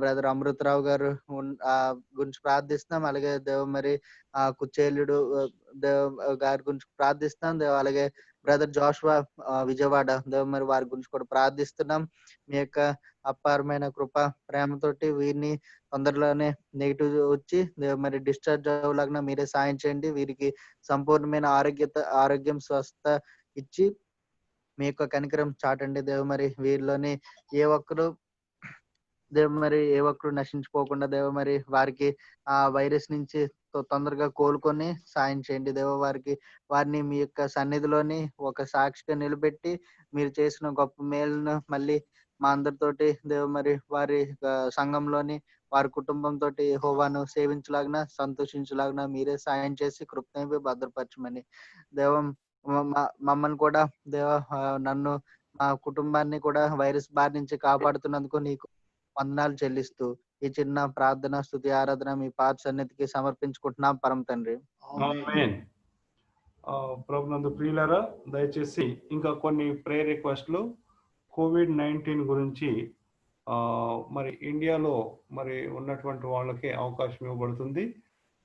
బ్రదర్ అమృతరావు గారు గురించి ప్రార్థిస్తున్నాం. అలాగే దేవ మరి కుచేలుడు దేవ గారి గురించి ప్రార్థిస్తున్నాం దేవ. అలాగే బ్రదర్ జాషువా విజయవాడ దేవ మరి వారి గురించి కూడా ప్రార్థిస్తున్నాం. మీ యొక్క అపారమైన కృప ప్రేమతోటి వీరిని తొందరలోనే నెగిటివ్ వచ్చి మరి డిశ్చార్జ్ అవ్వలాగా మీరే సాయం చేయండి. వీరికి సంపూర్ణమైన ఆరోగ్యం స్వస్థ ఇచ్చి మీ యొక్క కనికరం చాటండి దేవ. మరి వీరిలోని ఏ ఒక్కరు నశించిపోకుండా దేవ మరి వారికి ఆ వైరస్ నుంచి తొందరగా కోలుకొని సాయం చేయండి దేవ. వారిని మీ యొక్క సన్నిధిలోని ఒక సాక్షిగా నిలబెట్టి మీరు చేసిన గొప్ప మేలును మళ్ళీ మా అందరితోటి దేవ మరి వారి సంఘంలోని వారి కుటుంబంతో యెహోవాను సేవించలాగిన సంతోషించలాగిన మీరే సాయం చేసి కృపను భద్రపరచమని దేవ. మమ్మల్ని కూడా దేవ నన్ను మా కుటుంబాన్ని కూడా వైరస్ బారి నుంచి కాపాడుతున్నందుకు నీకు వందనాలు చెల్లిస్తూ ఈ చిన్న ప్రార్థన స్తుతి ఆరాధన మీ పాద సన్నిధికి సమర్పించుకుంటున్నాం పరమ తండ్రి. ప్రభునందు ప్రియులారా, దయచేసి ఇంకా కొన్ని ప్రేయర్ రిక్వెస్ట్లు COVID-19 గురించి మరి ఇండియాలో మరి ఉన్నటువంటి వాళ్ళకి అవకాశం ఇవ్వబడుతుంది.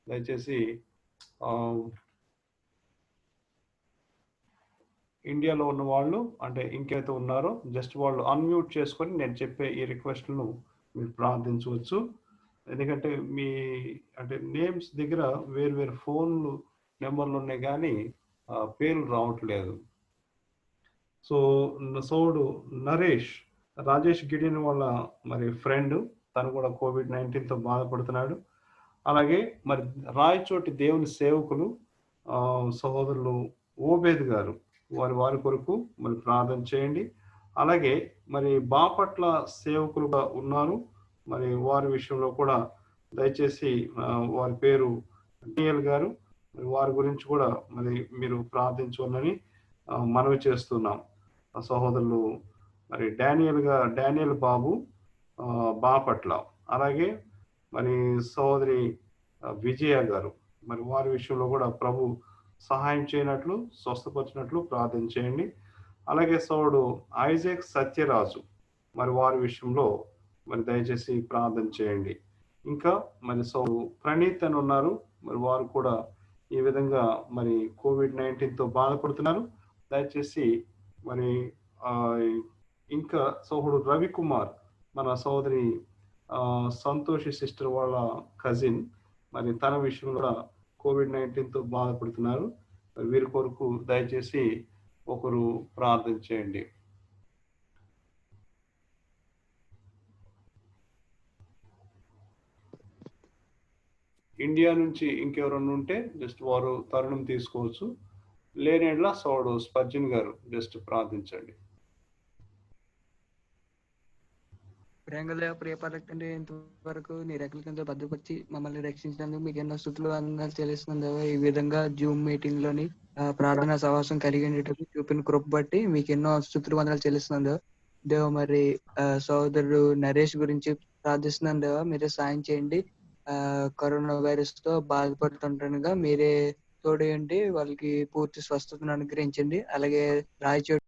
దయచేసి ఇండియాలో ఉన్న వాళ్ళు అంటే ఇంకైతే ఉన్నారో జస్ట్ వాళ్ళు అన్మ్యూట్ చేసుకొని నేను చెప్పే ఈ రిక్వెస్ట్లను మీరు ప్రార్థించవచ్చు. ఎందుకంటే మీ అంటే నేమ్స్ దగ్గర వేరు ఫోన్లు నెంబర్లు ఉన్నాయి కానీ పేర్లు రావట్లేదు. సోడు నరేష్ రాజేష్ గిడిన్ వాళ్ళ మరి ఫ్రెండ్, తను కూడా COVID-19తో బాధపడుతున్నాడు. అలాగే మరి రాయచోటి దేవుని సేవకులు సహోదరులు ఓబేద్ గారు వారి కొరకు మరి ప్రార్థన చేయండి. అలాగే మరి బాపట్ల సేవకులుగా ఉన్నారు, మరి వారి విషయంలో కూడా దయచేసి వారి పేరు డానియల్ గారు, మరి వారి గురించి కూడా మరి మీరు ప్రార్థించాలని మనవి చేస్తున్నాం. సహోదరులు మరి డానియల్ బాబు బాపట్ల, అలాగే మరి సహోదరి విజయ గారు, మరి వారి విషయంలో కూడా ప్రభు సహాయం చేయనట్లు స్వస్థపరిచినట్లు ప్రార్థన చేయండి. అలాగే సోడు ఐజాక్ సత్యరాజు, మరి వారి విషయంలో మరి దయచేసి ప్రార్థన చేయండి. ఇంకా మరి సోడు ప్రణీత్ అని ఉన్నారు, మరి వారు కూడా ఈ విధంగా మరి COVID-19తో బాధపడుతున్నారు. దయచేసి మరి ఇంకా సోదరుడు రవికుమార్, మన సోదరి సంతోషి సిస్టర్ వాళ్ళ కజిన్, మరి తన విషయంలో కూడా COVID-19తో బాధపడుతున్నారు. వీరి కొరకు దయచేసి ఒకరు ప్రార్థన చేయండి. ఇండియా నుంచి ఇంకెవరన్నా ఉంటే జస్ట్ వారు తరుణం తీసుకోవచ్చు. లేని యెడల సోడు స్పర్జన్ గారు జస్ట్ ప్రార్థించండి. ప్రేంగదేవ ప్రియపరక్ తండ్రి, ఇంతవరకు నీ రెక్కల కింద భద్రపరిచి మమ్మల్ని రక్షించినందుకు మీకు ఎన్నో స్తుతులు వందనాలు చెల్లిస్తున్నాం. ఈ విధంగా జూమ్ మీటింగ్ లోని ప్రార్థనా సహవాసం కలిగేటప్పుడు చూపిన కృప బట్టి మీకు ఎన్నో స్తుతులు వందనాలు చెల్లిస్తున్నాం దేవ. మరి సోదరుడు నరేష్ గురించి ప్రార్థిస్తున్నాం దేవ, మీరే సాయం చేయండి. కరోనా వైరస్ తో బాధపడుతుండగా మీరే తోడేయండి, వాళ్ళకి పూర్తి స్వస్థతను అనుగ్రహించండి. అలాగే రాయచోటి